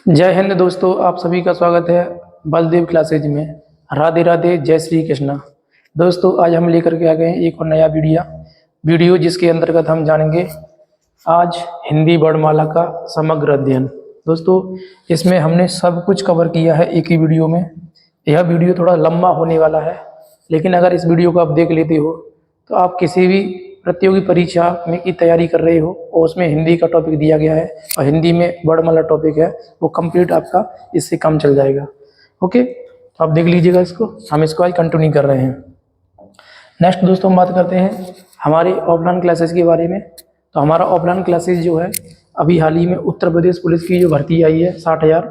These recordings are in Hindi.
जय हिंद दोस्तों, आप सभी का स्वागत है बलदेव क्लासेज में। राधे राधे, जय श्री कृष्णा। दोस्तों, आज हम लेकर के आ गए हैं एक और नया वीडियो जिसके अंतर्गत हम जानेंगे आज हिंदी वर्णमाला का समग्र अध्ययन। दोस्तों, इसमें हमने सब कुछ कवर किया है एक ही वीडियो में। यह वीडियो थोड़ा लंबा होने वाला है, लेकिन अगर इस वीडियो को आप देख लेते हो तो आप किसी भी प्रतियोगी परीक्षा में की तैयारी कर रहे हो और उसमें हिंदी का टॉपिक दिया गया है और हिंदी में वर्णमाला टॉपिक है, वो कंप्लीट आपका इससे काम चल जाएगा। ओके, तो आप देख लीजिएगा इसको। हम इसको आज कंटिन्यू कर रहे हैं। नेक्स्ट दोस्तों, हम बात करते हैं हमारे ऑफलाइन क्लासेस के बारे में। तो हमारा ऑफलाइन क्लासेस जो है, अभी हाल ही में उत्तर प्रदेश पुलिस की जो भर्ती आई है 60,000,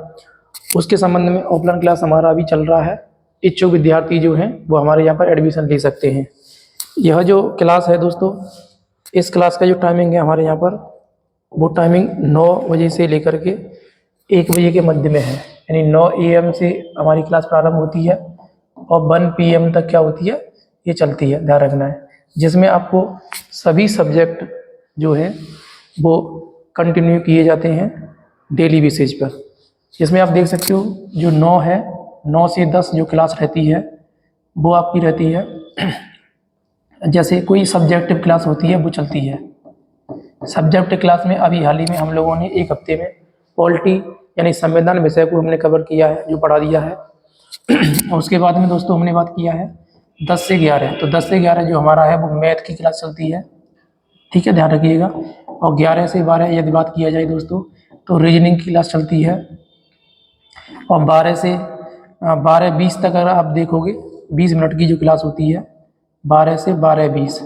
उसके संबंध में ऑफलाइन क्लास हमारा अभी चल रहा है। इच्छुक विद्यार्थी जो हैं वो हमारे यहाँ पर एडमिशन ले सकते हैं। यह जो क्लास है दोस्तों, इस क्लास का जो टाइमिंग है हमारे यहाँ पर, वो टाइमिंग 9 बजे से लेकर के 1 बजे के मध्य में है। यानी 9 AM से हमारी क्लास प्रारंभ होती है और 1 PM तक क्या होती है, ये चलती है, ध्यान रखना है। जिसमें आपको सभी सब्जेक्ट जो है वो कंटिन्यू किए जाते हैं डेली बेसिस पर। इसमें आप देख सकते हो जो 9 है, 9 से 10 जो क्लास रहती है वो आपकी रहती है। जैसे कोई सब्जेक्टिव क्लास होती है वो चलती है। सब्जेक्टिव क्लास में अभी हाल ही में हम लोगों ने एक हफ्ते में पॉलिटी यानी संविधान विषय को हमने कवर किया है, जो पढ़ा दिया है। उसके बाद में दोस्तों हमने बात किया है 10 से 11। तो 10 से 11 जो हमारा है वो मैथ की क्लास चलती है, ठीक है, ध्यान रखिएगा। और 11 से 12 यदि बात किया जाए दोस्तों तो रीजनिंग की क्लास चलती है। और 12 से 12:20 तक अगर आप देखोगे 20 मिनट की जो क्लास होती है 12 से 12:20,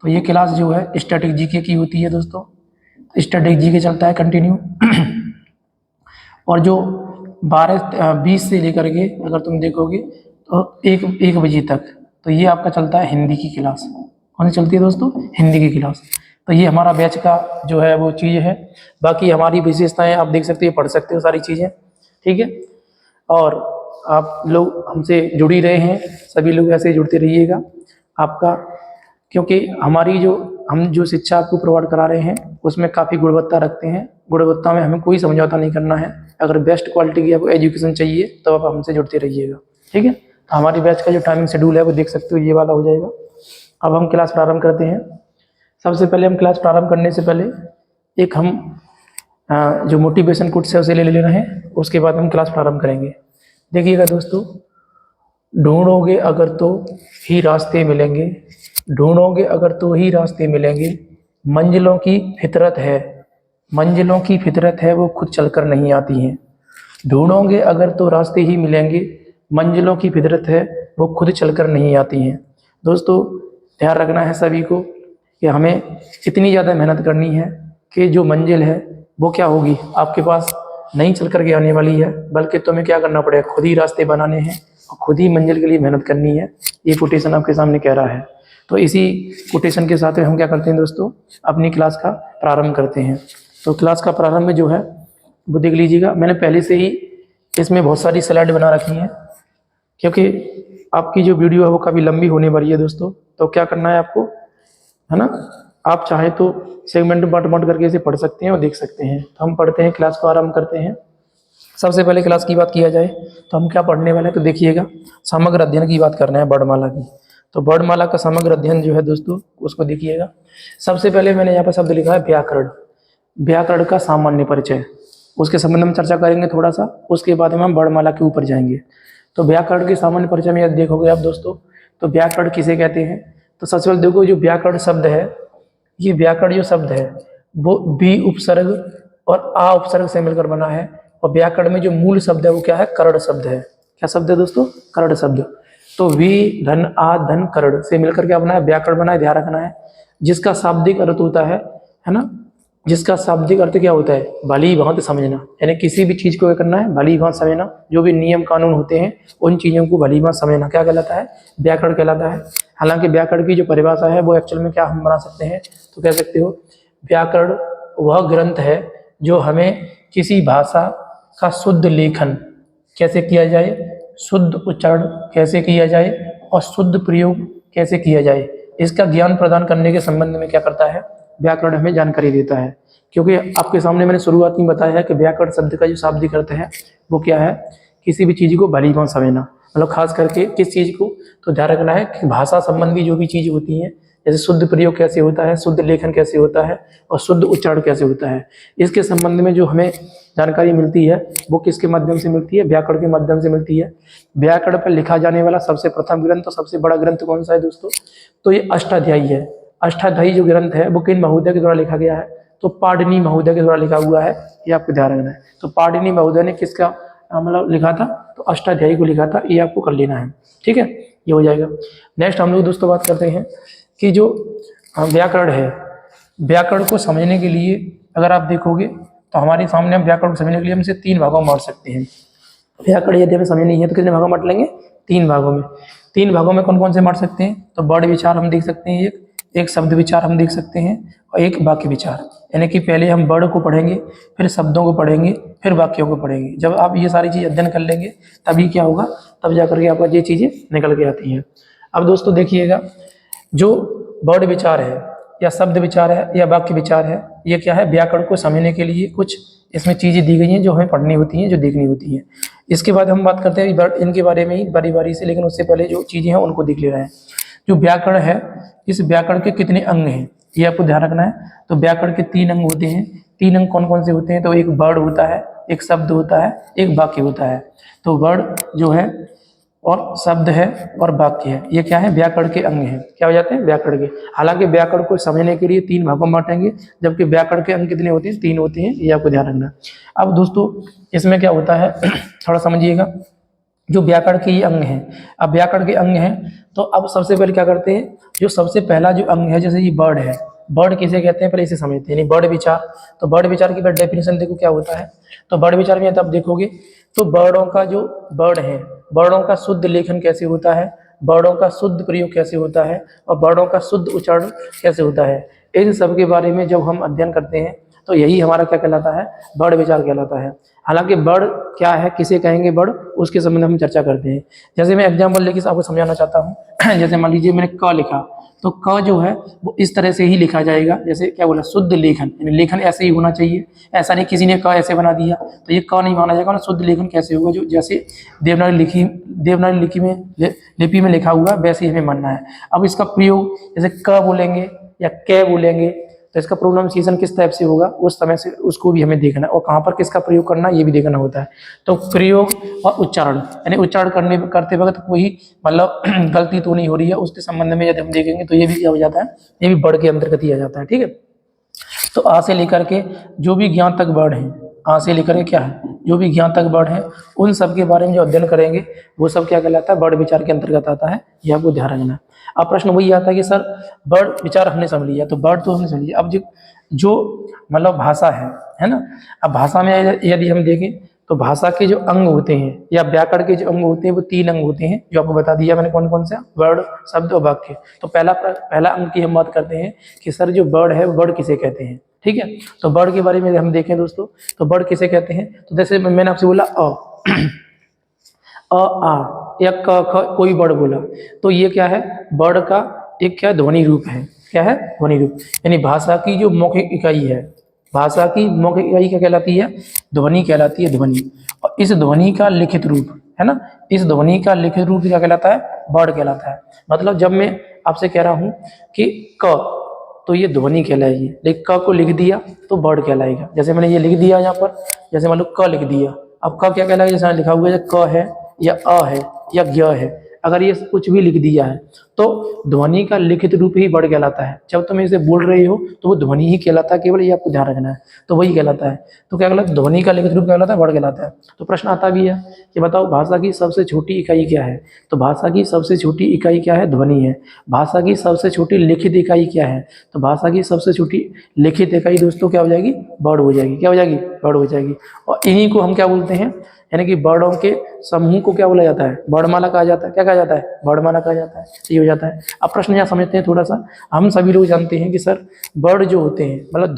तो ये क्लास जो है स्टैटिक जीके की होती है दोस्तों। स्टैटिक जीके चलता है कंटिन्यू। और जो 12:20 से लेकर के अगर तुम देखोगे तो 1 बजे तक, तो ये आपका चलता है हिंदी की क्लास। कौन सी चलती है दोस्तों? हिंदी की क्लास। तो ये हमारा बैच का जो है वो चीज़ है। बाकी हमारी विशेषताएं आप देख सकते हो, पढ़ सकते हो सारी चीज़ें, ठीक है। और आप लोग हमसे जुड़ ही रहे हैं, सभी लोग ऐसे ही जुड़ते रहिएगा आपका, क्योंकि हम जो शिक्षा आपको प्रोवाइड करा रहे हैं उसमें काफ़ी गुणवत्ता रखते हैं। गुणवत्ता में हमें कोई समझौता नहीं करना है। अगर बेस्ट क्वालिटी की आपको एजुकेशन चाहिए तो आप हमसे जुड़ते रहिएगा, ठीक है। तो हमारी बैच का जो टाइमिंग शेड्यूल है वो देख सकते हो, ये वाला हो जाएगा। अब हम क्लास प्रारंभ करते हैं। सबसे पहले हम क्लास प्रारंभ करने से पहले एक हम जो मोटिवेशन कोट्स है उसे ले रहे हैं, उसके बाद हम क्लास प्रारंभ करेंगे। देखिएगा दोस्तों, ढूंढोगे अगर तो ही रास्ते मिलेंगे, ढूंढोगे अगर तो ही रास्ते मिलेंगे, मंजिलों की फितरत है, मंजिलों की फितरत है वो खुद चलकर नहीं आती हैं। ढूंढोगे अगर तो रास्ते ही मिलेंगे, मंजिलों की फितरत है वो खुद चलकर नहीं आती हैं। दोस्तों, ध्यान रखना है सभी को कि हमें इतनी ज़्यादा मेहनत करनी है कि जो मंजिल है वो क्या होगी, आपके पास नहीं चल कर के आने वाली है, बल्कि तुम्हें क्या करना पड़ेगा, खुद ही रास्ते बनाने हैं और खुद ही मंजिल के लिए मेहनत करनी है। ये कोटेशन आपके सामने कह रहा है। तो इसी कोटेशन के साथ हम क्या करते हैं दोस्तों, अपनी क्लास का प्रारंभ करते हैं। तो क्लास का प्रारंभ में जो है वो देख लीजिएगा, मैंने पहले से ही इसमें बहुत सारी स्लाइड बना रखी हैं, क्योंकि आपकी जो वीडियो है वो काफ़ी लंबी होने वाली है दोस्तों। तो क्या करना है आपको, है ना, आप चाहे तो सेगमेंट बांट करके इसे पढ़ सकते हैं और देख सकते हैं। तो हम पढ़ते हैं, क्लास को आरंभ करते हैं। सबसे पहले क्लास की बात किया जाए तो हम क्या पढ़ने वाले हैं, तो देखिएगा समग्र अध्ययन की बात करना है, वर्णमाला की। तो वर्णमाला का समग्र अध्ययन जो है दोस्तों, उसको देखिएगा। सबसे पहले मैंने यहाँ पर शब्द लिखा है व्याकरण। व्याकरण का सामान्य परिचय, उसके संबंध में चर्चा करेंगे थोड़ा सा। उसके बाद में हम वर्णमाला के ऊपर जाएंगे। तो व्याकरण के सामान्य परिचय में यदि देखोगे आप दोस्तों, तो व्याकरण किसे कहते हैं, तो सबसे पहले देखो जो व्याकरण शब्द है, ये व्याकरण जो शब्द है वो बी उपसर्ग और आ उपसर्ग से मिलकर बना है। और व्याकरण में जो मूल शब्द है वो क्या है, करण शब्द है। क्या शब्द है दोस्तों? करण शब्द। तो वी धन आ धन करण से मिलकर क्या बना है, व्याकरण बना है, ध्यान रखना है। जिसका शाब्दिक अर्थ होता है ना, जिसका शाब्दिक अर्थ क्या होता है, भली भांति समझना। यानी किसी भी चीज को क्या करना है, भली भांति समझना। जो भी नियम कानून होते हैं उन चीजों को भली भांति समझना क्या कहलाता है, व्याकरण कहलाता है। हालांकि व्याकरण की जो परिभाषा है वो एक्चुअल में क्या हम बना सकते हैं, तो कह सकते हो व्याकरण वह ग्रंथ है जो हमें किसी भाषा का शुद्ध लेखन कैसे किया जाए, शुद्ध उच्चारण कैसे किया जाए और शुद्ध प्रयोग कैसे किया जाए, इसका ज्ञान प्रदान करने के संबंध में क्या करता है, व्याकरण हमें जानकारी देता है। क्योंकि आपके सामने मैंने शुरुआत में बताया है कि व्याकरण शब्द का जो शाब्दिक अर्थ है वो क्या है, किसी भी चीज़ को भली भांति समझना, मतलब खास करके किस चीज़ को, तो ध्यान रखना है कि भाषा संबंधी जो भी चीज़ होती हैं, जैसे शुद्ध प्रयोग कैसे होता है, शुद्ध लेखन कैसे होता है और शुद्ध उच्चारण कैसे होता है, इसके संबंध में जो हमें जानकारी मिलती है वो किसके माध्यम से मिलती है, व्याकरण के माध्यम से मिलती है। व्याकरण पर लिखा जाने वाला सबसे प्रथम ग्रंथ, सबसे बड़ा ग्रंथ कौन सा है दोस्तों, तो ये अष्टाध्यायी है। अष्टाध्यायी जो ग्रंथ है वो किन महोदय के द्वारा लिखा गया है, तो पाणिनि महोदय के द्वारा लिखा हुआ है, ये आपको ध्यान रखना है। तो पाणिनि महोदय ने किसका मतलब लिखा था, तो अष्टाध्यायी को लिखा था, ये आपको कर लेना है, ठीक है, ये हो जाएगा। नेक्स्ट हम लोग दोस्तों बात करते हैं कि जो व्याकरण है, व्याकरण को समझने के लिए अगर आप देखोगे तो हमारे सामने हम व्याकरण को समझने के लिए हम इसे 3 भागों में बांट सकते हैं। व्याकरण यदि हमें समझ नहीं है तो कितने भागों में बांट लेंगे, 3 भागों में। 3 भागों में कौन कौन से बांट सकते हैं, तो वर्ड विचार हम देख सकते हैं, एक शब्द विचार हम देख सकते हैं और एक वाक्य विचार। यानी कि पहले हम वर्ड को पढ़ेंगे, फिर शब्दों को पढ़ेंगे, फिर वाक्यों को पढ़ेंगे। जब आप ये सारी चीज़ अध्ययन कर लेंगे तभी क्या होगा, तब जा करके आपको ये चीज़ें निकल के आती हैं। अब दोस्तों देखिएगा, जो वर्ड विचार है या शब्द विचार है या वाक्य विचार है, ये क्या है, व्याकरण को समझने के लिए कुछ इसमें चीज़ें दी गई हैं जो हमें पढ़नी होती हैं, जो देखनी होती हैं। इसके बाद हम बात करते हैं इनके बारे में ही बारी बारी से, लेकिन उससे पहले जो चीज़ें हैं उनको देख ले रहे हैं। जो व्याकरण है, इस व्याकरण के कितने अंग हैं ये आपको ध्यान रखना है। तो व्याकरण के 3 अंग होते हैं। 3 अंग कौन कौन से होते हैं, तो एक वर्ड होता है, एक शब्द होता है, एक वाक्य होता है। तो वर्ड जो है और शब्द है और वाक्य है, ये क्या है, व्याकरण के अंग हैं। क्या हो जाते हैं, व्याकरण के। हालांकि व्याकरण को समझने के लिए 3 भागों में बांटेंगे, जबकि व्याकरण के अंग कितने होते हैं, 3 होते हैं, ये आपको ध्यान रखना। अब दोस्तों इसमें क्या होता है थोड़ा समझिएगा। जो व्याकरण के ये अंग हैं, अब व्याकरण के अंग हैं तो अब सबसे पहले क्या करते हैं, जो सबसे पहला जो अंग है, जैसे ये वर्ड है, वर्ड किसे कहते हैं पहले इसे समझते हैं, यानी वर्ड विचार। तो वर्ड विचार की डेफिनेशन देखो क्या होता है। तो वर्ड विचार में आप देखोगे तो वर्डों का जो वर्ड है, वर्डों का शुद्ध लेखन कैसे होता है, वर्डों का शुद्ध प्रयोग कैसे होता है और वर्डों का शुद्ध उच्चारण कैसे होता है, इन सब के बारे में जब हम अध्ययन करते हैं तो यही हमारा क्या कहलाता है, वर्ड विचार कहलाता है। हालांकि वर्ड क्या है, किसे कहेंगे वर्ड, उसके संबंध में हम चर्चा करते हैं। जैसे मैं एग्जांपल लेके आपको समझाना चाहता हूँ जैसे मान लीजिए मैंने क लिखा, तो क जो है वो इस तरह से ही लिखा जाएगा, जैसे क्या बोला, शुद्ध लेखन, यानी लेखन ऐसे ही होना चाहिए। ऐसा नहीं किसी ने क ऐसे बना दिया तो ये क नहीं माना जाएगा ना। शुद्ध लेखन कैसे होगा, जो जैसे देवनागरी लिपि में लिखा हुआ वैसे ही हमें मानना है। अब इसका प्रयोग जैसे क बोलेंगे या कै बोलेंगे तो इसका प्रोनाउंसिएशन किस टाइप से होगा, उस समय से उसको भी हमें देखना है, और कहाँ पर किसका प्रयोग करना ये भी देखना होता है। तो प्रयोग और उच्चारण, यानी उच्चारण करते वक्त कोई मतलब गलती तो नहीं हो रही है, उसके संबंध में यदि हम देखेंगे तो ये भी क्या हो जाता है, ये भी वर्ड के अंतर्गत ही आ जाता है, ठीक है। तो आ से लेकर के जो भी ज्ञान तक वर्ड है, आ से लेकर के क्या है, जो भी ज्ञान तक वर्ड है, उन सब के बारे में जो अध्ययन करेंगे वो सब क्या कहलाता है, वर्ड विचार के अंतर्गत आता है, यह आपको ध्यान रखना है। अब प्रश्न वही आता है कि सर वर्ड विचार हमने समझ लिया, तो वर्ड तो हमने समझ लिया, अब जो मतलब भाषा है ना। अब भाषा में यदि हम देखें तो भाषा के जो अंग होते हैं या व्याकरण के जो अंग होते हैं वो 3 अंग होते हैं, जो आपको बता दिया मैंने कौन कौन से, वर्ड, शब्द और वाक्य। तो पहला अंग की हम बात करते हैं कि सर जो वर्ड है वो वर्ड किसे कहते हैं, ठीक है। तो वर्ड के बारे में हम देखें दोस्तों, तो वर्ड किसे कहते हैं, तो जैसे मैंने आपसे बोला आ या क ख कोई वर्ड बोला, तो ये क्या है, वर्ड का एक क्या ध्वनि रूप है, क्या है, ध्वनि रूप। यानी भाषा की जो मौखिक इकाई है, भाषा की मौखिक इकाई क्या कहलाती है, ध्वनि कहलाती है, ध्वनि। और इस ध्वनि का लिखित रूप है ना, इस ध्वनि का लिखित रूप क्या कहलाता है, वर्ड कहलाता है। मतलब जब मैं आपसे कह रहा हूँ कि क, तो ये ध्वनि कहलाएगी, लेकिन क को लिख दिया तो वर्ड कहलाएगा। जैसे मैंने ये लिख दिया यहाँ पर, जैसे मान लो क लिख दिया, अब क क्या कहलाएगा, जैसे लिखा हुआ है क है या अ है या ज्ञ है, अगर ये कुछ भी लिख दिया है तो ध्वनि का लिखित रूप ही वर्ड कहलाता है। जब तुम इसे बोल रहे हो तो वो ध्वनि ही कहलाता है, केवल ये आपको ध्यान रखना है, तो वही कहलाता है। तो क्या कहलाता है, ध्वनि का लिखित रूप कहलाता है, वर्ड कहलाता है। तो प्रश्न आता भी है कि बताओ भाषा की सबसे छोटी इकाई क्या है, तो भाषा की सबसे छोटी इकाई क्या है, ध्वनि है। भाषा की सबसे छोटी लिखित इकाई क्या है, तो भाषा की सबसे छोटी लिखित इकाई दोस्तों क्या हो जाएगी, वर्ड हो जाएगी। क्या हो जाएगी, वर्ड हो जाएगी। और इन्हीं को हम क्या बोलते हैं, यानी कि वर्डों के समूह को क्या बोला जाता है, वर्णमाला कहा जाता है। क्या कहा जाता है, वर्णमाला कहा जाता है, सही हो जाता है। अब प्रश्न यहाँ समझते हैं थोड़ा सा। हम सभी लोग जानते हैं कि सर वर्ड जो होते हैं मतलब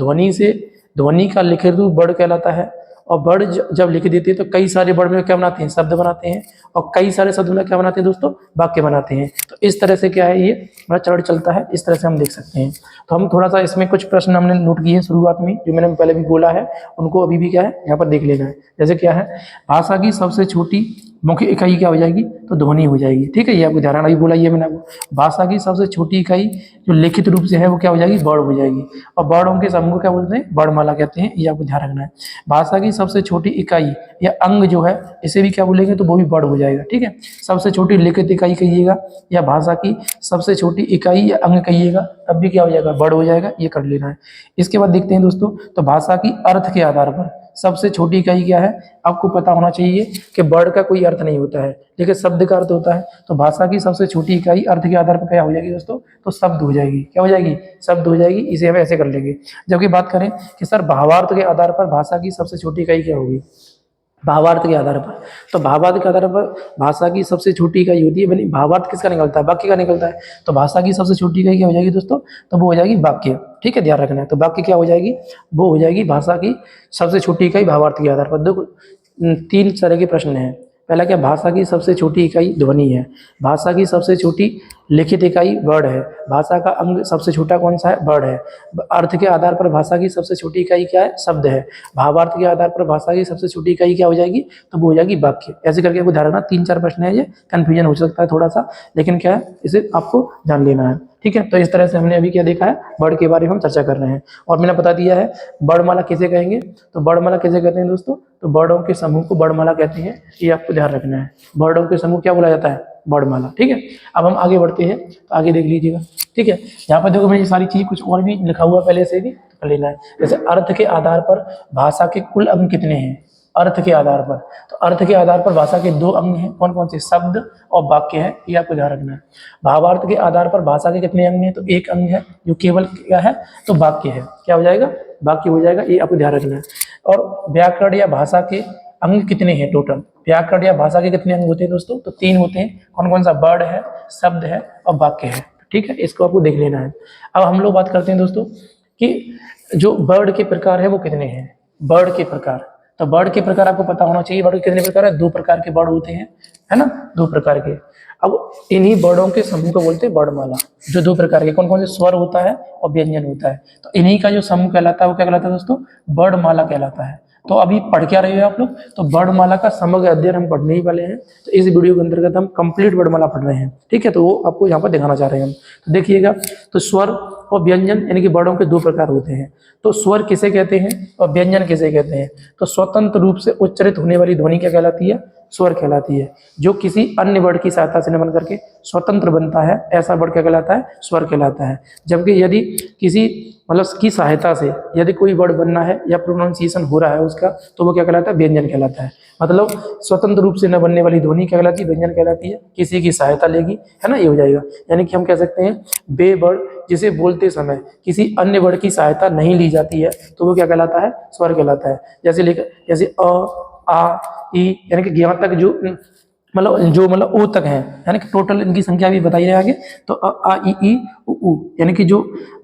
ध्वनि का लिखित रूप वर्ड कहलाता है, और वर्ड जब लिख देते हैं तो कई सारे वर्ड में क्या बनाते हैं, शब्द बनाते हैं, और कई सारे शब्द में क्या बनाते हैं दोस्तों, वाक्य बनाते हैं। तो इस तरह से क्या है, ये बड़ा चरण चलता है, इस तरह से हम देख सकते हैं। तो हम थोड़ा सा इसमें कुछ प्रश्न हमने नोट किए हैं शुरुआत में, जो मैंने पहले भी बोला है, उनको अभी भी क्या है यहाँ पर देख लेना है। जैसे क्या है, भाषा की सबसे छोटी मुख्य इकाई क्या हो जाएगी, तो ध्वनि हो जाएगी। ठीक है, ये आपको ध्यान अभी बोला, ये मैंने आपको, भाषा की सबसे छोटी इकाई जो लिखित रूप से है वो क्या हो जाएगी, वर्ण हो जाएगी। और वर्णों के समूह को क्या बोलते हैं, वर्णमाला कहते हैं, ये आपको ध्यान रखना है। भाषा की सबसे छोटी इकाई या अंग जो है, इसे भी क्या बोलेंगे, तो वो भी वर्ण हो जाएगा। ठीक है, सबसे छोटी लिखित इकाई कहिएगा या भाषा की सबसे छोटी इकाई या अंग कहिएगा, तब भी क्या हो जाएगा, वर्ण हो जाएगा, ये कर लेना है। इसके बाद देखते हैं दोस्तों, तो भाषा की अर्थ के आधार पर सबसे छोटी इकाई क्या है, आपको पता होना चाहिए कि वर्ड का कोई अर्थ नहीं होता है, लेकिन शब्द का अर्थ होता है। तो भाषा की सबसे छोटी इकाई अर्थ के आधार पर क्या हो जाएगी दोस्तों, तो शब्द हो जाएगी। क्या हो जाएगी, शब्द हो जाएगी। इसे हम ऐसे कर लेंगे। जबकि बात करें कि सर भावार्थ के आधार पर भाषा की सबसे छोटी इकाई क्या होगी, भावार्थ के आधार पर, तो भावार्थ के आधार पर भाषा की सबसे छोटी इकाई होती है, बनी भावार्थ किसका निकलता है, वाक्य का निकलता है। तो भाषा की सबसे छोटी इकाई क्या हो जाएगी दोस्तों, तो वो हो जाएगी वाक्य। ठीक है, ध्यान रखना है। तो वाक्य क्या हो जाएगी, वो हो जाएगी भाषा की सबसे छोटी इकाई भावार्थ के आधार पर। देखो 3 तरह के प्रश्न हैं। पहला क्या, भाषा की सबसे छोटी इकाई ध्वनि है, भाषा की सबसे छोटी लिखित इकाई वर्ड है, भाषा का अंग सबसे छोटा कौन सा है, वर्ड है, अर्थ के आधार पर भाषा की सबसे छोटी इकाई क्या है, शब्द है, भावार्थ के आधार पर भाषा की सबसे छोटी इकाई क्या हो जाएगी, तो वो हो जाएगी वाक्य। ऐसे करके आपको ध्यान रखना। 3-4 प्रश्न है, ये कंफ्यूजन हो सकता है थोड़ा सा, लेकिन क्या है, इसे आपको जान लेना है। ठीक है, तो इस तरह से हमने अभी क्या देखा है, वर्ड के बारे में हम चर्चा कर रहे हैं। और मैंने बता दिया है वर्णमाला किसे कहेंगे, तो वर्णमाला किसे कहते हैं दोस्तों, तो वर्णों के समूह को वर्णमाला कहते हैं, ये आपको ध्यान रखना है। वर्णों के समूह क्या बोला जाता है, वर्णमाला। ठीक है, अब हम आगे बढ़ते हैं, तो आगे देख लीजिएगा। ठीक है, यहाँ पर देखो, मैंने ये सारी चीज कुछ और भी लिखा हुआ पहले से भी कर लेना है। जैसे अर्थ के आधार पर भाषा के कुल अंग कितने हैं, अर्थ के आधार पर, तो अर्थ के आधार पर भाषा के 2 अंग हैं, कौन कौन से, शब्द और वाक्य है, ये आपको ध्यान रखना है। भावार्थ के आधार पर भाषा के कितने अंग हैं, तो 1 अंग है, जो केवल क्या है, तो वाक्य है। क्या हो जाएगा, वाक्य हो जाएगा, ये आपको ध्यान रखना है। और व्याकरण या भाषा के अंग कितने हैं टोटल, व्याकरण या भाषा के कितने अंग होते हैं दोस्तों, तो 3 होते हैं। कौन कौन सा, वर्ड है, शब्द है और वाक्य है। ठीक है, इसको आपको देख लेना है। अब हम लोग बात करते हैं दोस्तों कि जो वर्ड के प्रकार है वो कितने हैं, वर्ड के प्रकार। तो वर्ड के प्रकार आपको पता होना चाहिए, वर्ड कितने प्रकार है, 2 प्रकार के वर्ड होते हैं, है ना, 2 प्रकार के। अब इन्हीं वर्डों के समूह को बोलते हैं वर्णमाला, जो 2 प्रकार के, कौन कौन से, स्वर होता है और व्यंजन होता है। तो इन्हीं का जो समूह कहलाता है वो क्या कहलाता है दोस्तों, वर्णमाला कहलाता है। तो अभी पढ़ क्या रहे हो आप लोग, तो वर्णमाला का समग्र अध्ययन हम पढ़ने ही वाले हैं। तो इस वीडियो के अंतर्गत हम कंप्लीट वर्णमाला पढ़ रहे हैं। ठीक है, तो वो आपको यहाँ पर दिखाना चाह रहे हैं हम। तो देखिएगा, तो स्वर और व्यंजन यानी कि वर्णों के 2 प्रकार होते हैं। तो स्वर किसे कहते हैं और व्यंजन किसे कहते हैं, तो स्वतंत्र रूप से उच्चारित होने वाली ध्वनि क्या कहलाती है, स्वर कहलाती है। जो किसी अन्य वर्ड की सहायता से न बन करके स्वतंत्र बनता है, ऐसा वर्ड क्या कहलाता है, स्वर कहलाता है। जबकि यदि किसी मतलब की सहायता से यदि कोई वर्ड बनना है या प्रोनाउंसिएशन हो रहा है उसका, तो वो क्या कहलाता है, व्यंजन कहलाता है। मतलब स्वतंत्र रूप से न बनने वाली ध्वनि क्या कहलाती है, व्यंजन कहलाती है। किसी की सहायता लेगी, है ना, ये हो जाएगा। यानी कि हम कह सकते हैं बे वर्ड जिसे बोलते समय किसी अन्य वर्ड की सहायता नहीं ली जाती है, तो वो क्या कहलाता है, स्वर कहलाता है। जैसे अ, आ, ई, यानी कि यहाँ तक जो मतलब ओ तक है, यानी कि टोटल इनकी संख्या भी बताई है आगे। तो अ, आ, ई, उ, यानी कि जो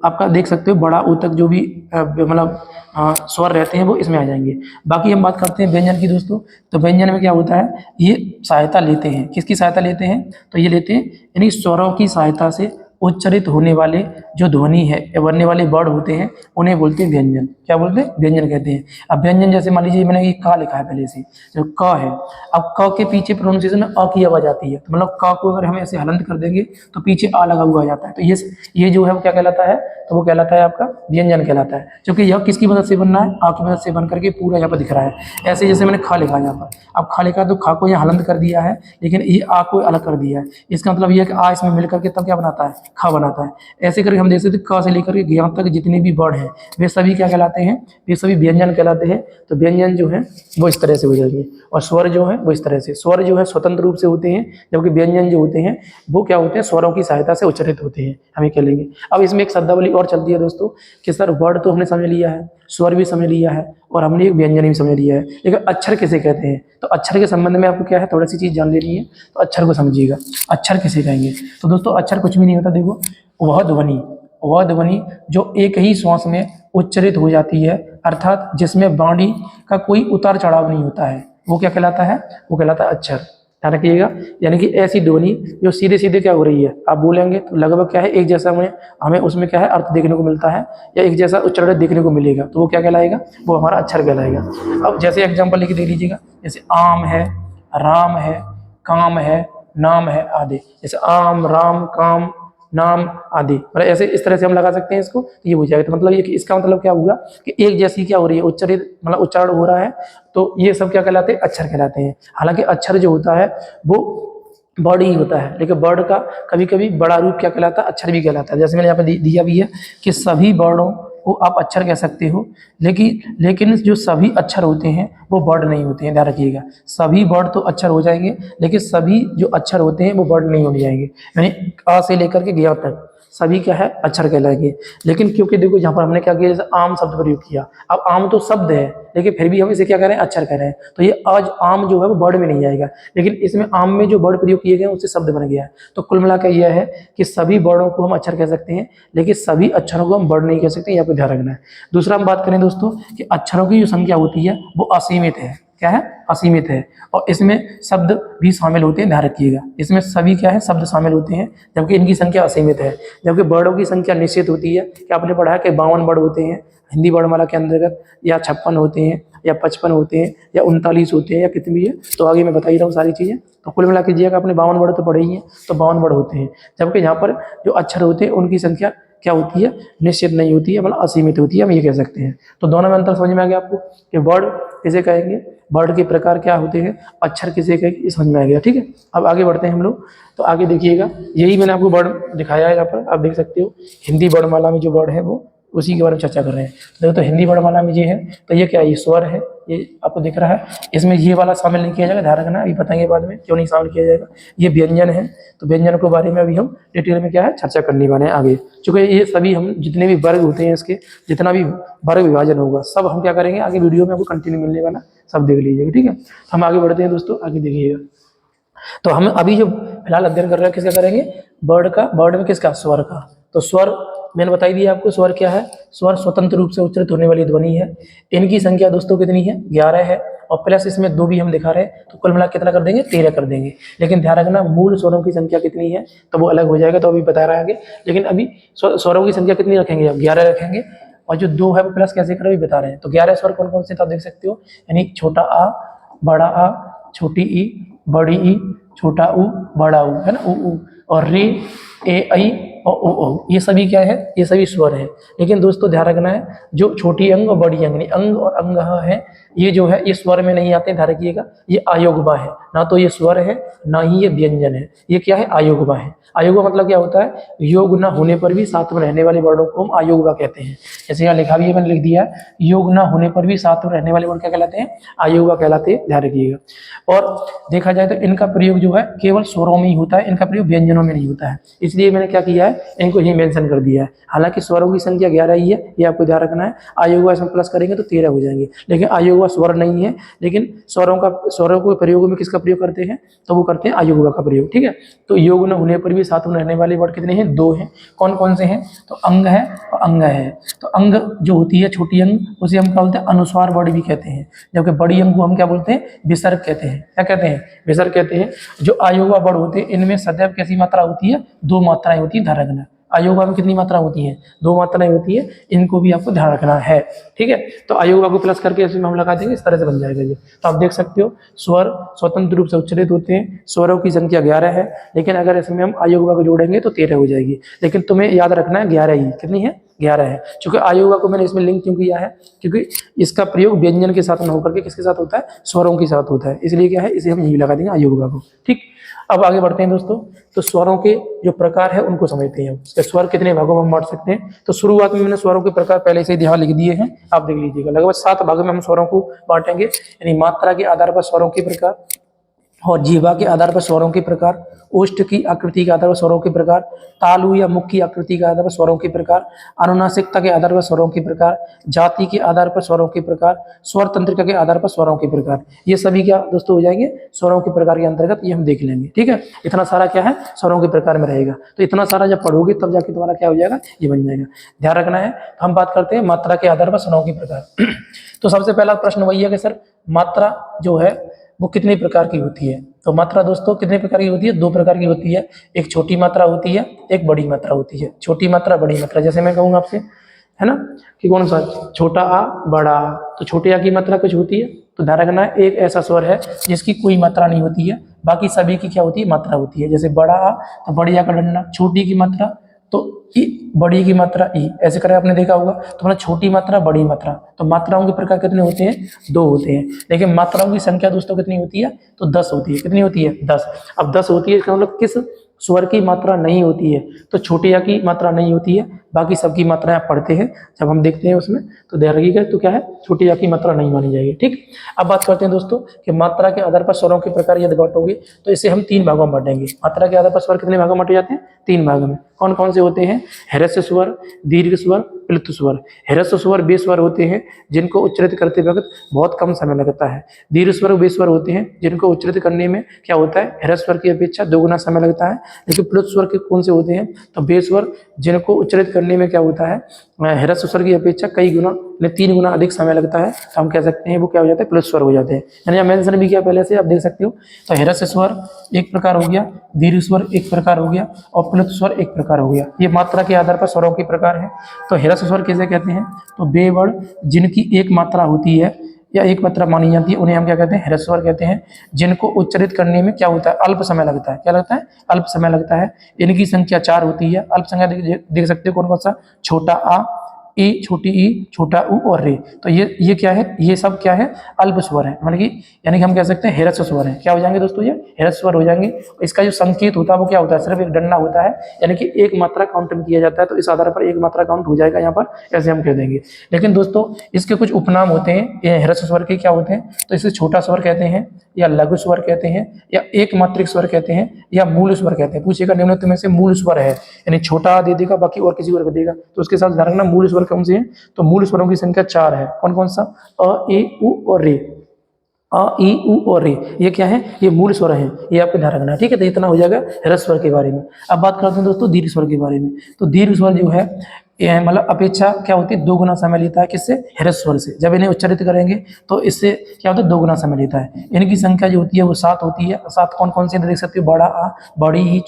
आपका देख सकते हो बड़ा ओ तक जो भी स्वर रहते हैं वो इसमें आ जाएंगे। बाकी हम बात करते हैं व्यंजन की दोस्तों। तो व्यंजन में क्या होता है, ये सहायता लेते हैं, किसकी सहायता लेते हैं, तो ये लेते हैं यानी स्वरों की सहायता से उच्चारित होने वाले जो ध्वनि है या बनने वाले वर्ड होते हैं, उन्हें बोलते हैं व्यंजन। क्या बोलते हैं, व्यंजन कहते हैं। अब व्यंजन जैसे मान लीजिए मैंने ये क लिखा है पहले से, जो क है, अब क के पीछे प्रोनाउंसिएशन में अ की आवाज आती है, तो मतलब क को अगर हम ऐसे हलंत कर देंगे तो पीछे आ लगा हुआ आ जाता है। तो ये जो है वो क्या कहलाता है, तो वो कहलाता है आपका व्यंजन कहलाता है। क्योंकि यह किसकी मदद से बनना है, आ की मदद से बन करके पूरा यहाँ पर दिख रहा है। ऐसे जैसे मैंने ख लिखा है यहाँ पर, अब ख लिखा तो ख को यहाँ हलंत कर दिया है, लेकिन ये आ को अलग कर दिया है। इसका मतलब ये है कि आ इसमें मिल करके तब क्या बनाता है, ख बनाता है। ऐसे करके हम देख सकते हैं क से लेकर के यहाँ तक जितने भी वर्ड हैं वे सभी क्या कहलाते हैं, वे सभी व्यंजन कहलाते हैं। तो व्यंजन जो है वो इस तरह से हो जाएंगे, और स्वर जो है वो इस तरह से। स्वर जो है स्वतंत्र रूप से होते हैं, जबकि व्यंजन जो होते हैं वो क्या होते हैं, स्वरों की सहायता से उच्चारित होते हैं, हमें कह लेंगे। अब इसमें एक शब्दावली और चलती है दोस्तों कि सर वर्ड तो हमने समझ लिया है, स्वर भी समझ लिया है, और हमने एक व्यंजन भी समझ लिया है, लेकिन अक्षर किसे कहते हैं। तो अक्षर के संबंध में आपको क्या है, थोड़ी सी चीज जान लेनी है। तो अक्षर को समझिएगा, अक्षर किसे कहेंगे। तो दोस्तों अक्षर कुछ भी नहीं होता, देखो वह ध्वनि जो एक ही श्वास में उच्चारित हो जाती है अर्थात जिसमें वाणी का कोई उतार चढ़ाव नहीं होता है, वो क्या कहलाता है? वो कहलाता है अक्षर। ध्यान रखिएगा, यानी कि ऐसी ध्वनि जो सीधे सीधे क्या हो रही है, आप बोलेंगे तो लगभग क्या है, एक जैसा हमें उसमें क्या है, अर्थ देखने को मिलता है या एक जैसा उच्चारण देखने को मिलेगा, तो वो क्या कहलाएगा? वो हमारा अक्षर कहलाएगा। अब जैसे एग्जाम्पल लेके देख लीजिएगा, जैसे आम है, राम है, काम है, नाम है आदि। जैसे आम, राम, काम, नाम आदि, मतलब ऐसे इस तरह से हम लगा सकते हैं इसको, तो ये हो जाएगा। तो मतलब ये कि इसका मतलब क्या हुआ कि एक जैसी क्या हो रही है, उच्चारित मतलब उच्चारण हो रहा है, तो ये सब क्या कहलाते हैं? अक्षर कहलाते हैं। हालांकि अक्षर जो होता है वो वर्ड ही होता है, लेकिन वर्ड का कभी कभी बड़ा रूप क्या कहलाता है? अक्षर भी कहलाता है। जैसे मैंने यहाँ पे दिया भी है कि सभी वर्णों को आप अक्षर कह सकते हो, लेकिन जो सभी अक्षर होते हैं वो वर्ड नहीं होते हैं। ध्यान रखिएगा, सभी वर्ड तो अक्षर हो जाएंगे, लेकिन सभी जो अक्षर होते हैं वो वर्ड नहीं हो जाएंगे। यानी आ से लेकर के ज्ञा तक सभी क्या है? अक्षर कहलाएंगे। लेकिन क्योंकि देखो यहाँ पर हमने क्या किया, जैसे आम शब्द प्रयोग किया, अब आम तो शब्द है, लेकिन फिर भी हम इसे क्या कह रहे हैं? अक्षर कह रहे हैं। तो ये आज आम जो है वो वर्ड में नहीं आएगा, लेकिन इसमें आम में जो वर्ड प्रयोग किए गए हैं उससे शब्द बन गया है। तो कुल मिलाकर यह है कि सभी वर्णों को हम अक्षर कह सकते हैं, लेकिन सभी अक्षरों को हम वर्ड नहीं कह सकते। यहाँ पे ध्यान रखना है। दूसरा हम बात करें दोस्तों कि अक्षरों की जो संख्या होती है वो असीमित है। क्या है? असीमित है। और इसमें शब्द भी शामिल होते हैं। ध्यान रखिएगा, इसमें सभी क्या है? शब्द शामिल होते हैं, जबकि इनकी संख्या असीमित है। जबकि वर्डों की संख्या निश्चित होती है। कि आपने पढ़ा है कि 52 वर्ड होते हैं हिंदी वर्णमाला के अंतर्गत, या 56 होते हैं, या 55 होते हैं, या 39 होते हैं, या कितनी भी है, तो आगे मैं बता ही रहा हूँ सारी चीज़ें। तो कुल मिला कीजिएगा, आपने 52 वर्ड तो पढ़े ही हैं, तो 52 वर्ड होते हैं। जबकि यहाँ पर जो अक्षर होते हैं उनकी संख्या क्या होती है? निश्चित नहीं होती है, मतलब असीमित होती है, हम ये कह सकते हैं। तो दोनों में अंतर समझ में आ गया आपको कि वर्ड किसे कहेंगे, वर्ड के प्रकार क्या होते हैं, अक्षर किसे कहेंगे, समझ में आ गया। ठीक है, अब आगे बढ़ते हैं हम लोग। तो आगे देखिएगा, यही मैंने आपको वर्ड दिखाया है यहाँ पर, आप देख सकते हो हिंदी वर्णमाला में जो वर्ड है वो उसी के बारे में चर्चा कर रहे हैं। देखो तो हिंदी वर्णमाला में ये है, तो ये क्या है? ये स्वर है, ये आपको दिख रहा है। इसमें ये वाला शामिल नहीं किया जाएगा, ध्यान रखना, अभी बताएंगे बाद में क्यों नहीं शामिल किया जाएगा। ये व्यंजन है, तो व्यंजन के बारे में अभी हम डिटेल में क्या है चर्चा करने वाले हैं आगे। चूंकि ये सभी हम जितने भी वर्ग होते हैं, इसके जितना भी वर्ग विभाजन होगा सब हम क्या करेंगे आगे वीडियो में आपको कंटिन्यू मिलने वाला, सब देख लीजिएगा। ठीक है, हम आगे बढ़ते हैं दोस्तों, आगे देखिएगा। तो हम अभी जो फिलहाल अध्ययन कर रहे हैं किसका करेंगे? वर्ड का। वर्ड में किसका? स्वर का। तो स्वर मैंने बताई दिया आपको, स्वर क्या है? स्वर स्वतंत्र रूप से उच्चारित होने वाली ध्वनि है। इनकी संख्या दोस्तों कितनी है? 11 है, और प्लस इसमें 2 भी हम दिखा रहे हैं, तो कुल मिला कितना कर देंगे? 13 कर देंगे। लेकिन ध्यान रखना, मूल स्वरों की संख्या कितनी है तो वो अलग हो जाएगा, तो अभी बता रहा है आगे। लेकिन अभी स्वरों की संख्या कितनी रखेंगे? अब 11 रखेंगे, और जो 2 है वो प्लस कैसे करें अभी बता रहे हैं। तो 11 स्वर कौन कौन से तो आप देख सकते हो, यानी छोटा आ, बड़ा आ, छोटी ई, बड़ी ई, छोटा ऊ, बड़ा ऊ, है ना, ऊ ऊ, और रे, ए, ऐ और ओ, ये सभी क्या है? ये सभी स्वर है। लेकिन दोस्तों ध्यान रखना है, जो छोटी अंग और बड़ी अंग, अंग और अंग है, ये जो है ये स्वर में नहीं आते। ध्यान रखिएगा, ये आयोगवा है, ना तो ये स्वर है ना ही ये व्यंजन है। ये क्या है? आयोगवा है। आयोगवा मतलब क्या होता है? योग न होने पर भी साथ में रहने वाले वर्णों को हम आयोगवा कहते हैं। जैसे यहाँ लिखा भी है, मैंने लिख दिया है, योग न होने पर भी साथ में रहने वाले वर्ण क्या कहलाते हैं? आयोगवा कहलाते हैं। ध्यान रखिएगा। और देखा जाए तो इनका प्रयोग जो है केवल स्वरों में ही होता है, इनका प्रयोग व्यंजनों में नहीं होता है। इसलिए मैंने क्या किया है, इनको ही मेंशन कर दिया है। हालांकि स्वरों की संख्या 11 ही है, ये आपको ध्यान रखना है। आयोगवा इसमें प्लस करेंगे तो 13 हो जाएंगे, लेकिन आयोगवा स्वर नहीं है। लेकिन स्वरों के प्रयोग में किसका प्रयोग करते हैं? तो वो करते हैं आयोगवा का प्रयोग। ठीक है, तो योग न होने पर भी साथ में रहने वाले वर्ड कितने हैं? 2 हैं। कौन कौन से हैं? तो अंग है और अंग है। तो अंग जो होती है छोटी अंग, उसे हम क्या बोलते हैं? अनुस्वार वर्ड भी कहते हैं। जबकि बड़ी अंग को हम क्या बोलते हैं? विसर्ग कहते हैं। क्या कहते हैं? विसर्ग कहते हैं। जो आयोगवा वर्ड होते हैं इनमें सदैव कैसी मात्रा होती है? 2 मात्राएं होती है। ध्यान रखना, आयोगवा में कितनी मात्रा होती है? 2 मात्राएं होती है, इनको भी आपको ध्यान रखना है। ठीक है, तो आयोगवा को प्लस करके इसमें हम लगा देंगे, इस तरह से बन जाएगा ये। तो आप देख सकते हो स्वर स्वतंत्र रूप से उच्चारित होते हैं, स्वरों की संख्या 11 है, लेकिन अगर इसमें हम आयोगवा को जोड़ेंगे तो 13 हो जाएगी। लेकिन तुम्हें याद रखना है 11 ही, कितनी है? 11 है। चूंकि आयोगवा को मैंने इसमें लिंक क्यों किया है? क्योंकि इसका प्रयोग व्यंजन के साथ न होकर के किसके साथ होता है? स्वरों के साथ होता है। इसलिए क्या है, इसे हम यही लगा देंगे आयोगवा को। ठीक, अब आगे बढ़ते हैं दोस्तों। तो स्वरों के जो प्रकार है उनको समझते हैं। उसके स्वर कितने भागों में हम बांट सकते हैं? तो शुरुआत में मैंने स्वरों के प्रकार पहले से ही यहाँ लिख दिए हैं, आप देख लीजिएगा। लगभग 7 भागों में हम स्वरों को बांटेंगे, यानी मात्रा के आधार पर स्वरों के प्रकार, और जीवा के आधार पर स्वरों के प्रकार, ओष्ठ की आकृति के आधार पर स्वरों के प्रकार, तालु या मुख की आकृति के आधार पर स्वरों के प्रकार, अनुनासिकता के आधार पर स्वरों के प्रकार, जाति के आधार पर स्वरों के प्रकार, स्वर तंत्रिका के आधार पर स्वरों के प्रकार, ये सभी क्या दोस्तों हो जाएंगे स्वरों के प्रकार के अंतर्गत, ये हम देख लेंगे। ठीक है, इतना सारा क्या है स्वरों के प्रकार में रहेगा। तो इतना सारा जब पढ़ोगे तब जाके तुम्हारा क्या हो जाएगा, ये बन जाएगा। ध्यान रखना है। तो हम बात करते हैं मात्रा के आधार पर स्वरों के प्रकार। तो सबसे पहला प्रश्न वही है कि सर मात्रा जो है वो कितने प्रकार की होती है। तो मात्रा दोस्तों कितने प्रकार की होती है, दो प्रकार की होती है। एक छोटी मात्रा होती है, एक बड़ी मात्रा होती है। छोटी मात्रा बड़ी मात्रा, जैसे मैं कहूँगा आपसे है ना कि कौन सा, छोटा आ बड़ा आ, तो छोटे आ की मात्रा कुछ होती है। तो ध्यान रखना है एक ऐसा स्वर है जिसकी कोई मात्रा नहीं होती है, बाकी सभी की क्या होती है मात्रा होती है। जैसे बड़ा आ तो बड़ी आ का डंडा, छोटी की मात्रा तो ई, बड़ी की मात्रा ई, ऐसे करें आपने देखा होगा। तो मतलब छोटी मात्रा बड़ी मात्रा, तो मात्राओं के प्रकार कितने होते हैं, दो होते हैं। लेकिन मात्राओं की संख्या दोस्तों कितनी होती है, तो 10 होती है। कितनी होती है, 10। अब 10 होती है इसका मतलब किस स्वर की मात्रा नहीं होती है, तो छोटी आ की मात्रा नहीं होती है, बाकी सबकी मात्राएं आप पढ़ते हैं जब हम देखते हैं उसमें, तो ध्यान रखिएगा। तो क्या है, छोटी आ की मात्रा नहीं मानी जाएगी। ठीक, अब बात करते हैं दोस्तों कि मात्रा के आधार पर स्वरों के प्रकार यदि बांटोगे तो इसे हम 3 भागों में बांटेंगे। मात्रा के आधार पर स्वर कितने भागों में बांटे जाते हैं, 3 भागों में। कौन कौन से होते हैं, ह्रस्व स्वर, दीर्घ स्वर, प्लुत स्वर। ह्रस्व स्वर वे स्वर होते हैं जिनको उच्चारित करते वक्त बहुत कम समय लगता है। दीर्घ स्वर वे स्वर होते हैं जिनको उच्चारित करने में क्या होता है, ह्रस्व स्वर की अपेक्षा 2 गुना समय लगता है। लेकिन प्लुत स्वर के कौन से होते हैं, तो वे स्वर जिनको उच्चारित करने में क्या होता है, ह्रस्व स्वर की अपेक्षा कई गुना 3 गुना अधिक समय लगता है। तो हम कह सकते हैं वो क्या हो जाता है, प्लुत स्वर हो जाते हैं। यानी मेंशन भी किया पहले से, आप देख सकते हो। तो ह्रस्व स्वर एक प्रकार हो गया, दीर्घ स्वर एक प्रकार हो गया, और प्लुत स्वर एक प्रकार हो गया। ये मात्रा के आधार पर स्वरों के प्रकार है। तो ह्रस्व स्वर किसे कहते हैं, तो वे वर्ण जिनकी एक मात्रा होती है या एक मात्रा मानी जाती है उन्हें हम क्या कहते हैं, ह्रस्व स्वर कहते हैं। जिनको उच्चारित करने में क्या होता है, अल्प समय लगता है। क्या लगता है, अल्प समय लगता है। इनकी संख्या 4 होती है। अल्प संख्या देख सकते हो कौन कौन सा, छोटा आ, ई, छोटी ई, छोटा उ और रे। तो ये क्या है, ये सब क्या है, अल्प स्वर है। मतलब कि यानी कि हम कह सकते हैं ह्रस्व स्वर है। क्या हो जाएंगे दोस्तों, ये ह्रस्व स्वर हो जाएंगे। इसका जो संकेत होता है वो क्या होता है, सिर्फ एक डंडा होता है, यानी कि एक मात्रा काउंट किया जाता है। तो इस आधार पर एक मात्रा काउंट हो जाएगा यहाँ पर, ऐसे हम कह देंगे। लेकिन दोस्तों इसके कुछ उपनाम होते हैं, ये ह्रस्व स्वर के क्या होते हैं, तो इसे छोटा स्वर कहते हैं, या लघु स्वर कहते हैं, या एक मात्रिक स्वर कहते हैं, या मूल स्वर कहते हैं। पूछेगा निम्नलिखित में से मूल स्वर है, यानी छोटा आ दे देगा, बाकी और किसी और को देगा। तो उसके साथ ध्यान रखना मूल स्वर कौन से हैं, तो मूल स्वरों की संख्या 4 है। कौन कौन सा, अ, ए, उ और रे। अ, ई, उ और रे, ये क्या है, ये मूल स्वर हैं, ये आपको ध्यान रखना है। ठीक है, तो इतना हो जाएगा ह्रस्व स्वर के बारे में। अब बात करते हैं दोस्तों दीर्घ स्वर के बारे में। तो दीर्घ स्वर जो है ये मतलब अपेक्षा क्या होती है, 2 गुना समय लेता है। किससे, ह्रस्व स्वर से। जब इन्हें उच्चारित करेंगे तो इससे क्या होता है, 2 गुना समय लेता है। इनकी संख्या जो होती है वो 7 होती है। 7 कौन कौन से देख सकते हो, बड़ा आ, बड़ी ई,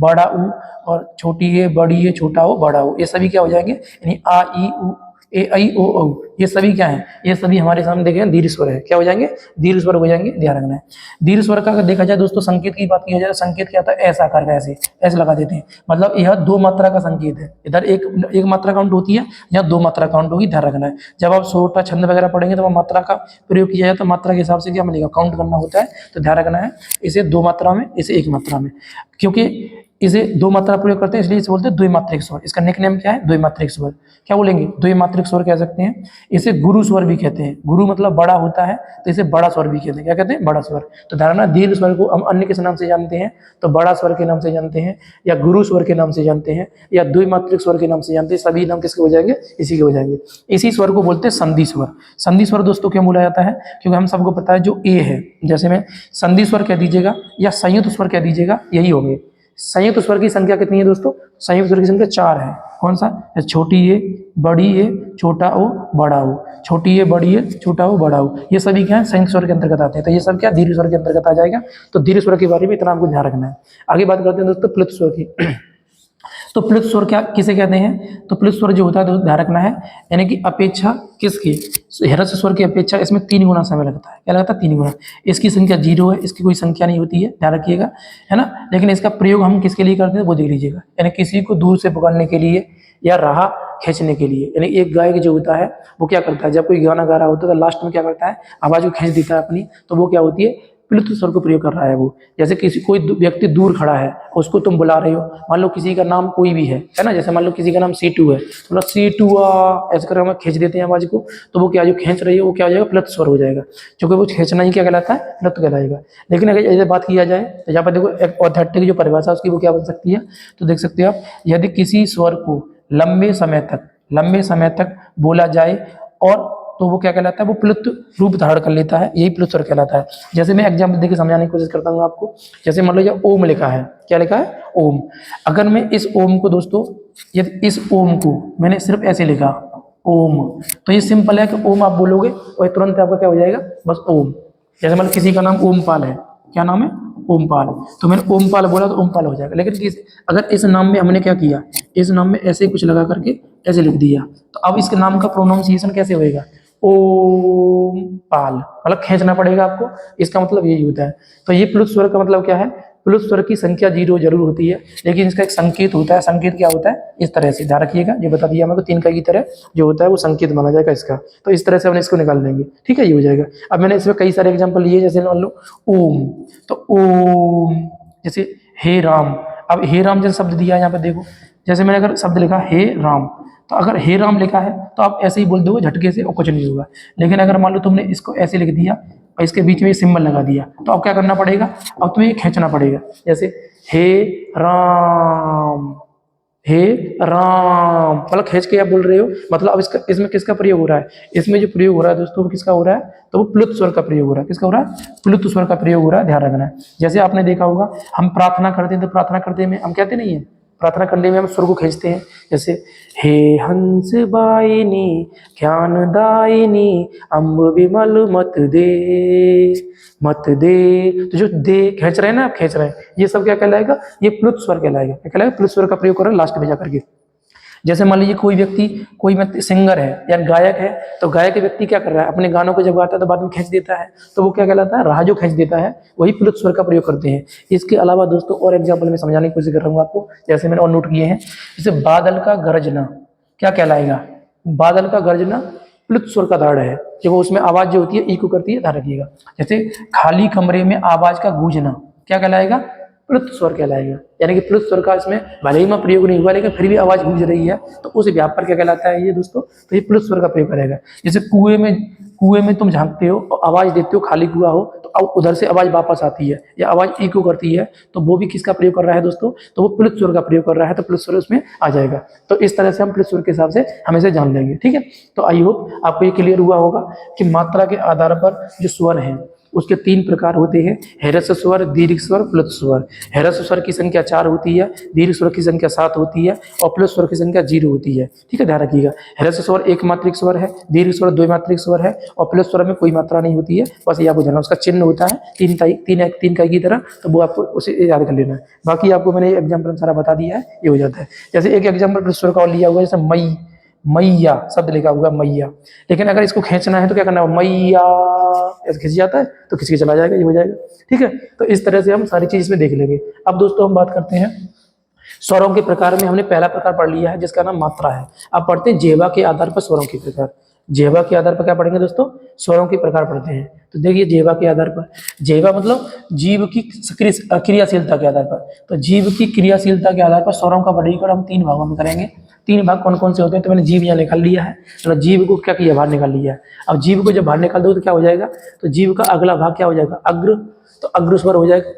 बड़ा उ, और छोटी है, बड़ी है, छोटा हो, बड़ा हो। ये सभी क्या हो जाएंगे, यानी आ, ई, उ, ए, आई, ओ, औ, ये सभी क्या है, ये सभी हमारे सामने देखें दीर्घ स्वर है। क्या हो जाएंगे, दीर्घ स्वर हो जाएंगे। ध्यान रखना है। दीर्घ स्वर का अगर देखा जाए दोस्तों, संकेत की बात की जाए, संकेत क्या होता है, ऐसा आकार का, ऐसे ऐसे लगा देते हैं। मतलब यह 2 मात्रा का संकेत है। इधर एक मात्रा काउंट होती है, यहाँ 2 मात्रा काउंट होगी। ध्यान रखना है। जब आप छोटा छंद वगैरह पढ़ेंगे तो मात्रा का प्रयोग किया जाए तो मात्रा के हिसाब से क्या मिलेगा, काउंट करना होता है। तो ध्यान रखना है, इसे 2 मात्रा में, इसे 1 मात्रा में, क्योंकि इसे 2 मात्रा प्रयोग करते हैं इसलिए इसे बोलते हैं द्विमात्रिक स्वर। इसका निकनेम क्या है, द्विमात्रिक स्वर। क्या बोलेंगे, द्विमात्रिक स्वर कह सकते हैं। इसे गुरु स्वर भी कहते हैं। गुरु मतलब बड़ा होता है, तो इसे बड़ा स्वर भी कहते हैं। क्या कहते हैं, बड़ा स्वर। तो धारणा दीर्घ स्वर को हम अन्य किस नाम से जानते हैं, तो बड़ा स्वर के नाम से जानते हैं, या गुरु स्वर के नाम से जानते हैं, या द्विमात्रिक स्वर के नाम से जानते हैं। सभी नाम किसके हो जाएंगे, इसी के हो जाएंगे। इसी स्वर को बोलते हैं संधि स्वर। संधि स्वर दोस्तों क्यों बोला जाता है, क्योंकि हम सबको पता है जो ए है, जैसे में संधि स्वर कह दीजिएगा या संयुक्त स्वर कह दीजिएगा, यही होंगे। संयुक्त स्वर की संख्या कितनी है दोस्तों, संयुक्त स्वर की संख्या 4 है। कौन सा, छोटी ए, बड़ी ए, छोटा ओ, बड़ा ओ। छोटी ए, बड़ी ए, छोटा ओ, बड़ा ओ, ये सभी क्या है, संयुक्त स्वर के अंतर्गत आते हैं। तो ये सब क्या दीर्घ स्वर के अंतर्गत आ जाएगा। तो दीर्घ स्वर के बारे में इतना आपको ध्यान रखना है। आगे बात करते हैं दोस्तों प्लुत स्वर की। तो प्लुत स्वर क्या किसे कहते हैं, तो प्लुत स्वर जो होता है तो ध्यान रखना है, यानी कि अपेक्षा किसकी, ह्रस्व स्वर की अपेक्षा इसमें 3 गुना समय लगता है। क्या लगता है, 3 गुना। इसकी संख्या 0 है, इसकी कोई संख्या नहीं होती है, ध्यान रखिएगा, है ना। लेकिन इसका प्रयोग हम किसके लिए करते हैं वो देख लीजिएगा, यानी किसी को दूर से पकड़ने के लिए या राह खींचने के लिए। यानी एक गायक जो होता है वो क्या करता है, जब कोई गाना गा रहा होता है तो लास्ट में क्या करता है, आवाज को खींच देता है अपनी, तो वो क्या होती है, प्लुत स्वर को प्रयोग कर रहा है वो। जैसे किसी कोई व्यक्ति दूर खड़ा है, उसको तुम बुला रहे हो, मान लो किसी का नाम कोई भी है ना, जैसे मान लो किसी का नाम सीटू है, तो मतलब सीटुआ ऐसे करके हम खींच देते हैं आवाज को, तो वो क्या जो खींच रही है वो क्या हो जाएगा, प्लुत स्वर हो जाएगा, क्योंकि वो खींचना ही क्या कहलाता है, प्लुत कहलाएगा। लेकिन अगर ऐसे बात किया जाए तो यहाँ पर देखो एक ऑथेंटिक जो परिभाषा उसकी वो क्या बन सकती है, तो देख सकते हो आप, यदि किसी स्वर को लंबे समय तक बोला जाए और तो वो क्या कहलाता है, वो प्लुत रूप धारण कर लेता है, यही प्लुत स्वर कहलाता है। जैसे मैं एग्जाम्पल देके समझाने की कोशिश करता हूँ आपको। जैसे मान लो ये ओम लिखा है, क्या लिखा है, ओम। अगर मैं इस ओम को दोस्तों, यदि इस ओम को मैंने सिर्फ ऐसे लिखा ओम, तो ये सिंपल है कि ओम आप बोलोगे और तुरंत आपका क्या हो जाएगा, बस ओम। जैसे मान लो किसी का नाम ओमपाल है, क्या नाम है, ओमपाल, तो मैंने ओमपाल बोला तो ओमपाल हो जाएगा। लेकिन अगर इस नाम में हमने क्या किया, इस नाम में ऐसे कुछ लगा करके ऐसे लिख दिया, तो अब इसके नाम का प्रोनाउंसिएशन कैसे होएगा, ओमपाल, मतलब खींचना पड़ेगा आपको, इसका मतलब यही होता है। तो ये प्लुत स्वर का मतलब क्या है, प्लुत स्वर की संख्या 0 जरूर होती है, लेकिन इसका एक संकेत होता है। संकेत क्या होता है, इस तरह से ध्यान रखिएगा, जो बता दिया मेरे को 3 का की तरह जो होता है वो संकेत माना जाएगा इसका। तो इस तरह से हम इसको निकाल लेंगे, ठीक है, ये हो जाएगा। अब मैंने इसमें कई सारे एग्जाम्पल लिए, जैसे मान लो ओम, तो ओम, जैसे हे राम। अब हे राम जैसे शब्द दिया है यहाँ पर देखो, जैसे मैंने अगर शब्द लिखा हे राम, तो अगर हे राम लिखा है तो आप ऐसे ही बोल दोगे झटके से और कुछ नहीं होगा। लेकिन अगर मान लो तुमने इसको ऐसे लिख दिया और इसके बीच में सिंबल लगा दिया, तो अब क्या करना पड़ेगा, अब तुम्हें खींचना पड़ेगा। जैसे हे राम, हे राम, मतलब खींच के आप बोल रहे हो, मतलब अब इसमें किसका प्रयोग हो रहा है, इसमें जो प्रयोग हो रहा है दोस्तों वो किसका हो रहा है, तो वो प्लुत स्वर का प्रयोग हो रहा है। किसका हो रहा है, प्लुत स्वर का प्रयोग हो रहा है, ध्यान रखना है। जैसे आपने देखा होगा हम प्रार्थना करते हैं, तो प्रार्थना करते में हम कहते नहीं है, प्रार्थना करने में हम स्वर को खींचते हैं। जैसे हे हंस बाइनी ज्ञानदायिनी अम्ब विमल मत दे, तो जो दे खींच रहे हैं ना, आप खींच रहे हैं, ये सब क्या कहलाएगा, ये प्लुत स्वर कहलाएगा। क्या कहलाएगा, प्लुत स्वर का प्रयोग कर रहे हैं लास्ट में जाकर के। जैसे मान लीजिए कोई व्यक्ति सिंगर है या गायक है, तो गायक व्यक्ति क्या कर रहा है, अपने गानों को जब गाता है तो बाद में खींच देता है, तो वो क्या कहलाता है, राह जो खींच देता है, वही प्लुत स्वर का प्रयोग करते हैं। इसके अलावा दोस्तों और एग्जाम्पल में समझाने की कोशिश कर रहा हूँ आपको, जैसे मैंने और नोट किए हैं। जैसे बादल का गरजना क्या कहलाएगा, बादल का गरजना प्लुत स्वर का धारण है, जब वो उसमें आवाज जो होती है इको करती है, ध्यान रखिएगा। जैसे खाली कमरे में आवाज का गूंजना क्या कहलाएगा, प्लुत स्वर कहलाएगा। यानी कि प्लुत स्वर का इसमें भले ही में प्रयोग नहीं हुआ, लेकिन फिर भी आवाज गूंज रही है, तो उस व्याप पर क्या कहलाता है ये दोस्तों, तो ये प्लुत स्वर का प्रयोग करेगा। जैसे कुएं में तुम झांकते हो और आवाज देते हो, खाली कुआं हो, तो अब उधर से आवाज वापस आती है या आवाज इको करती है, तो वो भी किसका प्रयोग कर रहा है दोस्तों, तो वो प्लुत स्वर का प्रयोग कर रहा है, तो प्लुत स्वर उसमें आ जाएगा। तो इस तरह से हम प्लुत स्वर के हिसाब से हमेशा जान लेंगे, ठीक है। तो आई होप आपको ये क्लियर हुआ होगा कि मात्रा के आधार पर जो स्वर है उसके 3 प्रकार होते हैं, ह्रस्व स्वर, दीर्घ स्वर, प्लुत स्वर। ह्रस्व स्वर की संख्या 4 होती है, दीर्घ स्वर की संख्या 7 होती है और प्लुत स्वर की संख्या 0 होती है, ठीक है, ध्यान रखिएगा। ह्रस्व स्वर एक मात्रिक स्वर है, दीर्घ स्वर 2 मात्रिक स्वर है और प्लुत स्वर में कोई मात्रा नहीं होती है, बस ये आपको जानना, उसका चिन्ह होता है 3 का की तरह, तो वो आपको उसे याद कर लेना है। बाकी आपको मैंने एग्जाम्पल सारा बता दिया है, ये हो जाता है। जैसे एक एग्जाम्पल प्लुत स्वर का और लिया हुआ है, जैसे मैया शब्द लिखा हुआ मैया, लेकिन अगर इसको खींचना है तो क्या करना है, मैया ऐसे खींच जाता है तो खींच के चला जाएगा, ये हो जाएगा, ठीक है। तो इस तरह से हम सारी चीज इसमें देख लेंगे। अब दोस्तों हम बात करते हैं स्वरों के प्रकार में। हमने पहला प्रकार पढ़ लिया है जिसका नाम मात्रा है। अब पढ़ते हैं जिह्वा के आधार पर स्वरों के प्रकार। जिह्वा के आधार पर क्या पढ़ेंगे दोस्तों, स्वरों के प्रकार पढ़ते हैं। तो देखिए जिह्वा के आधार पर, जिह्वा मतलब जीव की क्रियाशीलता के आधार पर, तो जीव की क्रियाशीलता के आधार पर स्वरों का वर्गीकरण हम 3 भागों में करेंगे। 3 भाग कौन कौन से होते हैं, तो मैंने जीव यहाँ निकाल लिया है, मतलब जीव को क्या किया, बाहर निकाल लिया है। अब जीव को जब बाहर निकाल दो तो क्या हो जाएगा, तो जीव का अगला भाग क्या हो जाएगा, अग्र, तो अग्र स्वर हो जाएगा,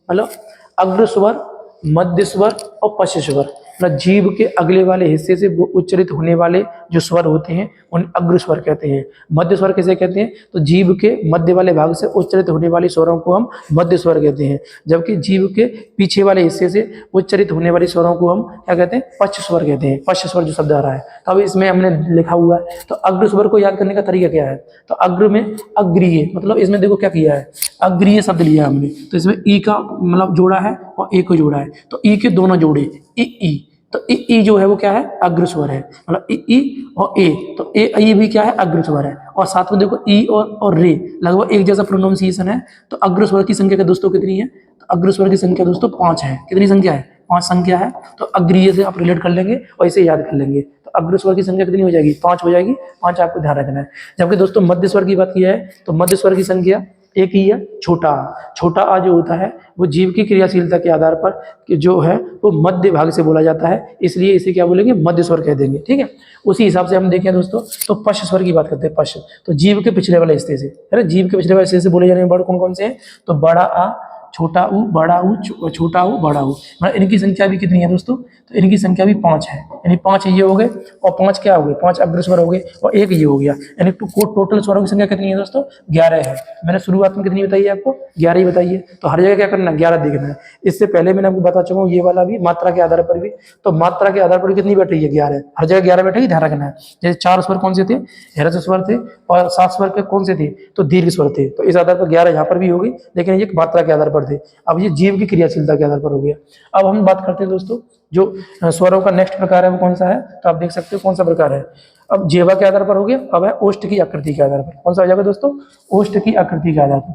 मतलब अग्र स्वर, मध्य स्वर और पश्च स्वर, मतलब जीव के अगले वाले हिस्से से उच्चारित होने वाले जो स्वर होते हैं उन्हें अग्र स्वर कहते हैं। मध्य स्वर किसे कहते हैं, तो जीव के मध्य वाले भाग से उच्चारित होने वाली स्वरों को हम मध्य स्वर कहते हैं, जबकि जीव के पीछे वाले हिस्से से उच्चारित होने वाली स्वरों को हम क्या कहते हैं, पश्च स्वर कहते हैं। पश्च स्वर जो शब्द आ रहा है, तो अब इसमें हमने लिखा हुआ है। तो अग्र स्वर को याद करने का तरीका क्या है, तो अग्र में अग्रीय, मतलब इसमें देखो क्या किया है, अग्रीय शब्द लिया हमने, तो इसमें ई का मतलब जोड़ा है और ए को जोड़ा है, तो ई के दोनों जोड़े ई, तो ई जो है वो क्या है, अग्र स्वर है, मतलब ई और ए, तो ए भी क्या है, अग्र स्वर है। और साथ में देखो ई और रे लगभग एक जैसा प्रोनाउंसिएशन है। तो अग्र स्वर की संख्या दोस्तों कितनी है, तो अग्र स्वर की संख्या दोस्तों 5 है। कितनी संख्या है, 5 संख्या है। तो अग्रीय से आप रिलेट कर लेंगे और इसे याद कर लेंगे, तो अग्र स्वर की संख्या कितनी हो जाएगी, 5 हो जाएगी, 5 आपको ध्यान रखना है। जबकि दोस्तों मध्य स्वर की बात की है, तो मध्य स्वर की संख्या एक ही है छोटा आ। छोटा आ जो होता है वो जीव की क्रियाशीलता के आधार पर कि जो है वो मध्य भाग से बोला जाता है, इसलिए इसे क्या बोलेंगे, मध्य स्वर कह देंगे। ठीक है, उसी हिसाब से हम देखें दोस्तों तो पश्च स्वर की बात करते हैं। पश्च तो जीव के पिछले वाले हिस्से से है ना, जीव के पिछले वाले हिस्से से बोले जाने वाले वर्ड कौन कौन से हैं, तो बड़ा आ, छोटा ऊ, बड़ा ऊ, छोटा ऊ, बड़ा ऊ। मतलब इनकी संख्या भी कितनी है दोस्तों, तो इनकी संख्या भी 5 है, यानी 5 ये हो गए और 5 क्या हो गए, 5 अग्र स्वर हो गए और एक ये हो गया, यानी टोटल स्वरों की संख्या कितनी है दोस्तों, 11 है। मैंने शुरुआत में कितनी बताई है आपको, 11 ही बताई है। तो हर जगह क्या करना है, 11 देखना है। इससे पहले मैंने आपको बता चुका हूँ ये वाला भी मात्रा के आधार पर भी, तो मात्रा के आधार पर कितनी बैठ रही है, 11, हर जगह 11 बैठेगी, ध्यान रखना है। जैसे 4 स्वर कौन से थे, ह्रस्व स्वर थे, और 7 स्वर के कौन से थे, तो दीर्घ स्वर थे। तो इस आधार पर 11 यहाँ पर भी होगी, लेकिन ये मात्रा के आधार पर थे। अब ये जीव की क्रियाशीलता के आधार पर हो गया। अब हम बात करते हैं दोस्तों जो स्वरों का नेक्स्ट प्रकार है वो कौन सा है, तो आप देख सकते हो कौन सा प्रकार है। अब जेवा के आधार पर हो गया, अब है ओष्ठ की आकृति के आधार पर। कौन सा हो जाएगा दोस्तों, ओष्ठ की आकृति के आधार पर।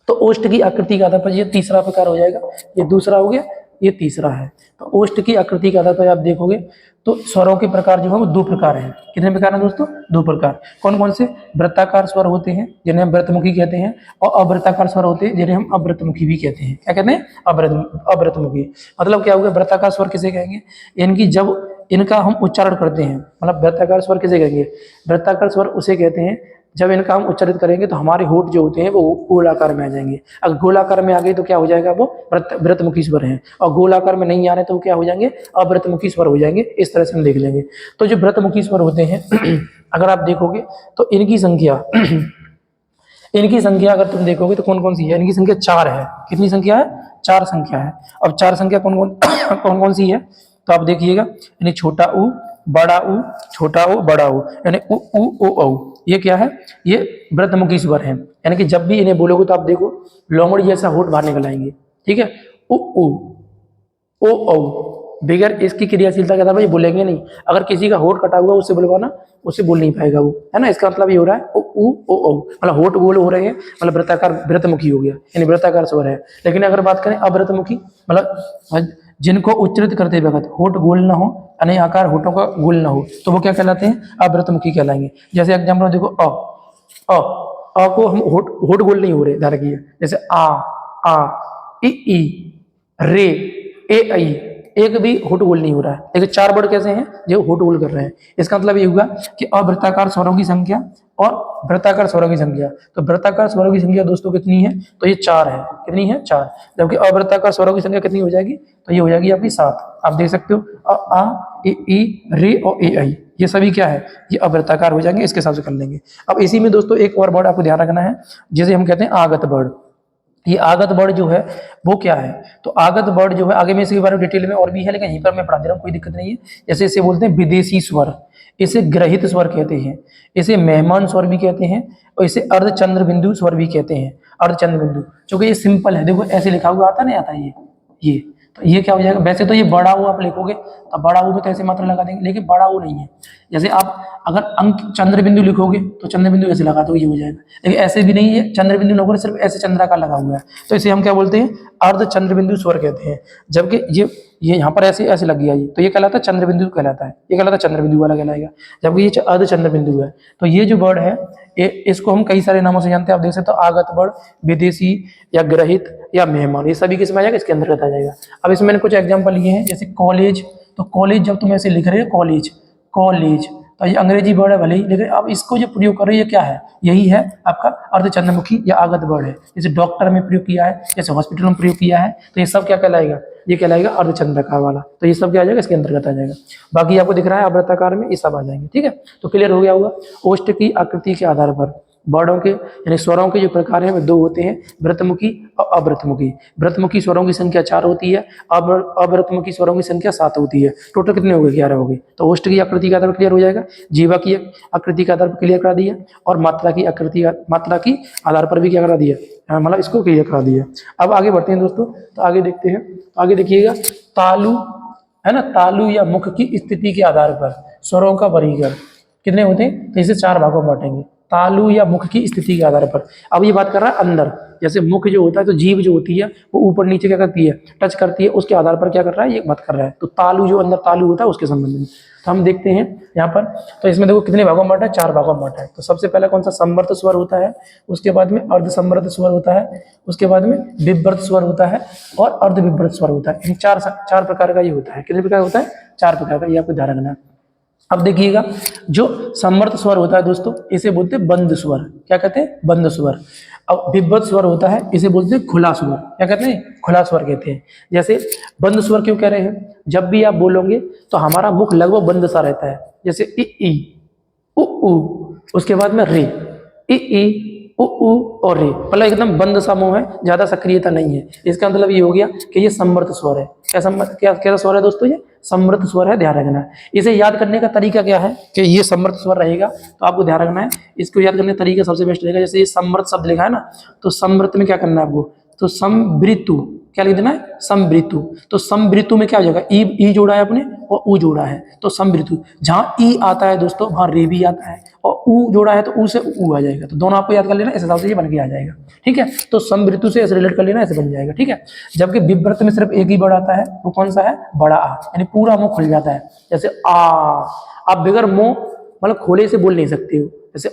तो ओष्ठ की आकृति के आधार पर ये तीसरा प्रकार हो जाएगा, ये दूसरा हो गया, ये तीसरा है। तो ओष्ठ की आकृति के आधार पर आप देखोगे तो स्वरों के प्रकार जो है वो 2 प्रकार हैं। कितने प्रकार हैं दोस्तों, 2 प्रकार। कौन कौन से, वृत्ताकार स्वर होते हैं जिन्हें हम व्रतमुखी कहते हैं, और अवृत्ताकार स्वर होते हैं जिन्हें हम अवृतमुखी भी कहते हैं। क्या कहते हैं, अवृतमुखी। मतलब क्या हो गया, वृत्ताकार स्वर किसे कहेंगे, इनकी जब इनका हम उच्चारण करते हैं, मतलब वृत्ताकार स्वर किसे कहेंगे, वृत्ताकार स्वर उसे कहते हैं जब इनका हम उच्चारित करेंगे तो हमारे होठ जो होते हैं वो गोलाकार में आ जाएंगे। अगर गोलाकार में आ गए तो क्या हो जाएगा, वो व्रतमुखी स्वर हैं, और गोलाकार में नहीं आ रहे तो वो क्या हो जाएंगे, अव्रतमुखी स्वर हो जाएंगे। इस तरह से हम देख लेंगे। तो जो व्रतमुखी स्वर होते हैं अगर आप देखोगे तो इनकी संख्या अगर तुम देखोगे तो कौन कौन सी है, इनकी संख्या 4 है। कितनी संख्या है, 4 संख्या है। अब 4 संख्या कौन कौन कौन कौन सी है, तो आप देखिएगा, यानी छोटा ऊ, बड़ा ऊ, छोटा ऊ, बड़ा ऊ, यानी उ ऊ ओ औ। ये क्या है, ये व्रतमुखी स्वर है, यानी कि जब भी इन्हें बोलोगे तो आप देखो लोमड़ी जैसा होठ बाहर निकल आएंगे। ठीक है, उ ऊ ओ औ, बगैर इसकी क्रियाशीलता के आधार पर ये बोलेंगे नहीं। अगर किसी का होठ कटा हुआ उससे बुलवाना, उससे बोल नहीं पाएगा वो, है ना। इसका मतलब ये हो रहा है ओ ऊ ओ औ, मतलब होठ गोल हो रहे हैं, मतलब वृत्ताकार, व्रतमुखी हो गया, यानी वृत्ताकार स्वर है। लेकिन अगर बात करें अव्रतमुखी, मतलब जिनको उच्चारित करते वक्त होठ गोल ना हो, यानी आकार होठों का गोल ना हो, तो वो क्या कहलाते हैं, अव्रतमुखी कहलाएंगे। जैसे एग्जाम्पल देखो, अ को हम होठ गोल नहीं हो रहे, ध्यान रखिए। जैसे आ ई रे ए आई, एक भी होठ गोल नहीं हो रहा है। लेकिन 4 वर्ड कैसे हैं जो होठ गोल कर रहे हैं। इसका मतलब ये हुआ कि अवृत्ताकार स्वरों की संख्या और वृत्ताकार स्वरों की संख्या। तो वृत्ताकार स्वरों की संख्या दोस्तों कितनी है, तो ये 4 है। कितनी है, 4। जबकि अवृत्ताकार स्वरों की संख्या कितनी हो जाएगी, तो ये हो जाएगी आपकी 7। आप देख सकते हो आ ई रे और ए आई, ये सभी क्या है, ये अवृत्ताकार हो जाएंगे। इसके हिसाब से कर लेंगे। अब इसी में दोस्तों एक और वर्ड आपको ध्यान रखना है, जिसे हम कहते हैं आगत वर्ड। ये आगत वर्ड जो है वो क्या है, तो आगत वर्ड जो है आगे में इसके बारे में डिटेल में और भी है, लेकिन यहीं पर मैं पढ़ा दे रहा हूँ, कोई दिक्कत नहीं है। जैसे इसे बोलते हैं विदेशी स्वर, इसे ग्रहित स्वर कहते हैं, इसे मेहमान स्वर भी कहते हैं, और इसे अर्धचंद्र बिंदु स्वर भी कहते हैं। अर्धचंद्र बिंदु, क्योंकि ये सिंपल है, देखो ऐसे लिखा हुआ आता नहीं आता ये तो ये क्या हो जाएगा, वैसे तो ये बड़ा ऊ आप लिखोगे तो बड़ा ऊ में तो ऐसे मात्रा लगा देंगे, लेकिन बड़ा ऊ नहीं है। जैसे आप अगर अंक चंद्र बिंदु लिखोगे तो चंद्र बिंदु ऐसे लगा दो, ये हो जाएगा। लेकिन ऐसे भी नहीं है, चंद्र बिंदु न सिर्फ ऐसे चंद्राकार लगा हुआ है, तो इसे हम क्या बोलते हैं, अर्ध चंद्र बिंदु स्वर कहते हैं। जबकि ये यहाँ पर ऐसे ऐसे लग गया, ये तो ये कहलाता है चंद्र बिंदु कहलाता है, ये कहलाता है चंद्र बिंदु वाला कहलाएगा। जबकि ये अर्ध चंद्र बिंदु है। तो ये जो वर्ड है इसको हम कई सारे नामों से जानते हैं। आप देख सकते हो आगत वर्ड, विदेशी या ग्रहित या मेहमान, ये सभी किसमें आ जाएगा, इसके अंतर्गत आ जाएगा। अब इसमें मैंने कुछ एग्जांपल लिए हैं, जैसे कॉलेज। तो कॉलेज जब तुम ऐसे लिख रहे हो कॉलेज, तो ये अंग्रेजी वर्ड है भले ही, लेकिन अब इसको जो प्रयोग कर रहे हैं क्या है, यही है आपका अर्धचंद्रमुखी या आगत वर्ड है। जैसे डॉक्टर में प्रयोग किया है, जैसे हॉस्पिटल में प्रयोग किया है, तो ये सब क्या कहलाएगा, ये कहलाएगा अर्धचंद्राकार वाला। तो ये सब क्या आ जाएगा, इसके अंतर्गत आ जाएगा। बाकी आपको दिख रहा है अवृत्ताकार में ये सब आ जाएंगे। ठीक है, तो क्लियर हो गया होगा। ओष्ठ की आकृति के आधार पर वर्णों के यानी स्वरों के जो प्रकार हैं वे 2 होते हैं, व्रतमुखी और अव्रतमुखी। व्रतमुखी स्वरों की संख्या 4 होती है, अव्रतमुखी स्वरों की संख्या 7 होती है। टोटल कितने हो गए, 11 हो गए। तो ओष्ठ की आकृति के आधार पर क्लियर हो जाएगा, जीवा की आकृति के आधार पर क्लियर करा दिया, और मात्रा की आधार पर भी क्या करा दिया, मतलब इसको क्लियर करा दिया। अब आगे बढ़ते हैं दोस्तों, तो आगे देखते हैं। आगे देखिएगा, तालु है ना, तालु या मुख की स्थिति के आधार पर स्वरों का वर्गीकरण कितने होते हैं, तो इसे 4 भागों में बांटेंगे। तालु या मुख की स्थिति के आधार पर। अब ये बात कर रहा है अंदर, जैसे मुख जो होता है तो जीभ जो होती है वो ऊपर नीचे क्या करती है, टच करती है, उसके आधार पर क्या कर रहा है, ये बात कर रहा है। तो तालु जो अंदर तालु होता है उसके संबंध में। तो हम देखते हैं यहाँ पर, तो इसमें देखो कितने भागों में बांटा है, 4 भागों में बांटा है। तो सबसे पहला कौन सा, संवर्त स्वर होता है, उसके बाद में अर्ध संवर्त स्वर होता है, उसके बाद में विवर्त स्वर होता है और अर्ध विवर्त स्वर होता है। इन चार प्रकार का ये होता है। कितने प्रकार होता है, 4 प्रकार का, ये आपको ध्यान रखना है। अब देखिएगा, जो संवर्त स्वर होता है दोस्तों, इसे बोलते हैं बंद स्वर। क्या कहते हैं, बंद स्वर। अब विवर्त स्वर होता है, इसे बोलते हैं खुला स्वर। क्या कहते हैं, खुला स्वर कहते हैं। जैसे बंद स्वर क्यों कह रहे हैं, जब भी आप बोलोगे तो हमारा मुख लगभग बंद सा रहता है। जैसे इ उ उ, उसके बाद में रे, इ उ और रे, मतलब एकदम बंद सा मुंह है, ज्यादा सक्रियता नहीं है। इसका मतलब ये हो गया कि ये संवर्त स्वर है। क्या स्वर है दोस्तों, ये संवर्त स्वर है, ध्यान रखना है। इसे याद करने का तरीका क्या है कि ये संवर्त स्वर रहेगा, तो आपको ध्यान रखना है। इसको याद करने का तरीका सबसे बेस्ट रहेगा, जैसे ये संवर्त शब्द लिखा है ना, तो संवर्त में क्या करना है आपको, तो संवृतु, क्या लिख देना है, संवृतु। तो संवृतु में क्या हो जाएगा, ई जोड़ा है अपने और उ जोड़ा है, तो संवृतु। जहाँ ई आता है दोस्तों वहाँ रे भी आता है, और उ जोड़ा है तो उ से उ आ जाएगा। तो दोनों आपको याद कर लेना, इस हिसाब से ये बन के आ जाएगा। ठीक है, तो संवृतु से ऐसे रिलेट कर लेना, ऐसे बन जाएगा। ठीक है, जबकि विवर्त में सिर्फ एक ही वर्ड आता है, वो कौन सा है, बड़ा आ, यानी पूरा मुंह खुल जाता है। जैसे आ, आप बगैर मुंह मतलब खोले से बोल नहीं सकते हो। जैसे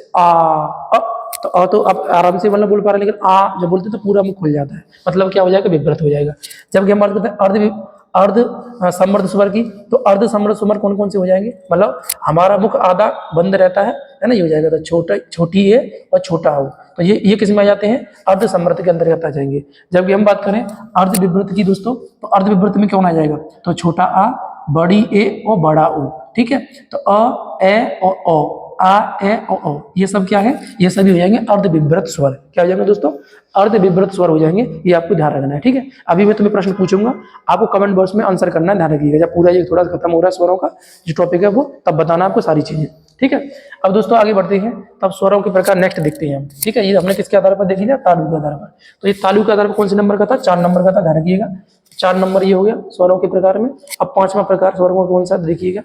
तो आप आराम से मतलब बोल पा रहे, लेकिन आ जब बोलते तो पूरा मुंह खुल जाता है, मतलब क्या हो जाएगा, विवर्त हो जाएगा। जबकि हम बात करते हैं अर्ध समर्थ स्वर की, तो अर्ध समर्थ स्वर कौन कौन से हो जाएंगे, मतलब हमारा मुख आधा बंद रहता है ना, ये हो जाएगा। तो छोटी ए और छोटा हो, तो ये किस में आ जाते हैं, अर्ध समर्थ के अंतर्गत आ जाएंगे। जबकि हम बात करें अर्ध विवर्त की दोस्तों, तो अर्ध विवर्त में कौन आ जाएगा, तो छोटा आ, बड़ी ए और बड़ा ओ। ठीक है, तो अ, ए और ओ, आ, ए और ओ, ये सब क्या है, ये सभी हो जाएंगे अर्ध विवर्त स्वर। क्या हो जाएंगे दोस्तों, अर्ध विवर्त स्वर हो जाएंगे। ये आपको ध्यान रखना है। ठीक है, अभी मैं तुम्हें प्रश्न पूछूंगा, आपको कमेंट बॉक्स में आंसर करना है, ध्यान रखिएगा। जब पूरा ये थोड़ा खत्म हो रहा है स्वरों का जो टॉपिक है वो, तब बताना आपको सारी चीजें। ठीक है, अब दोस्तों आगे बढ़ते हैं, तब स्वरों के प्रकार नेक्स्ट देखते हैं हम। ठीक है, ये हमने किसके आधार पर देखी था, तालु के आधार पर। तो ये तालु के आधार पर कौन से नंबर का था, 4 नंबर का था, ध्यान रखिएगा। 4 नंबर ये हो गया स्वरों के प्रकार में। अब 5वां प्रकार स्वरों का कौन सा, देखिएगा,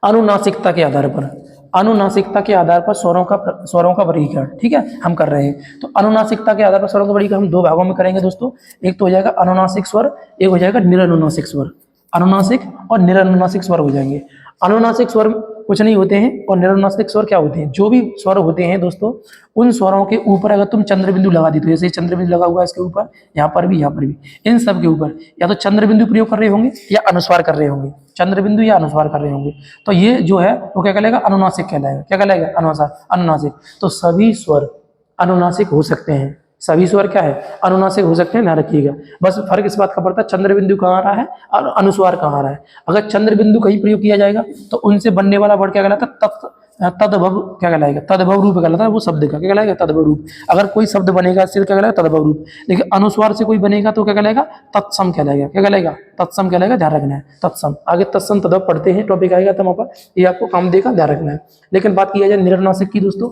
अनुनासिकता के आधार पर। अनुनासिकता के आधार पर स्वरों का वर्गीकरण। ठीक है, हम कर रहे हैं। तो अनुनासिकता के आधार पर स्वरों का वर्गीकरण हम 2 भागों में करेंगे दोस्तों। एक तो हो जाएगा अनुनासिक स्वर, एक हो जाएगा निरनुनासिक स्वर। अनुनासिक और निरनुनासिक स्वर हो जाएंगे। अनुनासिक स्वर कुछ नहीं होते हैं और निरनुनासिक स्वर क्या होते हैं, जो भी स्वर होते हैं दोस्तों, उन स्वरों के ऊपर अगर तुम चंद्र बिंदु लगा दी, तो जैसे चंद्र बिंदु लगा हुआ है इसके ऊपर, यहाँ पर भी, इन सब के ऊपर या तो चंद्र बिंदु प्रयोग कर रहे होंगे या अनुस्वार कर रहे होंगे, चंद्र बिंदु या अनुस्वार कर रहे होंगे, तो ये जो है वो क्या कहलाएगा, अनुनासिक कहलाएगा। क्या कहलाएगा, अनुनासिक। तो सभी स्वर अनुनासिक हो सकते हैं, सभी स्वर क्या है, अनुनासिक हो सकते हैं, ध्यान रखिएगा। बस फर्क इस बात का पड़ता है चंद्र बिंदु कहाँ आ रहा है और अनुस्वार कहाँ आ रहा है। अगर चंद्र बिंदु कहीं प्रयोग किया जाएगा तो उनसे बनने वाला वर्ड क्या कहलाता है, तद्भव क्या कहलाएगा, तद्भव रूप कहलाता है वो शब्द का, क्या कहलाएगा, तद्भव रूप। अगर कोई शब्द बनेगा इससे क्या कहलाएगा, तद्भव रूप। लेकिन अनुस्वार से कोई बनेगा तो क्या कहलाएगा, तत्सम कहलाएगा। क्या कहलाएगा, तत्सम कहलाएगा, ध्यान रखना है। तत्सम आगे तत्सम तद्भव पढ़ते हैं, टॉपिक आएगा तब पर, ये आपको काम देगा, ध्यान रखना है। लेकिन बात किया जाए निरनुनासिक की दोस्तों,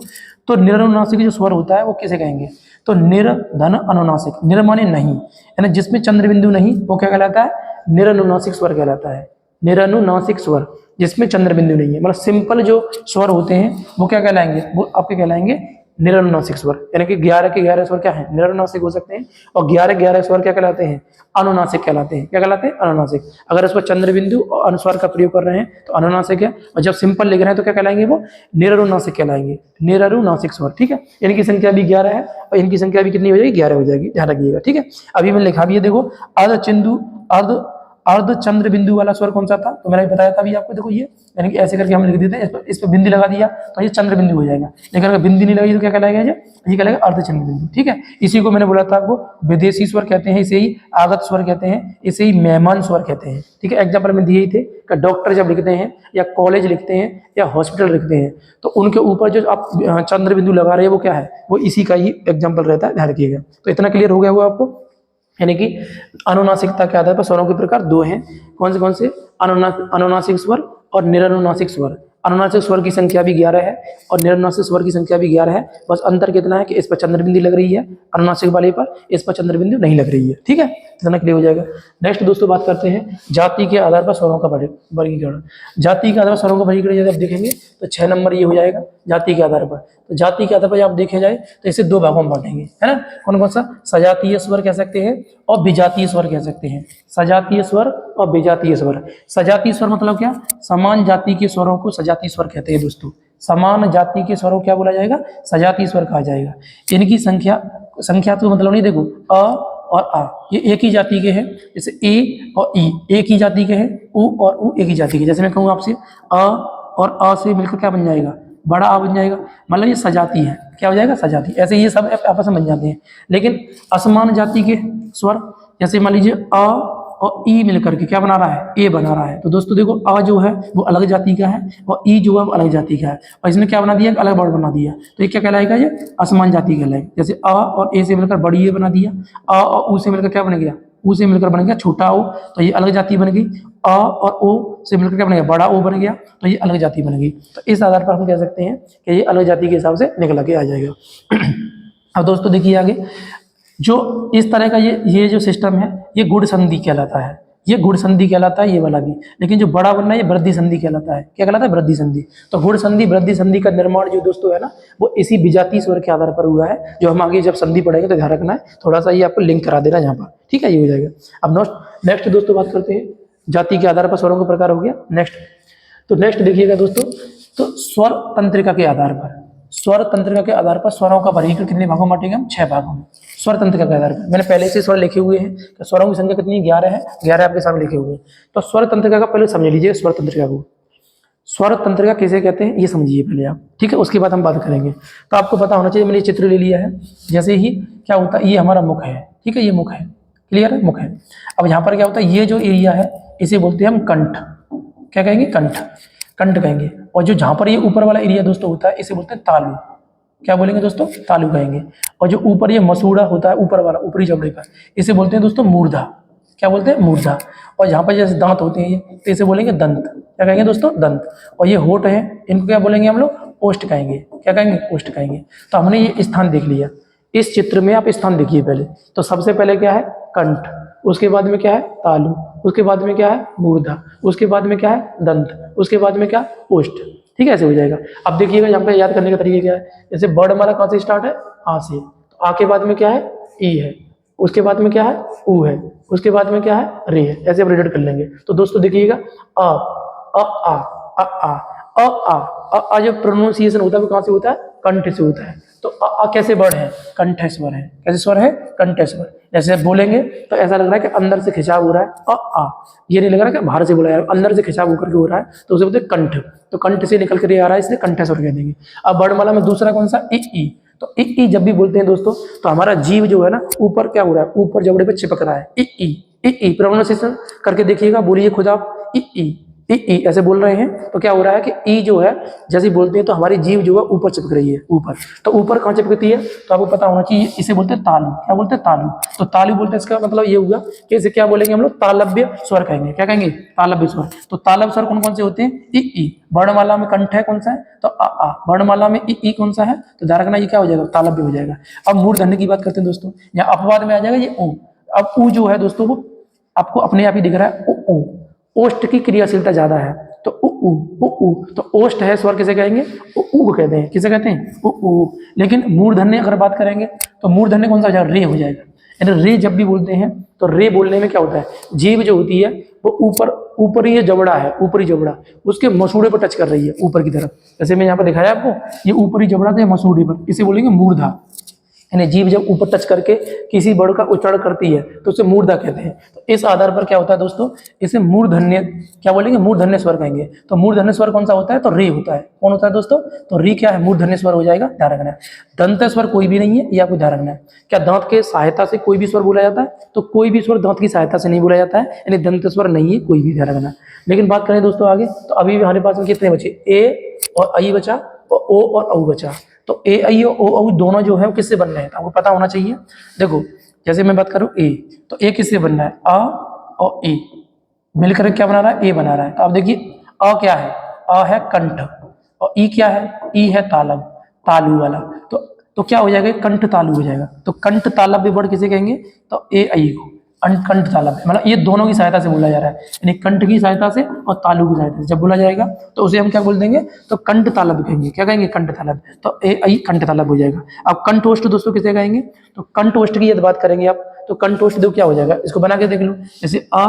तो निरनुनासिक जो स्वर होता है वो किसे कहेंगे, तो निर्धन अनुनासिक। निर माने नहीं, यानी जिसमें चंद्र बिंदु नहीं, वो क्या कहलाता है, निरनुनासिक स्वर कहलाता है। निरनुनासिक स्वर जिसमें चंद्र बिंदु नहीं है, मतलब सिंपल जो स्वर होते हैं वो क्या कहलाएंगे, वो आपके कहलाएंगे निरनुनासिक स्वर। यानी कि 11 के 11 स्वर क्या है, निरनुनासिक हो सकते हैं, और 11 स्वर क्या कहलाते हैं, अनुनासिक कहलाते हैं। क्या कहलाते हैं, अनुनासिक। अगर उसमें चंद्र बिंदु और अनुस्वार का प्रयोग कर रहे हैं तो अनुनासिक है, और जब सिंपल लिख रहे हैं तो क्या कहलाएंगे, वो निरनुनासिक कहलाएंगे, निरनुनासिक स्वर। ठीक है, इनकी संख्या भी 11 है और इनकी संख्या भी कितनी हो जाएगी, 11 हो जाएगी, ध्यान रखिएगा। ठीक है, अभी मैंने लिखा भी है, देखो अर्ध चंद्र बिंदु वाला स्वर कौन सा था, तो मैंने बताया था अभी आपको, देखो ये, यानी कि ऐसे करके हम लिख देते हैं, इस पर बिंदी लगा दिया तो ये चंद्र बिंदु हो जाएगा। लेकिन अगर बिंदी नहीं लगी तो क्या कहलाएगा, ये कहलाएगा अर्ध चंद्र बिंदु। ठीक है, इसी को मैंने बोला था आपको विदेशी स्वर कहते हैं, इसे ही आगत स्वर कहते हैं, इसे ही मेहमान स्वर कहते हैं। ठीक है, एग्जाम्पल में दिए ही थे कि डॉक्टर जब लिखते हैं या कॉलेज लिखते हैं या हॉस्पिटल लिखते हैं तो उनके ऊपर जो आप चंद्र बिंदु लगा रहे हैं वो क्या है, वो इसी का ही एग्जाम्पल रहता है, ध्यान रखिएगा। तो इतना क्लियर हो गया हुआ आपको, यानी कि अनुनासिकता के आधार पर स्वरों के प्रकार 2 हैं। कौन से अनुनासिक स्वर और निरनुनासिक स्वर। अनुनासिक स्वर की संख्या भी 11 है और निरनुनासिक स्वर की संख्या भी 11 है। बस अंतर कितना है कि इस पर चंद्र बिंदु लग रही है अनुनासिक वाले पर, इस पर चंद्र बिंदु नहीं लग रही है। ठीक है, इतना क्लियर हो जाएगा। नेक्स्ट दोस्तों बात करते हैं जाति के आधार पर स्वरों का वर्गीकरण। जाति के आधार पर स्वरों का वर्गीकरण यदि आप देखेंगे तो 6 नंबर ये हो जाएगा जाति के आधार पर। तो जाति के आधार पर आप देखे जाए तो इसे 2 भागों में बांटेंगे, है ना। कौन कौन सा? सजातीय स्वर कह सकते हैं और विजातीय स्वर कह सकते हैं। सजातीय स्वर और विजातीय स्वर। सजातीय स्वर मतलब क्या? समान जाति के स्वरों को सजातीय स्वर कहते हैं दोस्तों। समान जाति के स्वरों क्या बोला जाएगा? सजातीय स्वर कहा जाएगा। इनकी संख्या तो मतलब नहीं, देखो अ और आ ये एक ही जाति के हैं, जैसे ए और ई एक ही जाति के हैं, उ और उ एक ही जाति के। जैसे मैं कहूँ आपसे अ और अ से मिलकर क्या बन जाएगा? बड़ा आ बन जाएगा, मतलब ये सजाती है। क्या हो जाएगा? सजाती। ऐसे ये सब आपस में बन जाते हैं। लेकिन असमान जाति के स्वर, जैसे मान लीजिए अ और ई मिलकर के क्या बना रहा है? ए बना रहा है। तो दोस्तों देखो अ जो है वो अलग जाति का है और ई जो है वो अलग जाति का है, और इसने क्या बना दिया? अलग वर्ड बना दिया। तो ये क्या कहलाएगा? ये असमान जाति कहलाएगा। जैसे अ और ए से मिलकर बड़ी ए बना दिया, अ और उ से मिलकर क्या बन गया? उ से मिलकर बन गया छोटा ओ, तो ये अलग जाति बन गई। अ और ओ से मिलकर क्या बन गया? बड़ा ओ बन गया, तो ये अलग जाति बन गई। तो इस आधार पर हम कह सकते हैं कि ये अलग जाति के हिसाब से निकल के आ जाएगा। अब दोस्तों देखिए आगे, जो इस तरह का ये जो सिस्टम है ये गुण संधि कहलाता है। ये गुण संधि कहलाता है, ये वाला भी। लेकिन जो बड़ा बनना है ये वृद्धि संधि कहलाता है। क्या कहलाता है? वृद्धि संधि। तो गुण संधि वृद्धि संधि का निर्माण जो दोस्तों है ना, वो इसी विजातीय स्वर के आधार पर हुआ है, जो हम आगे जब संधि पढ़ेंगे तो ध्यान रखना है। थोड़ा सा ये आपको लिंक करा देना यहाँ पर, ठीक है। ये हो जाएगा। अब नेक्स्ट दोस्तों बात करते हैं जाति के आधार पर स्वरों का प्रकार हो गया। नेक्स्ट देखिएगा दोस्तों, तो स्वर तंत्रिका के आधार पर, स्वर तंत्रिका के आधार पर स्वरों का वर्गीकरण कितने भागों में बांटेंगे हम? 6 भागों में। स्वर तंत्रिका के आधार पर मैंने पहले से स्वर लिखे हुए हैं, तो स्वरों की संख्या कितनी? 11 है। 11 आपके सामने लिखे हुए हैं। तो स्वर तंत्रिका का पहले समझ लीजिए। स्वर तंत्रिका को, स्वर तंत्रिका किसे कहते हैं ये समझिए पहले आप, ठीक है। उसके बाद हम बात करेंगे। तो आपको पता होना चाहिए, मैंने चित्र ले लिया है। जैसे ही क्या होता है, ये हमारा मुख है, ठीक है। ये मुख है, क्लियर है? मुख है। अब यहाँ पर क्या होता है, ये जो एरिया है इसे बोलते हैं हम कंठ। क्या कहेंगे? कंठ। कंठ कहेंगे। और जो जहाँ पर ये ऊपर वाला एरिया दोस्तों होता है इसे बोलते हैं तालु। क्या बोलेंगे दोस्तों? तालु कहेंगे। और जो ऊपर ये मसूड़ा होता है ऊपर वाला, ऊपरी जबड़े का, इसे बोलते हैं दोस्तों मूर्धा। क्या बोलते हैं? मूर्धा। और यहाँ पर जैसे दांत होते हैं ये, तो इसे बोलेंगे दंत। क्या कहेंगे दोस्तों? दंत। और ये होठ है, इनको क्या बोलेंगे हम लोग? ओष्ठ कहेंगे। क्या कहेंगे? ओष्ठ कहेंगे। तो हमने ये स्थान देख लिया। इस चित्र में आप स्थान देखिए पहले। तो सबसे पहले क्या है? कंठ। उसके बाद में क्या है? तालु। उसके बाद में क्या है? मूर्धा। उसके बाद में क्या है? दंत। उसके बाद में क्या? ओष्ठ। ठीक है, ऐसे हो जाएगा। अब देखिएगा यहाँ पे याद करने का तरीका क्या है। जैसे वर्णमाला कहाँ से स्टार्ट है? आ से। तो आ के बाद में क्या है? ई है। उसके बाद में क्या है? उ है। उसके बाद में क्या है? रे है। ऐसे आप रीड कर लेंगे। तो दोस्तों देखिएगा अ आ अ आ अ जो प्रोनाउंसिएशन होता है वो कहाँ से होता है? कंठ से होता है। तो अ कैसे वर्ड है? कंठ स्वर है। कैसे स्वर है? कंठ स्वर। जैसे बोलेंगे तो ऐसा लग रहा है कि अंदर से खिंचाव हो रहा है आ, ये नहीं लग रहा है कि बाहर से बोला है, अंदर से खिंचाव होकर के हो रहा है, तो उसे बोलते हैं कंठ। तो कंठ से निकल कर आ रहा है, इसलिए कंठ स्वर कह देंगे। अब वर्णमाला में दूसरा कौन सा? ई। तो ई जब भी बोलते हैं दोस्तों तो हमारा जीव जो है ना ऊपर क्या हो रहा है? ऊपर जबड़े पे चिपक रहा है। ई प्रोनाउंसिएशन करके देखिएगा, बोलिए खुद आप ई ऐसे बोल रहे हैं तो क्या हो रहा है कि ई जो है जैसे बोलते हैं तो हमारी जीव जो है ऊपर चिपक रही है, ऊपर। तो ऊपर कहाँ चिपकती है? तो आपको पता होना चाहिए, इसे बोलते हैं तालु। क्या बोलते हैं? तालु। तो तालु बोलते हैं, इसका मतलब ये हुआ कि इसे क्या बोलेंगे हम लोग? तालव्य स्वर कहेंगे। क्या कहेंगे? तालव्य स्वर। तो तालव्य स्वर कौन कौन से होते हैं? ई। वर्णमाला में कंठ है, कौन सा है? तो आ। वर्णमाला में ई कौन सा है? तो ध्यान रखना, ये क्या हो जाएगा? तालव्य हो जाएगा। अब मूर्धन्य की बात करते हैं दोस्तों, यहाँ अपवाद में आ जाएगा ये ऊ। अब ऊ जो है दोस्तों वो आपको अपने आप ही दिख रहा है ऊ। ओष्ठ की क्रियाशीलता ज्यादा है, तो उ। तो ओष्ठ है स्वर किसे कहेंगे? उ कहते हैं। किसे कहते हैं? उ। लेकिन मूर्धन्य अगर बात करेंगे तो मूर्धन्य कौन सा हो जाएगा? रे हो जाएगा। यानी रे जब भी बोलते हैं तो रे बोलने में क्या होता है? जीभ जो होती है वो ऊपर ही जबड़ा है, ऊपरी जबड़ा उसके मसूड़े पर टच कर रही है ऊपर की तरफ। जैसे मैं यहाँ पर दिखाया आपको, ये ऊपरी जबड़ा था मसूड़े पर, इसे बोलेंगे मूर्धा। यानी जीभ जब ऊपर टच करके किसी वर्ड का उच्चारण करती है तो उसे मूर्धा कहते हैं। तो इस आधार पर क्या होता है दोस्तों, इसे मूर्धन्य क्या बोलेंगे? मूर्धन्य स्वर कहेंगे। तो मूर्धन्य स्वर कौन सा होता है? तो रे होता है। कौन होता है दोस्तों? तो रे क्या है? मूर्धन्य स्वर हो जाएगा, ध्यान रखना है। दंत स्वर कोई भी नहीं है, ये आपको ध्यान रखना है। क्या दांत के सहायता से कोई भी स्वर बोला जाता है? तो कोई भी स्वर दांत की सहायता से नहीं बोला जाता है, यानी दंत स्वर नहीं है कोई भी, ध्यान रखना। लेकिन बात करें दोस्तों आगे, तो अभी हमारे पास में कितने बचे? ए और आई बचा और ओ और औ बचा। तो ए आई और ओ औ दोनों जो है वो किससे बन रहे हैं? तो आपको पता होना चाहिए। देखो जैसे मैं बात करूं ए, तो ए किससे बन रहा है? अ और ए मिलकर क्या बना रहा है? ए बना रहा है। तो आप देखिए अ क्या है? अ है कंठ, और ई क्या है? ई है तालव, तालु वाला। तो क्या हो जाएगा? कंठ तालु हो जाएगा। तो कंठ तालव्य वर्ड किसे कहेंगे? तो ए आई को। कंठ तालव्य, मतलब ये दोनों की सहायता से बोला जा रहा है, यानी कंठ की सहायता से और तालु की सहायता से जब बोला जाएगा तो उसे हम क्या बोल देंगे, तो कंठ तालव्य कहेंगे। क्या कहेंगे, कंठ तालव्य, तो ए कंठ तालव्य हो जाएगा। अब कंठोष्ठ दोस्तों किसे कहेंगे, तो कंठोष्ठ की यदि बात करेंगे आप, तो कंठोष्ठ देखो क्या हो जाएगा, इसको बना के देख लो, जैसे अ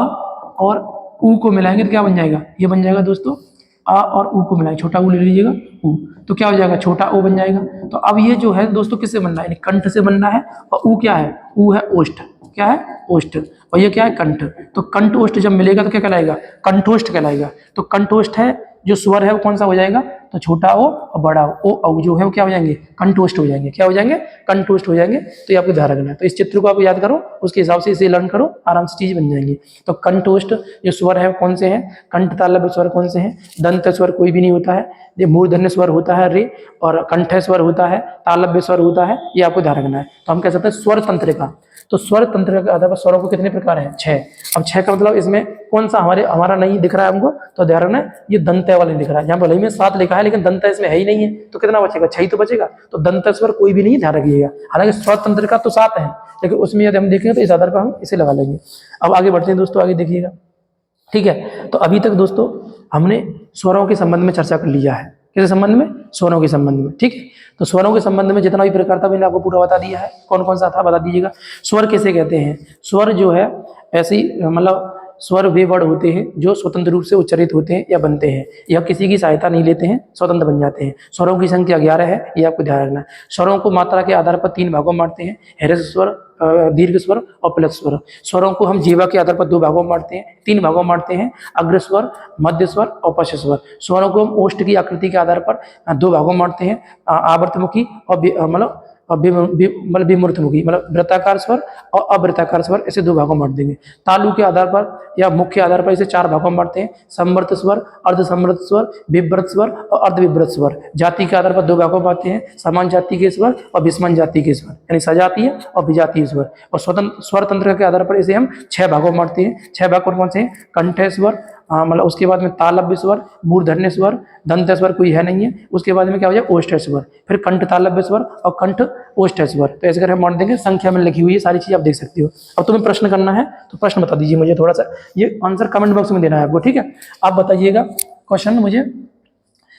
और उ को मिलाएंगे तो क्या बन जाएगा, ये बन जाएगा दोस्तों आ और ऊ को मिलाएंगे, छोटा ऊ ले लीजिएगा ऊ, तो क्या हो जाएगा, छोटा ओ बन जाएगा। तो अब ये जो है दोस्तों किससे बनना है, यानी कंठ से बनना है, और ऊ क्या है, ऊ है ओष्ठ, क्या है, ओष्ठ, और ये क्या है, कंठ। तो कंठ ओष्ठ जब मिलेगा तो क्या कहलाएगा, कंठोष्ठ कहलाएगा। तो कंठोष्ठ है जो स्वर है वो कौन सा हो जाएगा, तो छोटा ओ और बड़ा ओ जो है वो क्या हो जाएंगे, कंठोष्ठ हो जाएंगे। क्या हो जाएंगे, कंठोष्ठ हो जाएंगे। तो ये आपको ध्यान रखना है। तो इस चित्र को आप याद करो, उसके हिसाब से इसे लर्न करो, आराम से चीज बन जाएंगी। तो कंठोष्ठ जो स्वर है वो कौन से हैं, कंठ तालव्य स्वर कौन से हैं, दंत स्वर कोई भी नहीं होता है, ये मूर्धन्य स्वर होता है रे, और कंठ स्वर होता है, तालव्य स्वर होता है, ये आपको ध्यान रखना है। तो हम कह सकते हैं स्वर तंत्रिका। तो स्वर तंत्र के आधार पर स्वरों को कितने प्रकार हैं, 6। अब 6 का मतलब इसमें कौन सा हमारा नहीं दिख रहा है हमको, तो ध्यान रखना है ये दंत वाले दिख रहा है, यहाँ भले ही में 7 लिखा है लेकिन दंत इसमें है ही नहीं है, तो कितना बचेगा, 6 ही तो बचेगा। तो दंत स्वर कोई भी नहीं, ध्यान रखिएगा। हालांकि स्वर तंत्र का तो 7 है, लेकिन उसमें यदि हम देखेंगे तो इस आधार पर हम इसे लगा लेंगे। अब आगे बढ़ते हैं दोस्तों, आगे देखिएगा, ठीक है। तो अभी तक दोस्तों हमने स्वरों के संबंध में चर्चा कर लिया है, किस संबंध में, स्वरों के संबंध में, ठीक है। तो स्वरों के संबंध में जितना भी प्रकार था मैंने आपको पूरा बता दिया है, कौन कौन सा था बता दीजिएगा। स्वर किसे कहते हैं, स्वर जो है ऐसी मतलब स्वर वे वर्ड होते हैं जो स्वतंत्र रूप से उच्चारित होते हैं या बनते हैं, या किसी की सहायता नहीं लेते हैं, स्वतंत्र बन जाते हैं। स्वरों की संख्या 11 है, ये आपको ध्यान रखना है। स्वरों को मात्रा के आधार पर 3 भागों में बांटते हैं, ह्रस्व स्वर, दीर्घ स्वर और प्लस स्वर। स्वरों को हम जीवा के आधार पर 2 भागों में बांटते हैं, 3 भागों में बांटते हैं, अग्र स्वर, मध्य स्वर और पश्च स्वर। स्वरों को हम ओष्ठ की आकृति के आधार पर 2 भागों में बांटते हैं, आवर्तमुखी और मतलब विमूर्तमुखी, मतलब वृत्ताकार स्वर और अवृत्ताकार स्वर, ऐसे 2 भागों में बांट देंगे। तालु के आधार पर या मुख्य आधार पर इसे 4 भागों में बांटते हैं, समवर्त स्वर, अर्धसमवर्त स्वर, विव्रत स्वर और अर्धविव्रत स्वर। जाति के आधार पर 2 भागों में बांटते हैं, समान जाति के स्वर और विषमान जाति के स्वर, यानी सजातीय और विजातीय स्वर। और स्वर तंत्र के आधार पर इसे हम 6 भागों में बांटते हैं। 6 भाग कौन से हैं, कंठ स्वर, मतलब उसके बाद में तालव्य स्वर, मूर्धन्य स्वर, दंत स्वर कोई है नहीं है, उसके बाद में क्या हो जाए, ओष्ठ स्वर, फिर कंठ तालव्य स्वर और कंठ ओष्ठ स्वर। तो ऐसे करके हम बांट देंगे, संख्या में लिखी हुई है सारी चीज आप देख सकते हो। अब तुम्हें प्रश्न करना है तो प्रश्न बता दीजिए मुझे, थोड़ा सा ये आंसर कमेंट बॉक्स में देना है आपको, ठीक है। आप बताइएगा क्वेश्चन मुझे,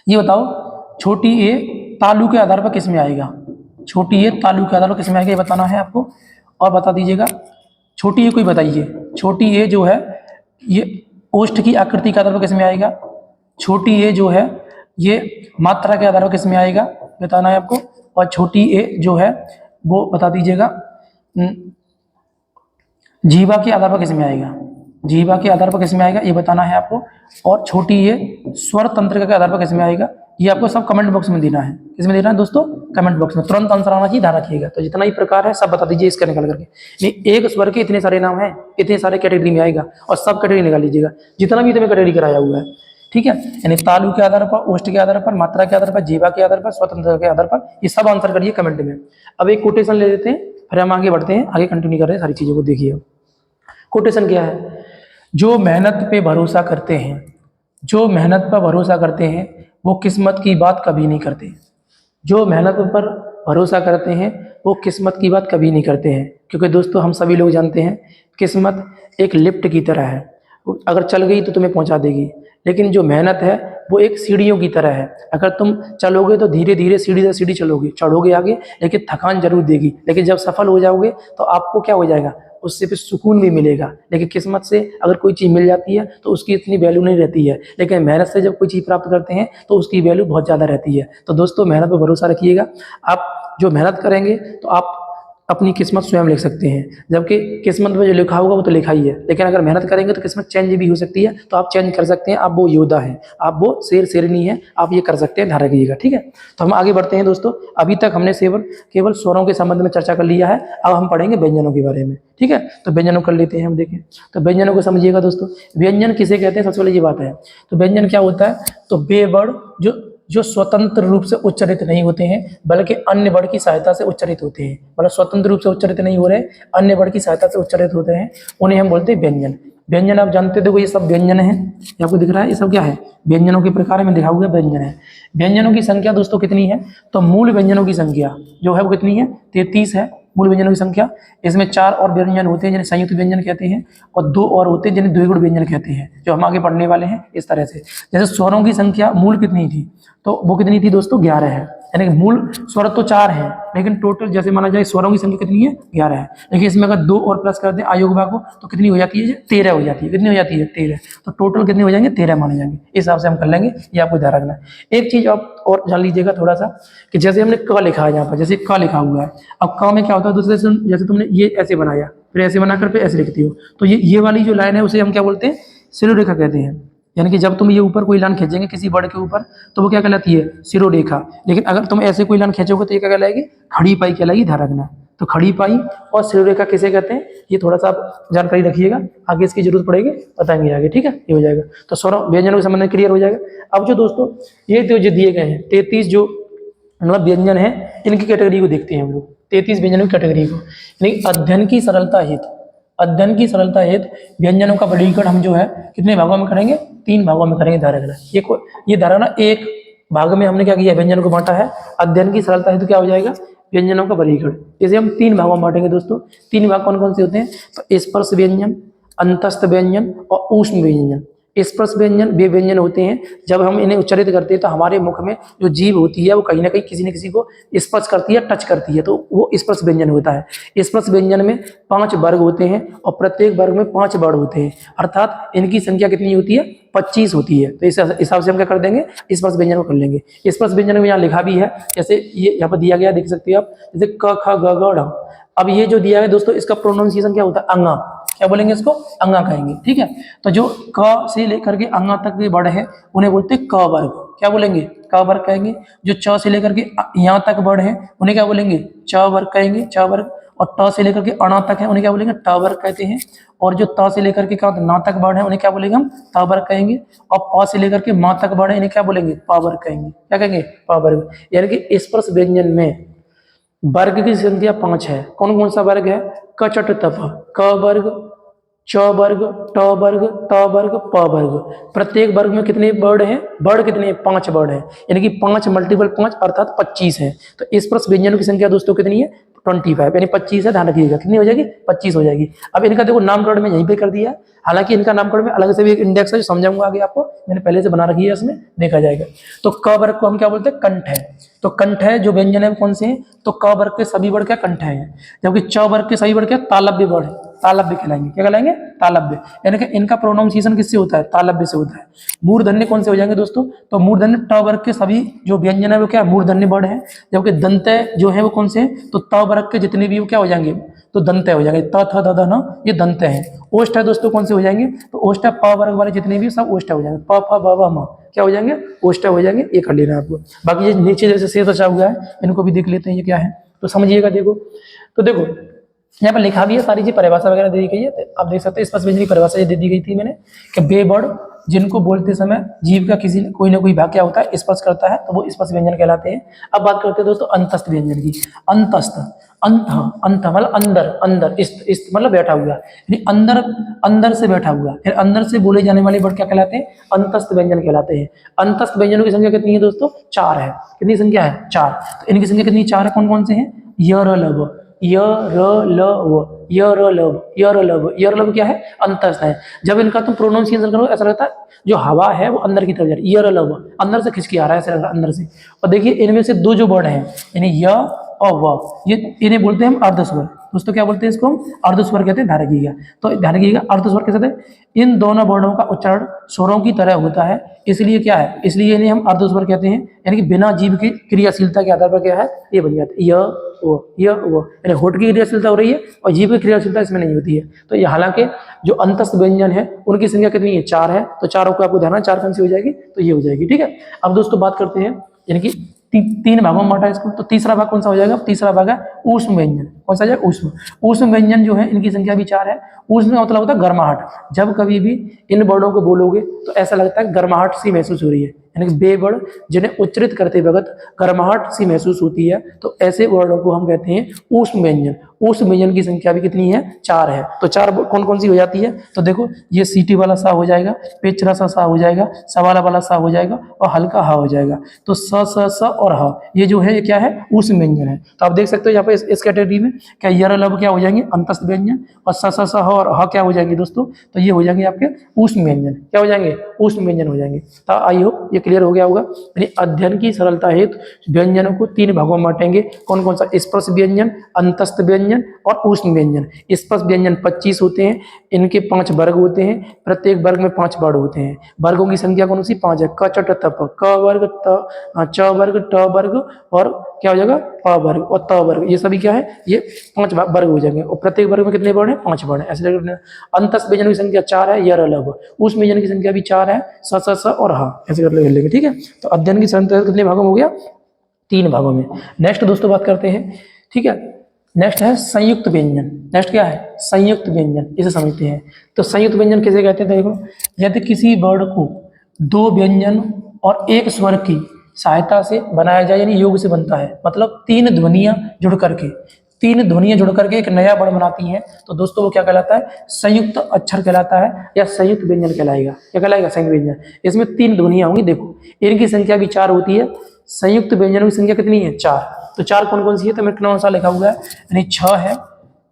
ये बताओ छोटी ए तालु के आधार पर किस में आएगा, छोटी ए तालु के आधार पर किस में आएगा, ये बताना है आपको। और बता दीजिएगा छोटी ए कोई बताइए, छोटी ए जो है ये ओष्ठ की आकृति के आधार पर किस में आएगा, छोटी ए जो है ये मात्रा के आधार पर किस में आएगा, बताना है आपको। और छोटी ए जो है वो बता दीजिएगा जीवा के आधार पर किस में आएगा, जीवा के आधार पर किस में आएगा ये बताना है आपको। और छोटी ए स्वर तंत्र के आधार पर किस में आएगा, ये आपको सब कमेंट बॉक्स में देना है। किसमें देना है दोस्तों, कमेंट बॉक्स में। तुरंत आंसर आना चाहिए, ध्यान रखिएगा। तो जितना ही प्रकार है सब बता दीजिए इसका निकाल करके। नहीं, एक स्वर के इतने सारे नाम हैं, इतने सारे कैटेगरी में आएगा, और सब कैटेगरी निकाल लीजिएगा जितना भी तुम्हें कैटेगरी कराया हुआ है, ठीक है। यानी तालु के आधार पर, ओष्ठ के आधार पर, मात्रा के आधार पर, जीवा के आधार पर, स्वतंत्र के आधार पर, ये सब आंसर करिए कमेंट में। अब एक कोटेशन ले लेते हैं, फिर हम आगे बढ़ते हैं, आगे कंटिन्यू कर रहे हैं सारी चीजों को। देखिए कोटेशन क्या है, जो मेहनत पे भरोसा करते हैं, जो मेहनत पर भरोसा करते हैं वो किस्मत की बात कभी नहीं करते। जो मेहनत पर भरोसा करते हैं वो किस्मत की बात कभी नहीं करते हैं, क्योंकि दोस्तों हम सभी लोग जानते हैं किस्मत एक लिफ्ट की तरह है, अगर चल गई तो तुम्हें पहुंचा देगी, लेकिन जो मेहनत है वो एक सीढ़ियों की तरह है। अगर तुम चलोगे तो धीरे धीरे सीढ़ी दर सीढ़ी चलोगे, चढ़ोगे आगे, लेकिन थकान जरूर देगी, लेकिन जब सफल हो जाओगे तो आपको क्या हो जाएगा, उससे फिर सुकून भी मिलेगा। लेकिन किस्मत से अगर कोई चीज़ मिल जाती है तो उसकी इतनी वैल्यू नहीं रहती है, लेकिन मेहनत से जब कोई चीज़ प्राप्त करते हैं तो उसकी वैल्यू बहुत ज़्यादा रहती है। तो दोस्तों मेहनत पर भरोसा रखिएगा, आप जो मेहनत करेंगे तो आप अपनी किस्मत स्वयं लिख सकते हैं, जबकि किस्मत में जो लिखा होगा वो तो लिखा ही है, लेकिन अगर मेहनत करेंगे तो किस्मत चेंज भी हो सकती है, तो आप चेंज कर सकते हैं। आप वो योद्धा हैं, आप वो शेर शेरनी है, आप ये कर सकते हैं, ध्यान रखिएगा, ठीक है। तो हम आगे बढ़ते हैं दोस्तों। अभी तक हमने केवल स्वरों के संबंध में चर्चा कर लिया है, अब हम पढ़ेंगे व्यंजनों के बारे में, ठीक है। तो व्यंजनों कर लेते हैं हम, देखें तो व्यंजनों को समझिएगा दोस्तों। व्यंजन किसे कहते हैं, सबसे पहले ये बात है। तो व्यंजन क्या होता है, तो वे वर्ड जो स्वतंत्र रूप से उच्चारित नहीं होते हैं बल्कि अन्य वर्ड की सहायता से उच्चारित होते हैं, मतलब स्वतंत्र रूप से उच्चारित नहीं हो रहे, अन्य वर्ड की सहायता से उच्चारित होते हैं, उन्हें हम बोलते हैं व्यंजन। व्यंजन आप जानते हो, देखो ये सब व्यंजन है, ये आपको दिख रहा है, ये सब क्या है, व्यंजनों के प्रकार में दिखा हुआ व्यंजन है। व्यंजनों की संख्या दोस्तों कितनी है, तो मूल व्यंजनों की संख्या जो है वो कितनी है, 33 है, मूल व्यंजनों की संख्या। इसमें 4 और व्यंजन होते हैं जिन्हें संयुक्त व्यंजन कहते हैं, और 2 और होते हैं जिन्हें द्विगुण व्यंजन कहते हैं, जो हम आगे पढ़ने वाले हैं इस तरह से। जैसे स्वरों की संख्या मूल कितनी थी, तो वो कितनी थी दोस्तों, 11 है। यानी कि मूल स्वर तो 4 है, लेकिन टोटल जैसे माना जाए स्वरों की संख्या कितनी है, 11 है। लेकिन इसमें अगर 2 और प्लस कर दें आयोगवा को तो कितनी हो जाती है, 13 हो जाती है। कितनी हो जाती है, 13। तो टोटल कितने हो जाएंगे, 13 माने जाएंगे। इस हिसाब से हम कर लेंगे, ये आपको ध्यान रखना है। एक चीज आप और जान लीजिएगा थोड़ा सा, कि जैसे हमने क लिखा है यहाँ पर, जैसे क लिखा हुआ है, अब क में क्या होता है दूसरे से, जैसे तुमने ये ऐसे बनाया, फिर ऐसे बनाकर फिर ऐसे लिखती हो, तो ये वाली जो लाइन है उसे हम क्या बोलते हैं, शिरोरेखा कहते हैं। यानी कि जब तुम ये ऊपर कोई लाइन खींचेंगे किसी वर्ड के ऊपर तो वो क्या कहलाती है, शिरोरेखा। लेकिन अगर तुम ऐसे कोई लाइन खींचोगे तो ये क्या कहलाएगी, खड़ी पाई कहलाएगी, ध्यान रखना। तो खड़ी पाई और शिरोरेखा किसे कहते हैं, ये थोड़ा सा आप जानकारी रखिएगा, आगे इसकी जरूरत पड़ेगी बताएंगे आगे, ठीक है। ये हो जाएगा, तो स्वर व्यंजनों के संबंध में क्लियर हो जाएगा। अब जो दोस्तों ये तो जो दिए गए हैं 33 जो मतलब व्यंजन है, इनकी कैटेगरी को देखते हैं हम लोग, 33 व्यंजनों की कैटेगरी को। यानी अध्ययन की सरलता हेतु, अध्ययन की सरलता हेतु व्यंजनों का वर्गीकरण हम जो है कितने भागों में करेंगे, 3 भागों में करेंगे। ध्यान रखना, ये ध्यान रखना, एक भाग में हमने क्या किया, व्यंजनों को बांटा है। अध्ययन की सरलता हेतु क्या हो जाएगा, व्यंजनों का वर्गीकरण। जैसे हम 3 भागों में बांटेंगे दोस्तों। 3 भाग कौन कौन से होते हैं, तो स्पर्श व्यंजन, अंतस्थ व्यंजन और ऊष्म व्यंजन। स्पर्श व्यंजन वे व्यंजन होते हैं जब हम इन्हें उच्चारित करते हैं तो हमारे मुख में जो जीभ होती है वो कहीं ना कहीं किसी न किसी को स्पर्श करती है, टच करती है, तो वो स्पर्श व्यंजन होता है। स्पर्श व्यंजन में 5 वर्ग होते हैं और प्रत्येक वर्ग में 5 वर्ण होते हैं, अर्थात इनकी संख्या कितनी होती है, 25 होती है। तो इस हिसाब से हम क्या कर देंगे, स्पर्श व्यंजन को कर लेंगे। स्पर्श व्यंजन में यहाँ लिखा भी है, जैसे ये यहाँ पर दिया गया, देख सकते हैं आप, जैसे क ख ग घ ढ। अब ये जो दिया है दोस्तों, इसका प्रोनाउंसिएशन क्या होता है, अंगा। क्या बोलेंगे इसको, अंगा कहेंगे, ठीक है। तो जो क से लेकर के अंगा तक के वर्ड है उन्हें बोलते हैं क वर्ग। क्या बोलेंगे, क वर्ग कहेंगे। जो च से लेकर के यहाँ तक वर्ड है उन्हें क्या बोलेंगे, च वर्ग कहेंगे, च वर्ग। और ट से लेकर के अणा तक है उन्हें क्या बोलेंगे, ट वर्ग कहते हैं। और जो त से लेकर के ना तक वर्ड है उन्हें क्या बोलेंगे, हम त वर्ग कहेंगे। और प से लेकर के माँ तक वर्ड है इन्हें क्या बोलेंगे, प वर्ग कहेंगे। क्या कहेंगे, प वर्ग। यानी कि स्पर्श व्यंजन में वर्ग की संख्या 5 है। कौन कौन सा वर्ग है, क चट तप, क वर्ग, च वर्ग, ट वर्ग, त वर्ग, प वर्ग। प्रत्येक वर्ग में कितने वर्ड हैं, वर्ड कितने, 5 वर्ड है। यानी कि 5 मल्टीपल 5 अर्थात 25 है। तो स्पर्श व्यंजनों की संख्या दोस्तों कितनी है, 25, यानी 25 है, ध्यान रखिएगा। कितनी हो जाएगी, 25 हो जाएगी। अब इनका देखो नामकरण में यहीं पे कर दिया है, हालांकि इनका नामकरण में अलग से भी एक इंडेक्स है जो समझाऊंगा आगे आपको, मैंने पहले से बना रखी है, इसमें देखा जाएगा। तो क वर्ग को हम क्या बोलते हैं, कंठ है। तो कंठ है जो व्यंजन है कौन से हैं, तो क वर्ग के सभी वर्ग क्या कंठ है, जबकि च वर्ग के सभी वर्ग क्या तालव्य वर्ग है, तालव्य कहलाएंगे। क्या कहलाएंगे, तालव्य। यानी कि इनका प्रोनाउंसिएशन किससे होता है, तालव्य से होता है। मूर्धन्य कौन से हो जाएंगे दोस्तों, तो मूर्धन्य ट वर्ग के सभी जो व्यंजन है वो क्या मूर्धन्य वर्ड है, जबकि दंतय जो है वो कौन से हैं, तो त वर्ग के जितने भी वो क्या हो जाएंगे, तो दंतय हो जाएंगे। त थ द ध न ये दंतय है। ओष्ठ है दोस्तों कौन से हो जाएंगे, तो ओष्ठ प वर्ग वाले जितने भी सब ओष्ठ हो जाएंगे, प फ ब भ म क्या हो जाएंगे, ओष्ठ हो जाएंगे। ये कर लेना आपको। बाकी ये नीचे जैसे शेष बचा हुआ है इनको भी देख लेते हैं, ये क्या है तो समझिएगा। देखो तो देखो यहाँ पर लिखा भी है, सारी चीज परिभाषा वगैरह दे दी गई है। तो आप देख सकते हैं स्पर्श व्यंजन की परिभाषा ये दे दी गई थी मैंने, कि वे वर्ड जिनको बोलते समय जीव का किसी कोई ना कोई भाग क्या होता है, स्पर्श करता है, तो वो स्पर्श व्यंजन कहलाते हैं। अब बात करते हैं दोस्तों अंतस्थ व्यंजन की। अंतस्थ, अंत, अंत मतलब अंदर, अंदर, इस्त मतलब बैठा हुआ, यानी अंदर, अंदर से बैठा हुआ। फिर अंदर से बोले जाने वाले वर्ड क्या कहलाते हैं, अंतस्थ व्यंजन कहलाते हैं। अंतस्थ व्यंजनों की संख्या कितनी है दोस्तों, 4 है। कितनी संख्या है, 4। तो इनकी संख्या कितनी, 4 है। कौन कौन से हैं, य र लब, य र ल व, य र लब, य र लब। य र लब क्या है, अंतस्थ है। जब इनका तुम प्रोनाउंसिएशन करो ऐसा लगता है जो हवा है वो अंदर की तरफ जा रही है, य र लब, अंदर से खिंच के आ रहा है, ऐसा लग रहा है अंदर से। और देखिए इनमें से 2 जो वर्ड हैं, यानी य और व, ये इन्हें बोलते हैं हम अर्धस्वर। दोस्तों क्या बोलते हैं इसको, हम अर्धस्वर कहते हैं। ध्यान रखिएगा, तो ध्यान रखिएगा अर्धस्वर कैसे थे, इन दोनों वर्णों का उच्चारण स्वरों की तरह होता है, इसलिए क्या है, इसलिए इन्हें हम अर्धस्वर कहते हैं। यानी कि बिना जीभ की क्रियाशीलता के आधार पर क्या है, ये बन जाता है य वो, य वो, यानी होठ की क्रियाशीलता हो रही है और जीभ की क्रियाशीलता इसमें नहीं होती है। तो ये हालांकि जो अंतस्थ व्यंजन है उनकी संख्या कितनी है, 4 है। तो चारों को आपको ध्यान, 4 कौन सी हो जाएगी, तो ये हो जाएगी, ठीक है। अब दोस्तों बात करते हैं, यानी कि 3 भागों में बांटा इसको, तो तीसरा भाग कौन सा हो जाएगा, तीसरा भाग है ऊष्म व्यंजन। कौन सा जाएगा, ऊष्म। ऊष्म व्यंजन जो है इनकी संख्या भी 4 है। ऊष्म का मतलब होता है गर्माहट। जब कभी भी इन वर्णों को बोलोगे तो ऐसा लगता है गर्माहट सी महसूस हो रही है, यानी कि बे वर्ड जिन्हें उच्चरित करते वक्त गर्माहट सी महसूस होती है, तो ऐसे वर्णों को हम कहते हैं ऊष्म व्यंजन। ऊष्म व्यंजन की संख्या भी कितनी है, 4 है। तो 4 कौन कौन सी हो जाती है, तो देखो ये सीटी वाला सा हो जाएगा, पेचरा सा हो जाएगा, सवाला वाला सा हो जाएगा और हल्का हा हो जाएगा। तो स और ह ये जो है ये क्या है, ऊष्म व्यंजन है। तो आप देख सकते हो यहाँ पे इस कैटेगरी में। क्या यर लब क्या हो जाएंगे, अंतस्थ व्यंजन, और स स स ह और ह क्या हो जाएंगे दोस्तों, तो ये हो जाएंगे आपके ऊष्म व्यंजन। क्या हो जाएंगे, ऊष्म व्यंजन हो जाएंगे। तो आई होप ये क्लियर हो गया होगा। यानी अध्ययन की सरलता हेतु व्यंजनों को 3 भागों में बांटेंगे। कौन कौन सा, स्पर्श व्यंजन, अंतस्थ व्यंजन और ऊष्म व्यंजन। स्पर्श व्यंजन 25 होते हैं, इनके 5 वर्ग होते हैं, प्रत्येक वर्ग में 5 वर्ड होते हैं। वर्गों की संख्या कौन सी, 5 है। क च ट त प, क वर्ग, च वर्ग, ट वर्ग और क्या हो जाएगा, प वर्ग और त वर्ग। ये सभी क्या है, ये 5 वर्ग हो जाएंगे और प्रत्येक वर्ग में कितने वर्ण है, 5 वर्ण है। ऐसे अंतस्थ व्यंजन की संख्या 4 है, यर लब। ऊष्म व्यंजन की संख्या भी 4 है, स स स और ह। ऐसे कर लेंगे, ठीक है। तो अध्ययन की सरलता कितने भागों में हो गया, 3 भागों में। नेक्स्ट दोस्तों बात करते हैं, ठीक है। नेक्स्ट है संयुक्त व्यंजन। नेक्स्ट क्या है, संयुक्त व्यंजन, इसे समझते हैं। तो संयुक्त व्यंजन किसे कहते हैं, देखो, यदि किसी वर्ड को 2 व्यंजन और 1 स्वर की सहायता से बनाया जाए, यानी योग से बनता है, मतलब 3 ध्वनियां जुड़ करके, 3 ध्वनियां जुड़ करके एक नया वर्ण बनाती हैं, तो दोस्तों वो क्या कहलाता है, संयुक्त अक्षर कहलाता है या संयुक्त व्यंजन कहलाएगा। क्या कहलाएगा, संयुक्त व्यंजन। इसमें 3 ध्वनियां होंगी, देखो इनकी संख्या भी 4 होती है। संयुक्त व्यंजनों की संख्या कितनी है, 4। तो 4 कौन कौन सी है, तो मेरे अनुसार लिखा हुआ है, यानी छ है,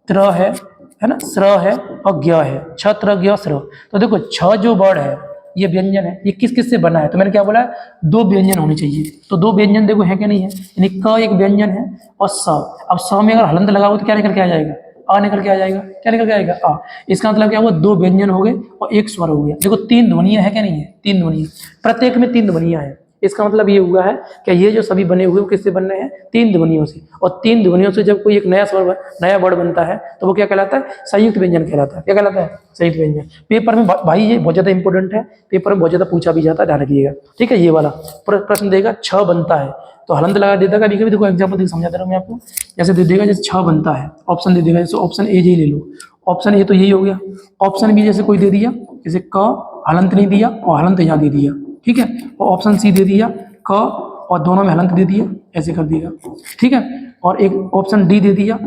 त्र है ना, स्र है और ज्ञ है। छ त्र ज्ञ स्र। तो देखो छ जो वर्ड है, ये व्यंजन है, ये किस किस से बना है, तो मैंने क्या बोला है, 2 व्यंजन होने चाहिए। तो 2 व्यंजन देखो है क्या नहीं है, यानी क एक व्यंजन है और स। अब स में अगर हलंत लगाओ तो क्या निकल के आ जाएगा, आ निकल के आ जाएगा। क्या निकल के आएगा, आ। इसका मतलब क्या हुआ, 2 व्यंजन हो गए और 1 स्वर हो गया। देखो 3 ध्वनियां है क्या नहीं है, 3 ध्वनियां, प्रत्येक में 3 ध्वनियां हैं। इसका मतलब ये हुआ है कि ये जो सभी बने हुए वो किससे बन रहे हैं, 3 ध्वनियों से। और 3 ध्वनियों से जब कोई एक नया वर्ड बनता है तो वो क्या कहलाता है, संयुक्त व्यंजन कहलाता है। क्या कहलाता है, संयुक्त व्यंजन। पेपर में भाई ये बहुत ज्यादा इंपॉर्टेंट है, पेपर में बहुत ज्यादा पूछा भी जाता है, ध्यान रखिएगा, ठीक है। ये वाला प्रश्न देगा, छ बनता है तो हलंत लगा देता है। कभी कभी देखो एग्जाम्पल देख समझा दे रहा हूँ मैं आपको, जैसे दे देगा, जैसे छ बनता है, ऑप्शन दे देगा, जैसे ऑप्शन ए जी ले लो। ऑप्शन ए तो यही हो गया। ऑप्शन बी जैसे कोई दे दिया, जैसे क हलंत नहीं दिया और हलंत यहाँ दे दिया, ठीक है। और ऑप्शन सी दे दिया क और दोनों में हलंत दे दिया, ऐसे कर दिया, ठीक है। और एक ऑप्शन डी दे दिया,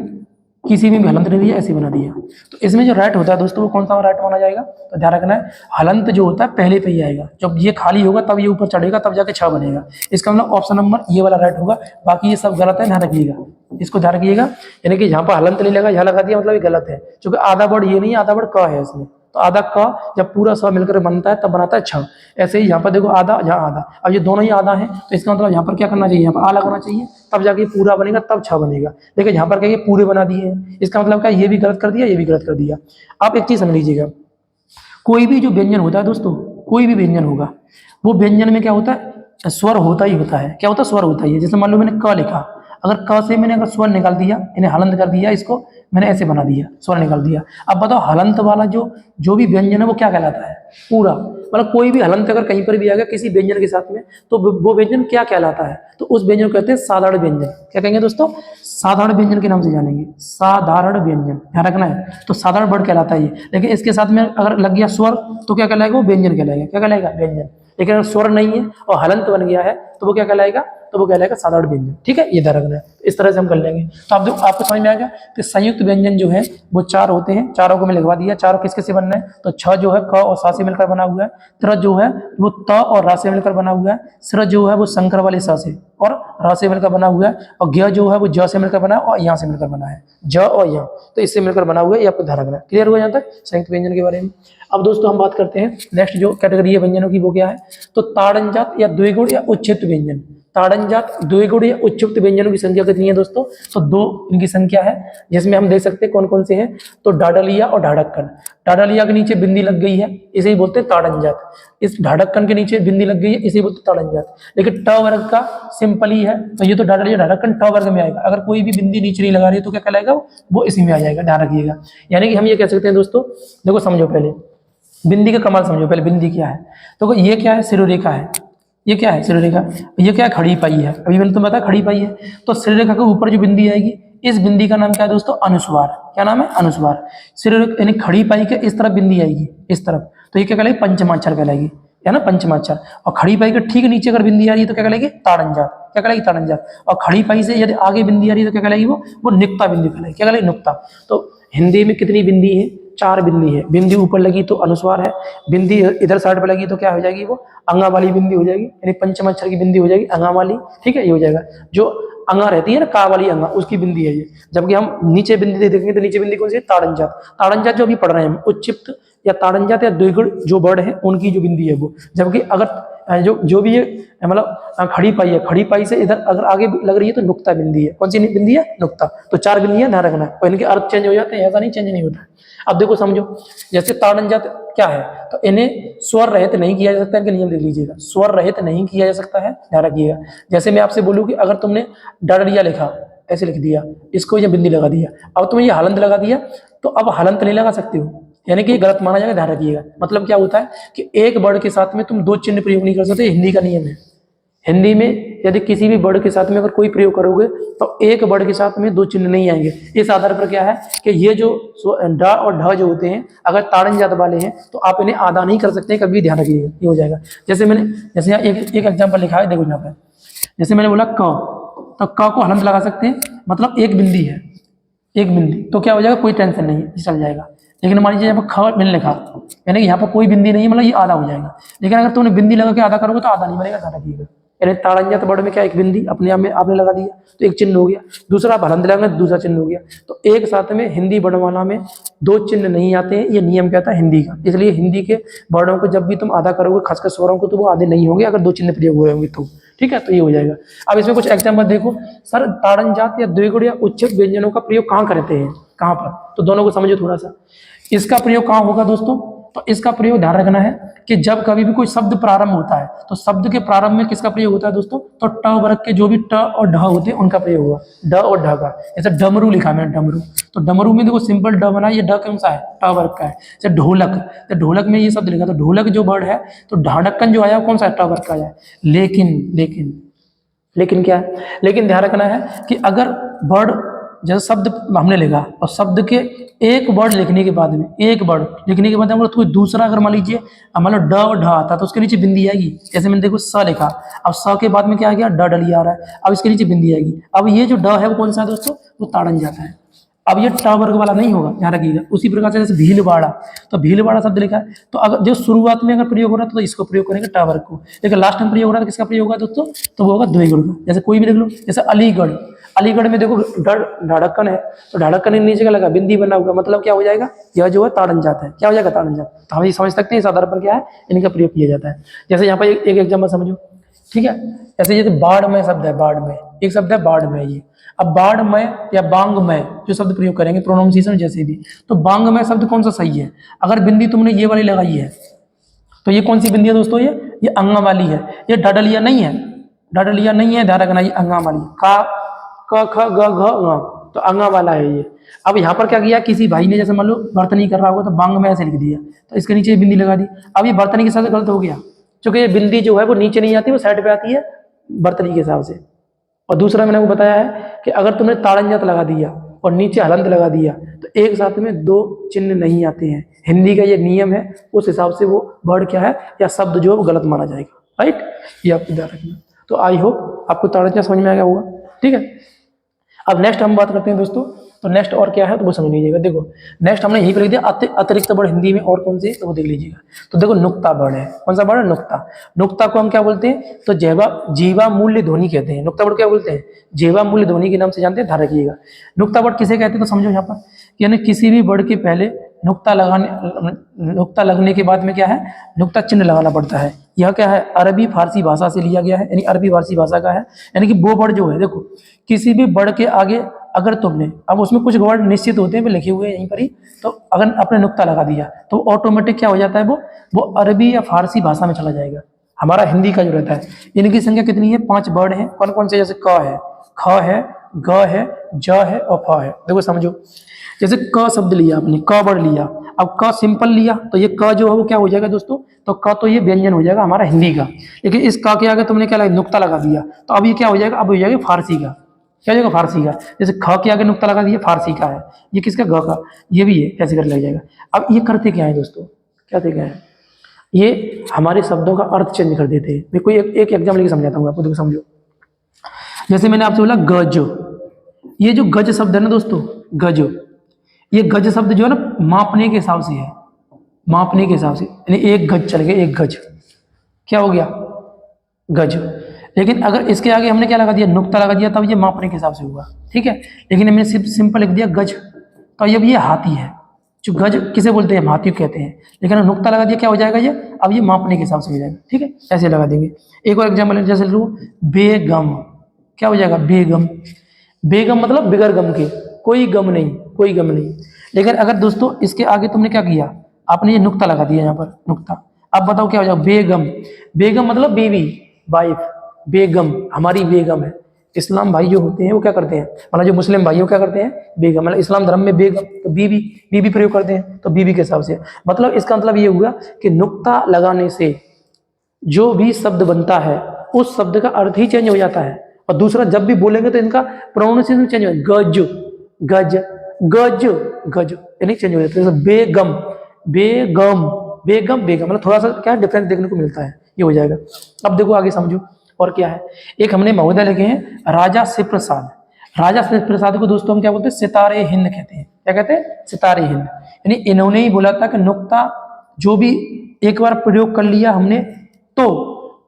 किसी में भी हलंत नहीं दिया, ऐसे बना दिया। तो इसमें जो राइट होता है दोस्तों, वो कौन सा राइट माना जाएगा, तो ध्यान रखना है, हलंत जो होता है पहले पे ही आएगा। जब ये खाली होगा तब ये ऊपर चढ़ेगा, तब जाके छ बनेगा। इसका मतलब ऑप्शन नंबर ये वाला राइट होगा, बाकी ये सब गलत है, ध्यान रखिएगा, इसको ध्यान रखिएगा। यानी कि जहाँ पर हलंत नहीं लगा, यहाँ लगा दिया, मतलब ये गलत है, क्योंकि आधा वर्ड ये नहीं है, आधा वर्ड क है इसमें। तो आधा क जब पूरा स मिलकर बनता है तब बनाता है छ। ऐसे ही यहाँ पर देखो आधा, यहाँ आधा, अब ये दोनों ही आधा है, तो इसका मतलब यहाँ पर क्या करना चाहिए, यहाँ पर आ लगाना चाहिए, तब जाके पूरा बनेगा, तब छ बनेगा। लेकिन यहाँ पर क्या पूरे बना दिए हैं, इसका मतलब क्या, ये भी गलत कर दिया, ये भी गलत कर दिया। आप एक चीज समझ लीजिएगा, कोई भी जो व्यंजन होता है दोस्तों, कोई भी व्यंजन होगा, वो व्यंजन में क्या होता है, स्वर होता ही होता है। क्या होता है, स्वर होता ही है। जैसे मान लो मैंने क लिखा, अगर क से मैंने अगर स्वर निकाल दिया, इन्हें हलंत कर दिया, इसको मैंने ऐसे बना दिया, स्वर निकाल दिया। अब बताओ हलंत वाला जो भी व्यंजन है वो क्या कहलाता है, पूरा। मतलब कोई भी हलंत अगर कहीं पर भी आ गया किसी व्यंजन के साथ में, तो वो व्यंजन क्या कहलाता है, तो उस व्यंजन को कहते हैं साधारण व्यंजन। क्या कहेंगे दोस्तों, साधारण व्यंजन के नाम से जानेंगे, साधारण व्यंजन, ध्यान रखना है। तो साधारण वर्ड कहलाता है ये, लेकिन इसके साथ में अगर लग गया स्वर तो क्या कहलाएगा, वो व्यंजन कहलाएगा। क्या कहलाएगा, व्यंजन। लेकिन अगर स्वर नहीं है और हलंत बन गया है तो वो क्या कहलाएगा, तो वो कहलाएगा साधारण व्यंजन, ठीक है। ये ध्यान रखना है, इस तरह से हम कर लेंगे। तो आप आपको समझ में आ गया कि संयुक्त व्यंजन जो है वो 4 होते हैं, चारों को मैं लिखवा दिया। चारों किसके से बन रहे हैं, तो छ जो है क और सा से मिलकर बना हुआ है, त्र जो है वो त और रा से मिलकर बना हुआ है, स्र जो है वो शंकर वाले सा से और रा से मिलकर बना हुआ है, और ज्ञ जो है वो ज से मिलकर बना है और यहाँ से मिलकर बना है, ज और यहाँ, तो इससे मिलकर बना हुआ है। ये आपको ध्यान रखना है। क्लियर हुआ यहाँ तक संयुक्त व्यंजन के बारे में। अब दोस्तों हम बात करते हैं नेक्स्ट जो कैटेगरी है व्यंजनों की, वो क्या है, तो ताड़नजात या द्विगुण या उच्छिष्ट व्यंजन। ताड़नजात, द्विगुण या उच्छिष्ट व्यंजनों की संख्या कितनी है दोस्तों, तो 2 इनकी संख्या है, जिसमें हम देख सकते हैं कौन कौन से हैं, तो डाडलिया और ढाढ़क्कन। डाडलिया के नीचे बिंदी लग गई है, इसे ही बोलते हैं ताड़नजात। इस ढाढ़क्कन के नीचे बिंदी लग गई है, इसे बोलते हैं ताड़नजात। लेकिन ट वर्ग का सिंपल ही है, तो ये तो डाडलिया ढाढ़क्कन ट वर्ग में आएगा। अगर कोई भी बिंदी नीचे नहीं लगा रही है तो क्या कहलाएगा, वो इसी में आ जाएगा, ध्यान रखिएगा। यानी कि हम ये कह सकते हैं दोस्तों, देखो समझो पहले बिंदी का कमाल समझो पहले, बिंदी क्या है, तो ये क्या है, शिरोरेखा है। ये क्या है, शिरोरेखा। ये क्या है, खड़ी पाई है। अभी मैंने तुम्हें बताया खड़ी पाई है, तो शिरोरेखा के ऊपर जो बिंदी आएगी, इस बिंदी का नाम क्या है दोस्तों, अनुस्वार। क्या नाम है, अनुस्वार। शिरोरेखा यानी खड़ी पाई के इस तरफ बिंदी आएगी, इस तरफ, तो ये क्या कहलाएगी, पंचमाक्षर कहलाएगी, है ना, पंचमाक्षर। और खड़ी पाई के ठीक नीचे अगर बिंदी आ रही है तो क्या कहलाएगी, ताड़नजात। क्या कहलाएगी, ताड़नजात। और खड़ी पाई से यदि आगे बिंदी आ रही है तो क्या कहलाएगी, वो निक्ता बिंदी कहलाएगी। क्या कहलाएगी, नुक्ता। तो हिंदी में कितनी बिंदी है, 4 बिंदी है। बिंदी ऊपर लगी तो अनुस्वार है, बिंदी इधर साइड पे लगी तो क्या हो जाएगी, वो अंगा वाली बिंदी हो जाएगी, यानी पंचम अक्षर की बिंदी हो जाएगी, अंगा वाली, ठीक है, ये हो जाएगा। जो अंगा रहती है ना, का वाली अंगा, उसकी बिंदी है ये। जबकि हम नीचे बिंदी देखेंगे तो नीचे बिंदी कौन सी है? ताड़नजात। ताड़नजात जो अभी पढ़ रहे हैं हम, उच्चिप्त या ताड़नजात या द्विगुण जो वर्ड है उनकी जो बिंदी है वो। जबकि अगर जो भी ये मतलब खड़ी पाई है, खड़ी पाई से इधर अगर आगे लग रही है तो नुक्ता बिंदी है। कौन सी बिंदी है? नुक्ता। तो 4 बिंदियां ध्यान रखना है और इनके अर्थ चेंज हो जाते हैं, ऐसा नहीं चेंज नहीं होता है। अब देखो समझो, जैसे ताड़नजात क्या है, तो इन्हें स्वर रहित नहीं किया जा सकता, इनके नियम देख लीजिएगा। स्वर रहित नहीं किया जा सकता है, ध्यान रखिएगा। जैसे मैं आपसे बोलूं कि अगर तुमने डडरिया लिखा, ऐसे लिख दिया, इसको ये बिंदी लगा दिया, अब तुमने ये हलंत लगा दिया, तो अब हलंत नहीं लगा सकते हो, यानी कि गलत माना जाएगा, ध्यान रखिएगा। मतलब क्या होता है कि एक वर्ड के साथ में तुम 2 चिन्ह प्रयोग नहीं कर सकते, हिंदी का नियम है। हिंदी में यदि किसी भी वर्ड के साथ में अगर कोई प्रयोग करोगे तो एक वर्ड के साथ में 2 चिन्ह नहीं आएंगे। इस आधार पर क्या है कि ये जो ड और ढ जो होते हैं, अगर ताड़नजात वाले हैं तो आप इन्हें आधा नहीं कर सकते, कभी ध्यान रखिएगा, ये हो जाएगा। जैसे यहाँ एक एग्जाम्पल लिखा है, देखो यहाँ पे, जैसे मैंने बोला क, तो क को हलंत लगा सकते हैं, मतलब एक बिंदी है, एक बिंदी, तो क्या हो जाएगा, कोई टेंशन नहीं है, चल जाएगा। लेकिन मान लीजिए यहाँ पर ख मैंने लिखा, यानी कि यहाँ पर कोई बिंदी नहीं, मतलब ये आधा हो जाएगा। लेकिन अगर तुमने बिंदी लगा के आधा करोगे तो आधा नहीं बनेगा, ध्यान रखिएगा। यानी ताड़नजात वर्ड में क्या, एक बिंदी अपने आप में आपने लगा दिया तो एक चिन्ह हो गया, दूसरा हलंत लगाएंगे दूसरा चिन्ह हो गया। तो एक साथ में हिंदी वर्णमाला में 2 चिन्ह नहीं आते हैं, ये नियम कहता है हिंदी का। इसलिए हिंदी के वर्णों को जब भी तुम आधा करोगे, खासकर स्वरों को, तो वो आधे नहीं होंगे अगर 2 चिन्ह प्रयोग हुए होंगे तो, ठीक है। तो ये हो जाएगा। अब इसमें कुछ एग्जाम्पल देखो सर, ताड़नजात या द्विगुण या उच्चक व्यंजनों का प्रयोग कहाँ करते हैं, कहाँ पर, तो दोनों को समझो थोड़ा सा। इसका प्रयोग कहाँ होगा दोस्तों, तो इसका प्रयोग ध्यान रखना है कि जब कभी भी कोई शब्द प्रारंभ होता है तो शब्द के प्रारंभ में किसका प्रयोग होता है दोस्तों, तो ट वर्ग के जो भी ट और ढ होते हैं उनका प्रयोग होगा, ड और ढ का। जैसे डमरू लिखा मैंने, डमरू, तो डमरू में देखो सिंपल ड बना, ये ड कौन सा है, ट वर्ग का है। जैसे ढोलक, तो ढोलक में ये शब्द लिखा, तो ढोलक जो वर्ड है तो ढाढ़क्कन जो आया कौन सा है, ट वर्ग का आया। लेकिन क्या है, लेकिन ध्यान रखना है कि अगर वर्ड जैसे शब्द हमने लिखा और शब्द के एक वर्ड लिखने के बाद में, एक वर्ड लिखने के बाद में कोई दूसरा अगर मान लीजिए मतलब ड और ढ आता तो उसके नीचे बिंदी आएगी। जैसे मैंने देखो स लिखा, अब स के बाद में क्या आ गया, ड डलिया आ रहा है, अब इसके नीचे बिंदी आएगी। अब ये जो ड है वो कौन सा है दोस्तों, वो ताड़नजात है। अब ये ट वर्ग वाला नहीं होगा, ध्यान रखिएगा। उसी प्रकार से जैसे भीलवाड़ा, तो भीलवाड़ा शब्द लिखा है, तो अगर जो शुरुआत में अगर प्रयोग हो रहा है तो इसको प्रयोग करेंगे ट वर्ग को, लेकिन लास्ट में प्रयोग हो रहा है तो किसका प्रयोग होगा दोस्तों, तो वो होगा द्विगुण का। जैसे कोई भी देख लो, जैसे अलीगढ़, अलीगढ़ में देखो ढाढ़क्कन है, तो ढाढ़क्कन के नीचे का लगा बिंदी बना हुआ, मतलब क्या हो जाएगा, यह जो है ताड़नजात है। क्या हो जाएगा, ताड़नजात। तो हम ये समझ सकते हैं इस आधार पर क्या है, इनका प्रयोग किया जाता है। जैसे यहाँ पर एक एग्जाम्पल समझो, ठीक है। जैसे बाढ़ में शब्द है, बाढ़ में एक शब्द है, बाढ़ में। ये अब बाढ़ में या बांग में जो शब्द प्रयोग करेंगे प्रोनाउंसिएशन जैसे भी, तो बांग में शब्द कौन सा सही है, अगर बिंदी तुमने ये वाली लगाई है तो ये कौन सी बिंदी है दोस्तों, ये अंगा वाली है, ये डडलिया नहीं है, डडलिया नहीं है, ध्यान रखना, ये अंगा वाली, का क ख ग घ ङ, तो अंगा वाला है ये। अब यहाँ पर क्या किया, किसी भाई ने जैसे मान लो बर्तनी कर रहा होगा तो बांग में ऐसे लिख दिया, तो इसके नीचे बिंदी लगा दी। अब ये बर्तनी के साथ गलत हो गया, क्योंकि ये बिंदी जो है वो नीचे नहीं आती, वो साइड पे आती है बर्तनी के हिसाब से। और दूसरा मैंने वो बताया है कि अगर तुमने ताड़नजात लगा दिया और नीचे हलंत लगा दिया तो एक साथ में 2 चिन्ह नहीं आते हैं। हिंदी का ये नियम है, उस हिसाब से वो वर्ड क्या है या शब्द जो है वो गलत माना जाएगा, राइट। ये आपको ध्यान रखना। तो आई होप आपको ताड़नजात समझ में आ गया होगा, ठीक है। अब नेक्स्ट हम बात करते हैं दोस्तों, तो नेक्स्ट और क्या है तो वो समझ लीजिएगा। देखो नेक्स्ट हमने यही पर लिख दिया अतिरिक्त वर्ड हिंदी में और कौन से, तो वो देख लीजिएगा। तो देखो नुक्ता वर्ड है, कौन सा वर्ड है, नुक्ता। नुक्ता को हम क्या बोलते हैं, तो जीवा मूल्य ध्वनि कहते हैं। नुक्ता वर्ड क्या बोलते हैं, जीवा मूल्य ध्वनि के नाम से जानते हैं, ध्यान रखिएगा। नुक्ता वर्ड किसे कहते हैं तो समझो यहाँ पर, यानी किसी भी वर्ड के पहले नुक्ता लगने के बाद में क्या है, नुक्ता चिन्ह लगाना पड़ता है। यह क्या है, अरबी फारसी भाषा से लिया गया है, यानी अरबी फारसी भाषा का है। यानी कि वो वर्ड जो है, देखो किसी भी वर्ड के आगे अगर तुमने, अब उसमें कुछ वर्ड निश्चित होते हैं लिखे हुए यहीं पर ही, तो अगर आपने नुक्ता लगा दिया तो ऑटोमेटिक क्या हो जाता है, वो अरबी या फारसी भाषा में चला जाएगा। हमारा हिंदी का जो रहता है, इनकी संख्या कितनी है, 5 वर्ड है। कौन कौन से, जैसे क है, ख है, ग है, ज है और फ है। देखो समझो, जैसे क शब्द लिया आपने, क वर्ड लिया, अब क सिंपल लिया तो ये क जो है वो क्या हो जाएगा दोस्तों, तो क तो ये व्यंजन हो जाएगा हमारा हिंदी का। लेकिन इस क के आगे तुमने क्या नुक्ता लगा दिया तो अब ये क्या हो जाएगा, अब हो जाएगा फारसी का। क्या हो जाएगा, फारसी का। जैसे ख के आगे नुक्ता लगा दिया, फारसी का है। ये किसका, ग का, ये भी है, कैसे कर लग जाएगा। अब ये करते क्या है दोस्तों, क्या क्या है, ये हमारे शब्दों का अर्थ चेंज कर देते हैं। मैं कोई एक एग्जाम्पल लेके समझाता हूँ आपको, देखो समझो। जैसे मैंने आपसे बोला गज, ये जो गज शब्द है ना दोस्तों, गज, ये गज शब्द जो है ना मापने के हिसाब से है, मापने के हिसाब से, यानी 1 गज चल गया, 1 गज क्या हो गया, गज। लेकिन अगर इसके आगे हमने क्या लगा दिया, नुक्ता लगा दिया, तब ये मापने के हिसाब से हुआ, ठीक है। लेकिन हमने सिर्फ सिंपल लिख दिया गज, तो अब ये हाथी है। जो गज किसे बोलते हैं, हाथी कहते हैं। लेकिन नुक्ता लगा दिया, क्या हो जाएगा ये, अब ये मापने के हिसाब से हो जाएगा, ठीक है। ऐसे लगा देंगे। एक और एग्जाम्पल जैसे लो, बेगम, क्या हो जाएगा, बेगम। बेगम मतलब बिगर गम के, कोई गम नहीं, कोई गम नहीं। लेकिन अगर दोस्तों इसके आगे तुमने क्या किया, आपने ये नुक्ता लगा दिया, यहाँ पर नुक्ता। अब बताओ क्या हो जाएगा, बेगम। बेगम मतलब बीवी, वाइफ। बेगम हमारी बेगम है। इस्लाम भाई जो होते हैं वो क्या करते हैं, मतलब जो मुस्लिम भाई वो क्या करते हैं, बेगम, मतलब इस्लाम धर्म में बेगम तो बीवी, बीवी प्रयोग करते हैं, तो बीवी के हिसाब से। मतलब इसका मतलब ये हुआ कि नुक्ता लगाने से जो भी शब्द बनता है उस शब्द का अर्थ ही चेंज हो जाता है। और दूसरा, जब भी बोलेंगे तो इनका प्रोनाउंसिएशन चेंज हो जाएगा, गज गज गज गज, यानी चेंज हो जाता है। बेगम बेगम बेगम बेगम, मतलब थोड़ा सा क्या डिफरेंस देखने को मिलता है, ये हो जाएगा। अब देखो आगे समझो और क्या है। एक हमने महोदय लिखे हैं राजा शिव प्रसाद। राजा शिव प्रसाद को दोस्तों हम क्या बोलते हैं, सितारे हिंद कहते हैं। क्या कहते हैं, सितारे हिंद। यानी इन्होंने ही बोला था कि नुक्ता जो भी एक बार प्रयोग कर लिया हमने, तो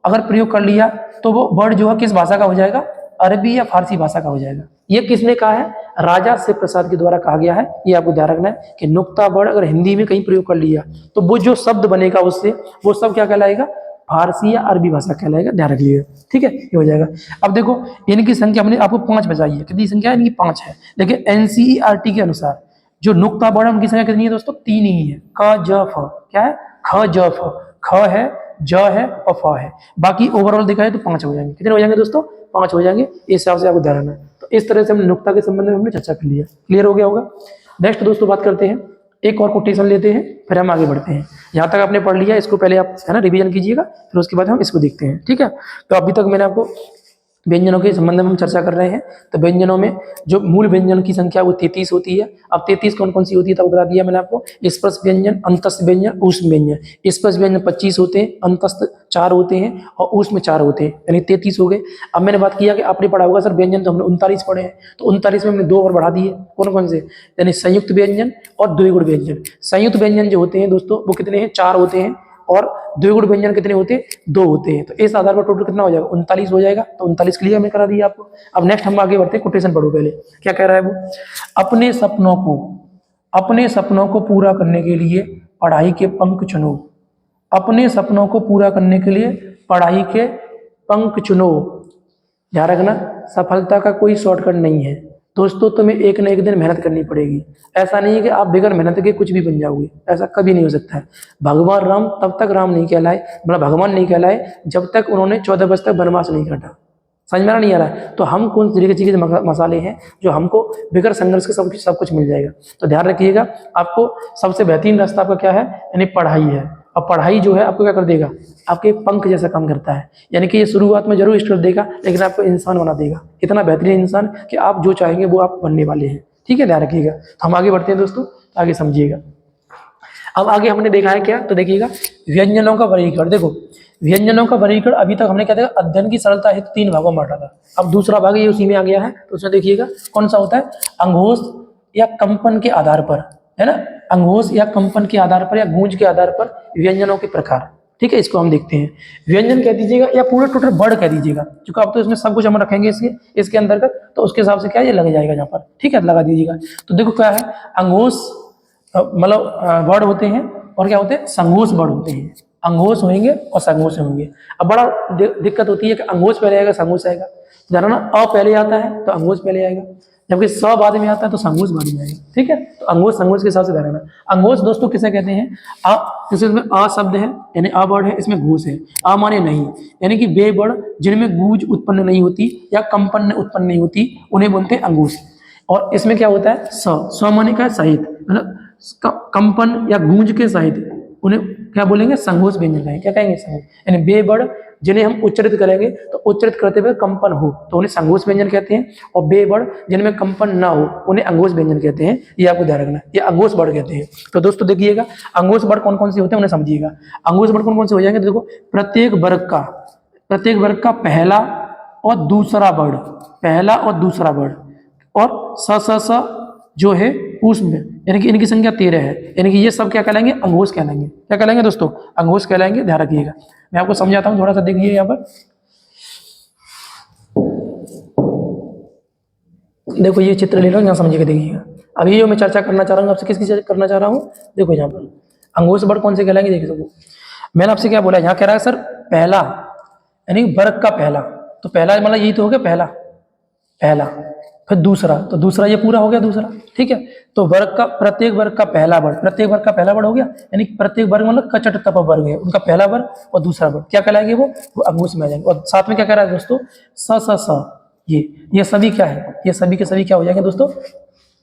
अगर प्रयोग कर लिया तो वो वर्ड जो है किस भाषा का हो जाएगा, अरबी या फारसी भाषा का हो जाएगा। ये किसने कहा है, राजा शिव प्रसाद के द्वारा कहा गया है। ये आपको ध्यान रखना है कि नुक्ता वर्ड अगर हिंदी में कहीं प्रयोग कर लिया तो वो जो शब्द बनेगा उससे, वो सब क्या कहलाएगा, फारसी या अरबी भाषा कहलाएगा। ध्यान रखिएगा, ठीक है, ये हो जाएगा। अब देखो इनकी संख्या हमने आपको 5 बताई है। कितनी संख्या है इनकी, 5 है। लेकिन एनसीईआरटी के अनुसार जो नुक्ता वर्ड है उनकी संख्या कितनी है दोस्तों, 3 ही है। क ज फ, क्या है, ख ज फ, ख है, ज है और फ है। बाकी ओवरऑल देखा है तो 5 हो जाएंगे। कितने हो जाएंगे दोस्तों, 5 हो जाएंगे। इस हिसाब से आपको ध्यान रखना है। तो इस तरह से हमने नुक्ता के संबंध में हमने चर्चा कर लिया। क्लियर हो गया होगा। नेक्स्ट दोस्तों बात करते हैं, एक और कोटेशन लेते हैं, फिर हम आगे बढ़ते हैं। यहाँ तक आपने पढ़ लिया, इसको पहले आप है ना रिवीजन कीजिएगा, फिर उसके बाद हम इसको देखते हैं, ठीक है। तो अभी तक मैंने आपको व्यंजनों के संबंध में हम चर्चा कर रहे हैं। तो व्यंजनों में जो मूल व्यंजन की संख्या वो 33 होती है। अब 33 कौन कौन सी होती है तो बता दिया मैंने आपको। स्पर्श व्यंजन, अंतस्थ व्यंजन, ऊष्म व्यंजन। स्पर्श व्यंजन 25 होते हैं, अंतस्थ 4 होते हैं और ऊष्म 4 होते हैं, यानी 33 हो गए। अब मैंने बात किया कि आपने पढ़ा होगा सर व्यंजन तो हमने 39 पढ़े हैं, तो 39 में हमने 2 और बढ़ा दिए। कौन कौन से, यानी संयुक्त व्यंजन और द्विगुण व्यंजन। संयुक्त व्यंजन जो होते हैं दोस्तों वो कितने हैं, 4 होते हैं। और द्विगुण व्यंजन कितने होते हैं, 2 होते हैं। तो इस आधार पर टोटल कितना हो जाएगा, 39 हो जाएगा। तो 39 क्लियर हमने करा दिया आपको। अब नेक्स्ट हम आगे बढ़ते हैं, कोटेशन पढ़ो पहले क्या कह रहा है वो। अपने सपनों को पूरा करने के लिए पढ़ाई के पंख चुनो। अपने सपनों को पूरा करने के लिए पढ़ाई के पंख चुनो। ध्यान रखना, सफलता का कोई शॉर्टकट नहीं है दोस्तों, तुम्हें एक न एक दिन मेहनत करनी पड़ेगी। ऐसा नहीं है कि आप बगैर मेहनत के कुछ भी बन जाओगे, ऐसा कभी नहीं हो सकता है। भगवान राम तब तक राम नहीं कहलाए, मतलब भगवान नहीं कहलाए जब तक उन्होंने 14 वर्ष तक वनवास नहीं काटा। समझ में नहीं आ रहा है। तो हम कौन तरीके के मसाले हैं जो हमको बगैर संघर्ष के सब कुछ मिल जाएगा। तो ध्यान रखिएगा, आपको सबसे बेहतरीन रास्ता आपका क्या है, यानी पढ़ाई है। और पढ़ाई जो है आपको क्या कर देगा, आपके पंख जैसा काम करता है। यानी कि ये शुरुआत में जरूर स्ट्रगल देगा, लेकिन आपको इंसान बना देगा, इतना बेहतरीन इंसान कि आप जो चाहेंगे वो आप बनने वाले हैं, ठीक है। ध्यान रखिएगा। तो हम आगे बढ़ते हैं दोस्तों, आगे समझिएगा। अब आगे हमने देखा है क्या, तो देखिएगा व्यंजनों का वर्गीकरण। देखो व्यंजनों का वर्गीकरण अभी तक हमने क्या देखा, अध्ययन की सरलता हेतु 3 भागों में बांटा था। अब दूसरा भाग ये उसी में आ गया है। तो उसमें देखिएगा कौन सा होता है, अंघोष या कंपन के आधार पर, है ना, अंघोष या कंपन के आधार पर या गूंज के आधार पर व्यंजनों के प्रकार, ठीक है। इसको हम देखते हैं। व्यंजन कह दीजिएगा या पूरे टोटल वर्ड कह दीजिएगा, क्योंकि अब तो इसमें सब कुछ हम रखेंगे इसके अंतर्गत, तो उसके हिसाब से क्या ये लग जाएगा यहाँ पर, ठीक है, लगा दीजिएगा। तो देखो क्या है, अंघोष मतलब वर्ड होते हैं और क्या होते हैं, संघोष वर्ड होते हैं। अंघोष होंगे और संघोष होंगे। अब बड़ा दिक्कत होती है कि अंघोष पहले आएगा संघोष आएगा, जाना ना, अ पहले आता है तो अंघोष पहले आएगा, जबकि स बाद में आता है तो संघोष बाद में आएगा, ठीक है। तो अंघोष संघोष के हिसाब से ध्यान रखना। अंघोष दोस्तों किसे कहते हैं, अ जैसे इसमें अ शब्द है यानी अ वर्ड है, इसमें घोष है। अ माने नहीं, यानी कि वे वर्ड जिनमें गूंज उत्पन्न नहीं होती या कंपन उत्पन्न नहीं होती उन्हें बोलते हैं अंघोष। और इसमें क्या होता है, स माने का सहित, मतलब कंपन या गूंज के सहित उन्हें क्या बोलेंगे, संघोष व्यंजन कहेंगे। क्या कहेंगे, संघोष, यानी बे वर्ड जिन्हें हम उच्चरित करेंगे तो उच्चरित करते हुए कंपन हो तो उन्हें संघोष व्यंजन कहते हैं, और बे वर्ड जिनमें कंपन ना हो उन्हें अंघोष व्यंजन कहते हैं। ये आपको ध्यान रखना, ये अंघोष वर्ड कहते हैं। तो दोस्तों देखिएगा अंघोष वर्ड कौन कौन से होते हैं उन्हें समझिएगा। अंघोष वर्ड कौन कौन से हो जाएंगे, देखो प्रत्येक वर्ग का पहला और दूसरा वर्ड, पहला और दूसरा वर्ड, और स जो है उसमें, यानी कि इनकी संख्या 13 है। यानी कि ये सब क्या कहलाएंगे, अंघोष कहलाएंगे। क्या कहलाएंगे दोस्तों, अंघोष कहलाएंगे। ध्यान रखिएगा, मैं आपको समझाता हूँ थोड़ा सा, देखिए यहाँ पर देखो ये चित्र ले लो, यहाँ समझ के देखिएगा। अभी जो मैं चर्चा करना चाह रहा हूँ आपसे, किसकी चर्चा करना चाह रहा हूँ? देखो यहाँ पर अंगूर से बड़ कौन से कहलाएंगे, देखिए देखो मैंने आपसे क्या बोला, यहाँ कह रहा है सर पहला, यानी वर्ग का पहला, तो पहला मतलब यही तो हो गया पहला, पहला, फिर दूसरा, तो दूसरा ये पूरा हो गया दूसरा, ठीक है। तो वर्ग का, प्रत्येक वर्ग का पहला वर्ग, प्रत्येक वर्ग का पहला वर्ग हो गया, यानी प्रत्येक वर्ग मतलब कचट तप वर्ग है, उनका पहला वर्ग और दूसरा वर्ग क्या कहलाएंगे, वो अंगूर में आ जाएंगे। और साथ में क्या कह रहा है दोस्तों, स स स, ये सभी क्या है, ये सभी के सभी क्या हो जाएंगे दोस्तों,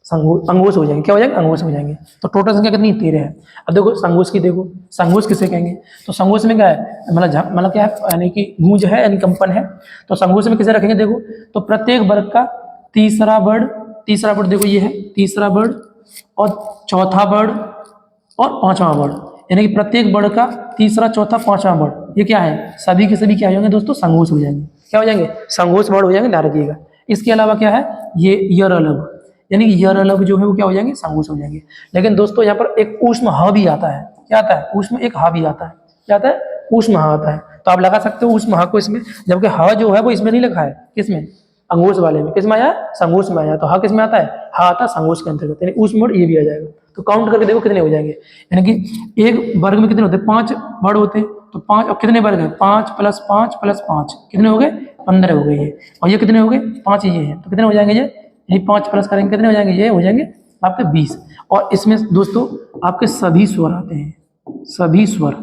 संगोष्ठ हो जाएंगे, क्या हो जाएंगे, अंगोष्ठ हो जाएंगे। तो टोटल संख्या कितनी है, 13 है। अब देखो संगोष्ठ की, देखो संगोष्ठ किसे कहेंगे, तो संगोष्ठ में क्या है, मतलब क्या है, यानी कि गूंज है, यानी कंपन है। तो संगोष्ठ में किसे रखेंगे, देखो तो प्रत्येक वर्ग का तीसरा वर्ड, तीसरा वर्ड देखो ये है तीसरा वर्ड, और चौथा वर्ड और पांचवा वर्ड, यानी कि प्रत्येक वर्ड का तीसरा चौथा पांचवा वर्ड, ये क्या है, सभी के सभी क्या हो जाएंगे दोस्तों, संगोष्ठ हो जाएंगे, क्या हो जाएंगे, संगोष्ठ वर्ड हो जाएंगे, ध्यान रखिएगा। इसके अलावा क्या है, ये यर अलग, यानी कि यर अलग जो है वो क्या हो जाएंगे, संगोष्ठ हो जाएंगे। लेकिन दोस्तों यहाँ पर एक ऊष्म ह भी आता है, क्या आता है, ऊष्म एक ह भी आता है, क्या आता है, ऊष्म ह आता है। तो आप लगा सकते हो ऊष्म ह को इसमें, जबकि ह जो है वो इसमें नहीं लिखा है, किसमें, अंगूष्ठ वाले में, किसमें आया, संगोष्ठ में आया। तो ह किसमें आता है, ह आता है संगोष्ठ के अंतर्गत, यानी ऊष्म वर्ड ये भी आ जाएगा। तो काउंट करके देखो कितने हो जाएंगे, यानी कि एक वर्ग में कितने होते हैं, 5 वर्ड होते हैं, तो 5, और कितने वर्ग है, 5 + 5 + 5 कितने हो गए, 15 हो गए ये, और ये कितने हो गए, 5 ये है, तो कितने हो जाएंगे ये 5 प्लस करेंगे कितने हो जाएंगे, ये हो जाएंगे आपके 20। और इसमें दोस्तों आपके सभी स्वर आते हैं, सभी स्वर,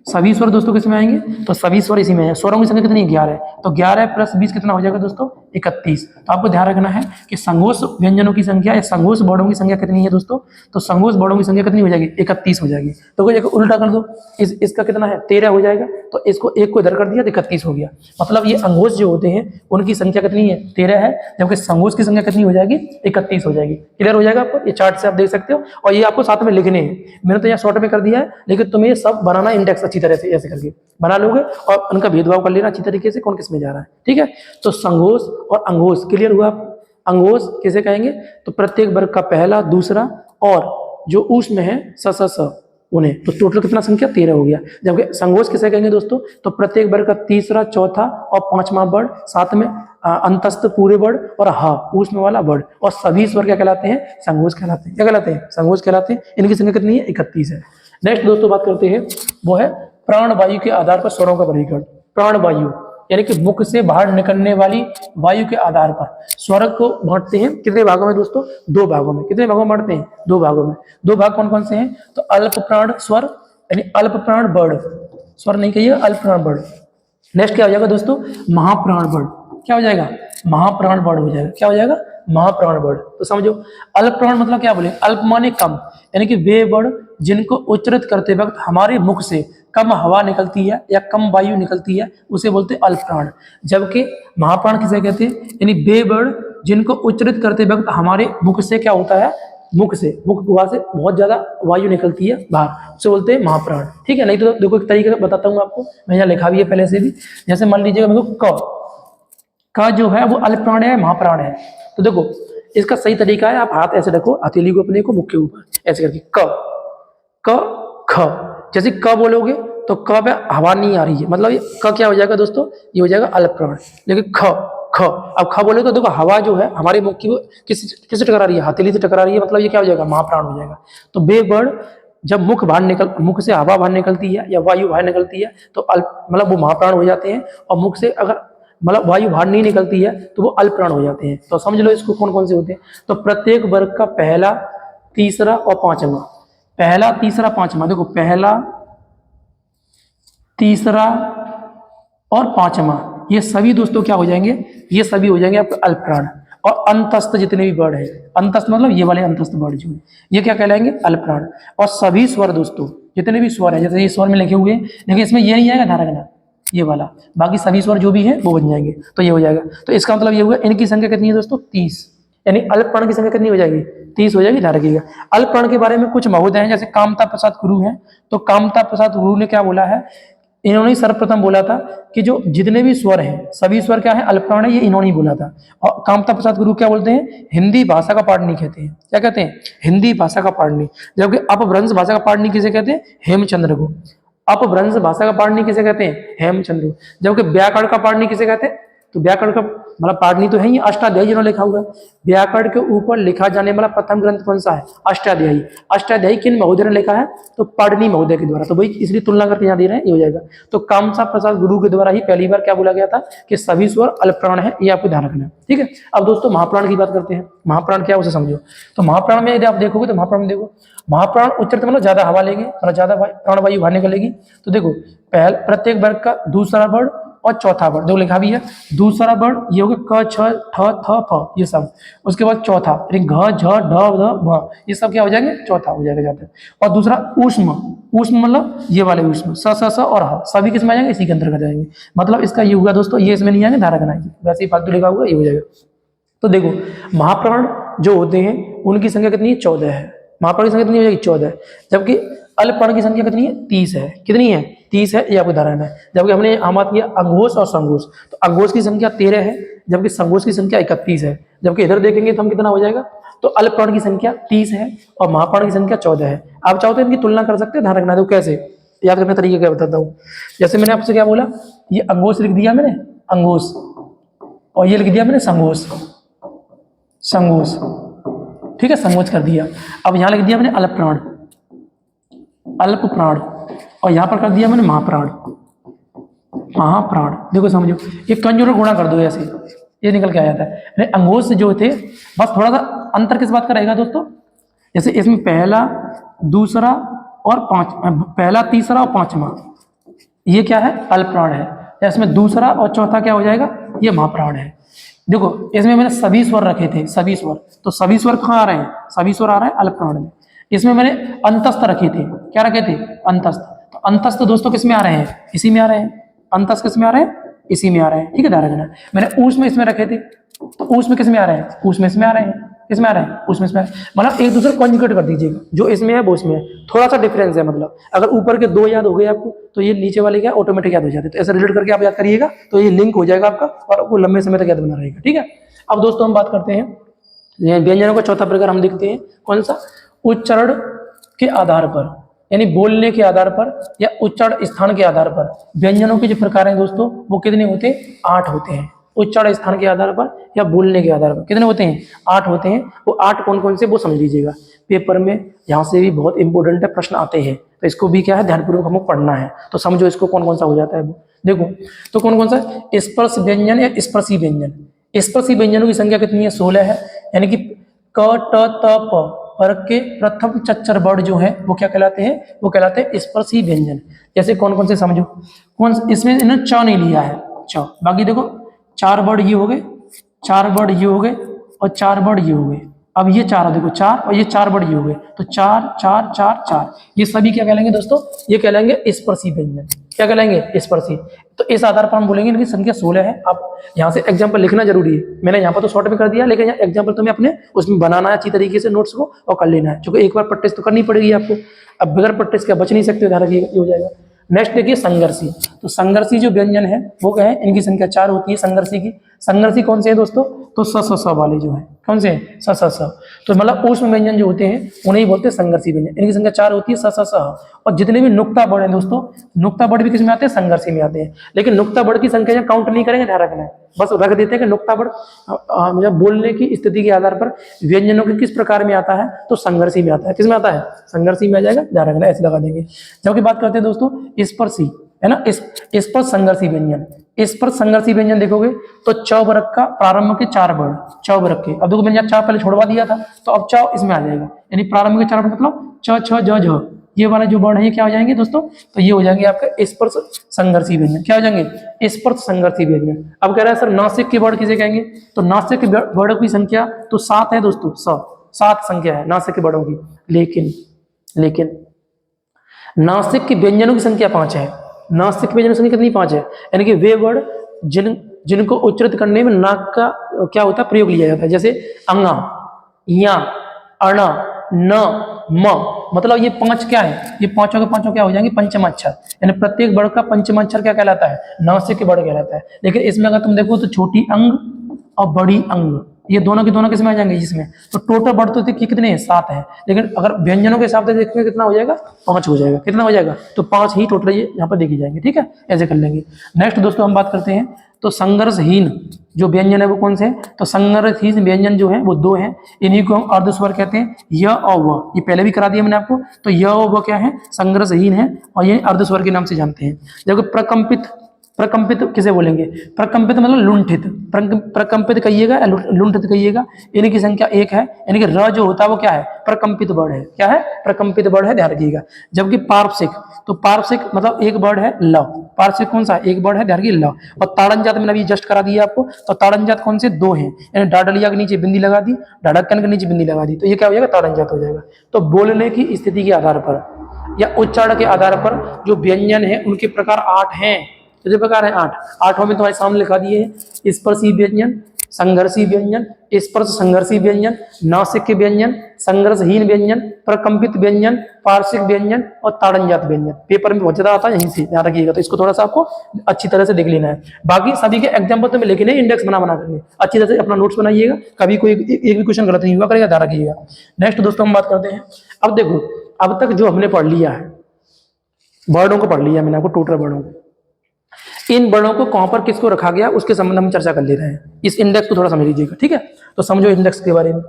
सभी स्वर दोस्तों किसमें आएंगे, तो सभी स्वर इसी में है। स्वरों की संख्या कितनी है, 11 है, तो 11 + 20 कितना हो जाएगा दोस्तों, 31। तो आपको ध्यान रखना है कि संगोष्ठ व्यंजनों की संख्या या संगोष्ठ वर्णों की संख्या कितनी है दोस्तों, तो संगोष्ठ वर्णों की संख्या कितनी हो जाएगी, 31 हो जाएगी। तो कोई उल्टा कर दो, इसका कितना है, 13 हो जाएगा, तो इसको एक को इधर कर दिया तो 31 हो गया। मतलब ये अंगोष्ठ जो होते हैं उनकी संख्या कितनी है, 13 है, जबकि संगोष्ठ की संख्या कितनी हो जाएगी, 31 हो जाएगी। क्लियर हो जाएगा आपको, ये चार्ट से आप देख सकते हो, और ये आपको साथ में लिखने हैं। मैंने तो यहाँ शॉर्ट में कर दिया है, लेकिन तुम्हें ये सब बनाना इंडेक्स अच्छी तरह से ऐसे करके बना लोगे, और उनका भेदभाव कर लेना अच्छी तरीके से, कौन किस में जा रहा है, ठीक है। तो संगोष्ठ और अंगोष्ठ क्लियर हुआ। अंगोष्ठ किसे कहेंगे, तो प्रत्येक वर्ग का पहला, दूसरा और जो ऊष्म है स उन्हें, तो टोटल कितना संख्या, 13 हो गया। जबकि संगोष्ठ किसे कहेंगे दोस्तों, तो प्रत्येक वर्ग का तीसरा, चौथा और पांचवा वर्ड, साथ में अंतस्थ पूरे वर्ड और हा ऊष्म वाला वर्ड, और सभी स्वर क्या कहलाते हैं, संगोष्ठ कहलाते हैं। क्या कहलाते हैं, संगोष्ठ कहलाते हैं। इनकी संख्या कितनी है, 31 है। नेक्स्ट दोस्तों बात करते हैं, वो है प्राण वायु के आधार पर स्वरों का वर्गीकरण। प्राण वायु यानी कि मुख से बाहर निकलने वाली वायु के आधार पर स्वर को बांटते हैं कितने भागों में दोस्तों, 2 भागों में। कितने भागों में बांटते हैं, 2 भागों में। 2 भाग कौन कौन से हैं, तो अल्प प्राण स्वर, यानी अल्प प्राण वर्ड, स्वर नहीं कहिए, अल्प प्राण वर्ड। नेक्स्ट क्या हो जाएगा दोस्तों, महाप्राण वर्ड। क्या हो जाएगा, महाप्राण वर्ड हो जाएगा। क्या हो जाएगा, महाप्राण वर्ड। तो समझो अल्प प्राण मतलब क्या बोले, अल्प माने कम, यानी कि वे वर्ड जिनको उच्चारित करते वक्त हमारे मुख से कम हवा निकलती है या कम वायु निकलती है, उसे बोलते हैं अल्प प्राण। जबकि महाप्राण किसे कहते हैं, यानी वे वर्ड जिनको उच्चारित करते वक्त हमारे मुख से क्या होता है, मुख गुहा से बहुत ज्यादा वायु निकलती है बाहर, उसे बोलते हैं महाप्राण। ठीक है, नहीं तो देखो एक तरीके का बताता हूँ आपको, मैं यहाँ लिखा भी है पहले से भी। जैसे मान लीजिएगा मेरे को का जो है वो अल्प प्राण है, महाप्राण है। तो देखो इसका सही तरीका है, आप हाथ ऐसे रखो, हथेली को अपने को मुख के ऊपर ऐसे करके क ख, जैसे क बोलोगे तो क पे हवा नहीं आ रही है, मतलब ये क क्या हो जाएगा दोस्तों, ये हो जाएगा अल्प प्राण। लेकिन ख ख, अब ख बोले तो देखो हवा जो है हमारे मुख की वो किससे टकरा रही है, हथेली से टकरा रही है, मतलब ये क्या हो जाएगा, महाप्राण हो जाएगा। तो बे वर्ड जब मुख से हवा बाहर निकलती है या वायु बाहर निकलती है तो अल्प मतलब वो महाप्राण हो जाते हैं, और मुख से अगर मतलब वायु बाहर नहीं निकलती है तो वो अल्प प्राण हो जाते हैं। तो समझ लो इसको कौन कौन से होते हैं। तो प्रत्येक वर्ग का पहला, तीसरा और पांचवा, पहला, तीसरा, पांचवा, देखो पहला, तीसरा और पांचवा, ये सभी दोस्तों क्या हो जाएंगे, ये सभी हो जाएंगे आपके अल्प प्राण। और अंतस्थ जितने भी वर्ड है, अंतस्थ मतलब ये वाले अंतस्थ वर्ड जो है ये क्या कहलाएंगे, अल्प प्राण। और सभी स्वर दोस्तों जितने भी स्वर है, जैसे ये स्वर में लिखे हुए हैं, लेकिन इसमें ये नहीं आएगा, ध्यान रखना ये वाला, बाकी सभी स्वर जो भी है वो बन जाएंगे, तो ये हो जाएगा। तो इसका मतलब ये हुआ इनकी संख्या कितनी है दोस्तों, 30, यानी अल्प प्राण की संख्या कितनी हो जाएगी, 30 हो जाएगी, ध्यान रखिएगा। अल्प प्राण के बारे में कुछ महोदय हैं, जैसे कामता प्रसाद गुरु हैं, तो कामता प्रसाद गुरु ने क्या बोला है, इन्होंने सर्वप्रथम बोला था कि जो जितने भी स्वर हैं सभी स्वर क्या है, अल्प प्राण है, ये इन्होंने ही बोला था। और कामता प्रसाद गुरु क्या बोलते हैं, हिंदी भाषा का पाणिनि कहते हैं। क्या कहते हैं, हिंदी भाषा का पाणिनि। जबकि अपभ्रंश भाषा का पाणिनि किसे कहते हैं, हेमचंद्र को। अपभ्रंश भाषा का पाणिनि किसे कहते हैं, हेमचंद्र। जबकि व्याकरण का पाणिनि किसे कहते हैं, तो व्याकरण का मतलब पाठनी तो है ही, अष्टाध्यायी जिन्होंने लिखा हुआ है। व्याकरण के ऊपर लिखा जाने वाला प्रथम ग्रंथ कौन सा है? अष्टाध्यायी। अष्टाध्यायी किन महोदय ने लिखा है? तो पाणिनि महोदय के द्वारा। तो भाई इसलिए तुलना करके यहाँ दे रहे हैं, ये हो जाएगा। तो कामसा प्रसाद गुरु के द्वारा ही पहली बार क्या बोला गया था कि सभी स्वर अल्पप्राण है, ये आपको ध्यान रखना है, ठीक है। अब दोस्तों महाप्राण की बात करते हैं। महाप्राण क्या, उसे समझो। तो महाप्राण में यदि आप देखोगे तो महाप्राण में देखो, महाप्राण उच्चरित मतलब ज्यादा हवा लेंगे, मतलब ज्यादा प्राणवायु बाहर निकलेगी। तो देखो पहले प्रत्येक वर्ग का दूसरा वर्ण और चौथा वर्ण जो लिखा भी है, दूसरा वर्ण ये हो गया क छ ठ थ फ, ये सब। उसके बाद चौथा घ झ ढ ध भ, ये सब क्या हो जाएंगे? चौथा हो जाएगा जाते हैं। और दूसरा ऊष्म, ऊष्म मतलब ये वाले ऊष्म स स स और ह, सभी किस में आ जाएंगे? इसी के अंतर्गत जाएंगे। मतलब इसका ये होगा दोस्तों, ये इसमें नहीं आएंगे, ध्यान रखना है, वैसे ही फालतू लिखा होगा, ये हो जाएगा। तो देखो महाप्राण जो होते हैं उनकी संख्या कितनी है? 14 है। महाप्राण की संख्या कितनी हो जाएगी? 14 है। जबकि अल्पप्राण की संख्या कितनी है? 30 है। कितनी है? 30 है, ये आपको ध्यान रखना है। जबकि हमने यहाँ बात किया अंघोष और संघोष, तो अंघोष की संख्या 13 है, जबकि संघोष की संख्या 31 है। जबकि इधर देखेंगे तो हम कितना हो जाएगा? तो अल्पप्राण की संख्या 30 है और महाप्राण की संख्या 14 है। आप चाहो तो इनकी तुलना कर सकते हैं, ध्यान रखना है। तो कैसे याद करने का तरीका क्या बताता हूँ। जैसे मैंने आपसे क्या बोला, ये अंघोष लिख दिया मैंने, अंघोष, और ये लिख दिया मैंने संघोष, संघोष, ठीक है, संघोष कर दिया। अब यहाँ लिख दिया मैंने अल्पप्राण, अल्पप्राण, और यहाँ पर कर दिया मैंने महाप्राण, महाप्राण। देखो समझो, ये कंजूर गुणा कर दो ऐसे, ये निकल के आ जाता है। यानी अंघोष जो थे, बस थोड़ा सा अंतर किस बात का रहेगा दोस्तों, जैसे इसमें पहला, दूसरा और पहला, तीसरा और पांचवा, ये क्या है? अल्पप्राण है। इसमें दूसरा और चौथा क्या हो जाएगा? ये महाप्राण है। देखो इसमें मैंने सभी स्वर रखे थे, सभी स्वर, तो सभी स्वर कहाँ आ रहे हैं? सभी स्वर आ रहे हैं अल्पप्राण में। इसमें मैंने अंतस्थ रखे थे, क्या रखे थे? अंतस्थ। तो अंतस्थ दोस्तों किस में आ रहे हैं? इसी में आ रहे हैं। अंतस्थ किस में आ रहे हैं? इसी में आ रहे हैं, ठीक है, ध्यान रखना। मैंने ऊष्म इसमें रखे थे, तो ऊष्म किस में आ रहे हैं? ऊष्म इसमें आ रहे हैं। किस में आ रहे हैं? ऊष्म इसमें। मतलब एक दूसरे कॉन्जुगेट कर दीजिएगा, जो इसमें है वो इसमें है, थोड़ा सा डिफरेंस है। मतलब अगर ऊपर के 2 याद हो गए आपको, तो ये नीचे वाले क्या ऑटोमेटिक याद हो जाते हैं। तो ऐसा रिलेट करके आप याद करिएगा, तो ये लिंक हो जाएगा आपका और वो लंबे समय तक याद बना रहेगा, ठीक है। अब दोस्तों हम बात करते हैं व्यंजनों का चौथा प्रकार हम देखते हैं, कौन सा? उच्चारण के आधार पर, यानी बोलने के आधार पर या उच्चारण स्थान के आधार पर व्यंजनों के जो प्रकार हैं दोस्तों, वो कितने होते हैं? 8 होते हैं। उच्चारण स्थान के आधार पर या बोलने के आधार पर कितने होते हैं? 8 होते हैं। वो 8 कौन कौन से, वो समझ लीजिएगा। पेपर में यहाँ से भी बहुत इंपॉर्टेंट है, प्रश्न आते हैं, तो इसको भी क्या है, ध्यानपूर्वक हमको पढ़ना है। तो समझो इसको कौन कौन सा हो जाता है वो देखो। तो कौन कौन सा? स्पर्श व्यंजन या स्पर्शी व्यंजन। स्पर्शी व्यंजनों की संख्या कितनी है? 16 है। यानी कि क ट त प वर्ग के प्रथम चच्चर वर्ण जो है वो क्या कहलाते हैं? वो कहलाते हैं स्पर्शी व्यंजन। जैसे कौन कौन से समझो, कौन इसमें इन्होंने च नहीं लिया है, च। बाकी देखो 4 वर्ण ये हो गए, 4 वर्ण ये हो गए और 4 वर्ण ये हो गए। अब ये 4 देखो 4 और ये 4 वर्ण ये हो गए, तो 4 4 4 4, ये सभी क्या कहलाएंगे दोस्तों? ये कहलाएंगे स्पर्शी व्यंजन। क्या कहलाएंगे? स्पर्शी। तो इस आधार पर हम बोलेंगे इनकी संख्या 16 है। आप यहाँ से एग्जाम्पल लिखना जरूरी है। मैंने यहाँ पर तो शॉर्ट में कर दिया, लेकिन एग्जाम्पल तुम्हें अपने उसमें बनाना है अच्छी तरीके से नोट्स को और कर लेना है, क्योंकि एक बार प्रैक्टिस तो करनी पड़ेगी आपको। अब बगैर प्रैक्टिस के बच नहीं सकते, ध्यान रखिएगा, ये हो जाएगा। नेक्स्ट देखिए संघर्षी। तो संघर्षी जो व्यंजन है वो क्या है? इनकी संख्या 4 होती है संघर्षी की। संघर्षी कौन से हैं दोस्तों? तो स वाले जो है, कौन से हैं? स। तो मतलब ऊष्म व्यंजन जो होते हैं उन्हें बोलते हैं संघर्षी व्यंजन। इनकी संख्या 4 होती है, स। और जितने भी नुक्ता वर्ण हैं दोस्तों, नुक्ता वर्ण भी किस में आते हैं? संघर्षी में आते हैं। लेकिन नुक्ता वर्ण की संख्या यहाँ काउंट नहीं करेंगे, ध्यान रखना है। बस रख देते हैं कि नुक्ता वर्ण बोलने की स्थिति के आधार पर व्यंजनों के किस प्रकार में आता है? तो संघर्षी में आता है। किस में आता है? संघर्षी में आ जाएगा, ध्यान रखना, ऐसे लगा देंगे। जबकि बात करते हैं दोस्तों स्पर्शी, है ना, स्पर्श संघर्षी व्यंजन। स्पर्श संघर्षी व्यंजन देखोगे तो च वर्ग का प्रारंभ के 4 वर्ण, च वर्ग के। अब देखो मैंने यहाँ च पहले छोड़वा दिया था, तो अब च इसमें आ जाएगा। यानी प्रारंभ के 4 वर्ण मतलब च छ ज झ, ये वाले जो वर्ण है क्या हो जाएंगे दोस्तों? तो ये हो जाएंगे आपका स्पर्श संघर्षी व्यंजन। क्या हो जाएंगे? स्पर्श संघर्षी व्यंजन। अब कह रहा है सर नासिक के वर्ण किसे कहेंगे? तो नासिक के वर्णों की संख्या तो 7 है दोस्तों, 7 संख्या है नासिक के वर्णों की। लेकिन नासिक के व्यंजनों की संख्या 5 है। नासिक के व्यंजनों की संख्या कितनी? 5 है। यानी कि वे वर्ण जिनको उच्चारित करने में नाक का क्या होता है? प्रयोग लिया जाता है। जैसे अंगा, या, अण, न, म, मतलब ये 5 क्या है? ये पांचों के पांचों क्या हो जाएंगे? पंचमाक्षर। यानी प्रत्येक वर्ण का पंचमाक्षर क्या कहलाता है? नासिक के वर्ण कहलाता है। लेकिन इसमें अगर तुम देखो तो छोटी अंग और बड़ी अंग, ये दोनों के दोनों किसमें आ जाएंगे? इसमें। तो टोटल वर्ण तो कितने हैं? 7 है। लेकिन अगर व्यंजनों के हिसाब से देखेंगे कितना हो जाएगा? 5 हो जाएगा। कितना हो जाएगा? तो 5 ही टोटल ये यहाँ पर देखी जाएंगे, ठीक है, ऐसे कर लेंगे। नेक्स्ट दोस्तों हम बात करते हैं तो संघर्षहीन जो व्यंजन है वो कौन से है? तो संघर्षहीन व्यंजन जो है वो दो हैं, इन्हीं को हम अर्धस्वर कहते हैं, य और व। ये पहले भी करा दिया मैंने आपको। तो य और व क्या है? संघर्षहीन है और ये अर्धस्वर के नाम से जानते हैं। जबकि प्रकंपित, प्रकंपित किसे बोलेंगे? प्रकंपित मतलब लुंठित। प्रकंपित कहिएगा या लुंठित कहिएगा, इनकी संख्या एक है, यानी कि र जो होता है वो क्या है? प्रकंपित वर्ड है। क्या है? प्रकंपित वर्ड है, ध्यान रखिएगा। जबकि पार्श्विक, तो पार्श्विक मतलब एक वर्ड है ल। पार्श्विक कौन सा? एक वर्ड है, ध्यान रखिए, ल। और ताड़नजात मैंने अभी जस्ट करा दिया आपको। तो ताड़नजात कौन से? दो हैं, यानी डाडलिया के नीचे बिंदी लगा दी, ढाढ़कन के नीचे बिंदी लगा दी, तो ये क्या हो जाएगा? ताड़नजात हो जाएगा। तो बोलने की स्थिति के आधार पर या उच्चारण के आधार पर जो व्यंजन है उनके प्रकार 8 हैं। कितने प्रकार है? 8। आठों में तुम्हारे सामने लिखा दिए हैं। स्पर्शी व्यंजन, संघर्षी व्यंजन, स्पर्श संघर्षी व्यंजन, नासिक के व्यंजन, संघर्षहीन व्यंजन, प्रकंपित व्यंजन, पार्श्विक व्यंजन और ताड़नजात व्यंजन। पेपर में बहुत ज्यादा आता है, यहीं से ध्यान रखिएगा। तो इसको थोड़ा सा आपको अच्छी तरह से देख लेना है। बाकी सभी के एग्जाम्पल तो मैं लिखे नहीं, इंडेक्स बना करके अच्छी तरह से अपना नोट्स बनाइएगा, कभी कोई एक भी क्वेश्चन गलत नहीं हुआ करेगा, ध्यान रखिएगा। नेक्स्ट दोस्तों हम बात करते हैं। अब देखो, अब तक जो हमने पढ़ लिया है, वर्डों को पढ़ लिया मैंने आपको, टोटल वर्डों को। इन वर्णों को कहां पर किसको रखा गया उसके संबंध में चर्चा कर ले रहे हैं। इस इंडेक्स को थोड़ा समझ लीजिएगा, ठीक है? तो समझो इंडेक्स के बारे में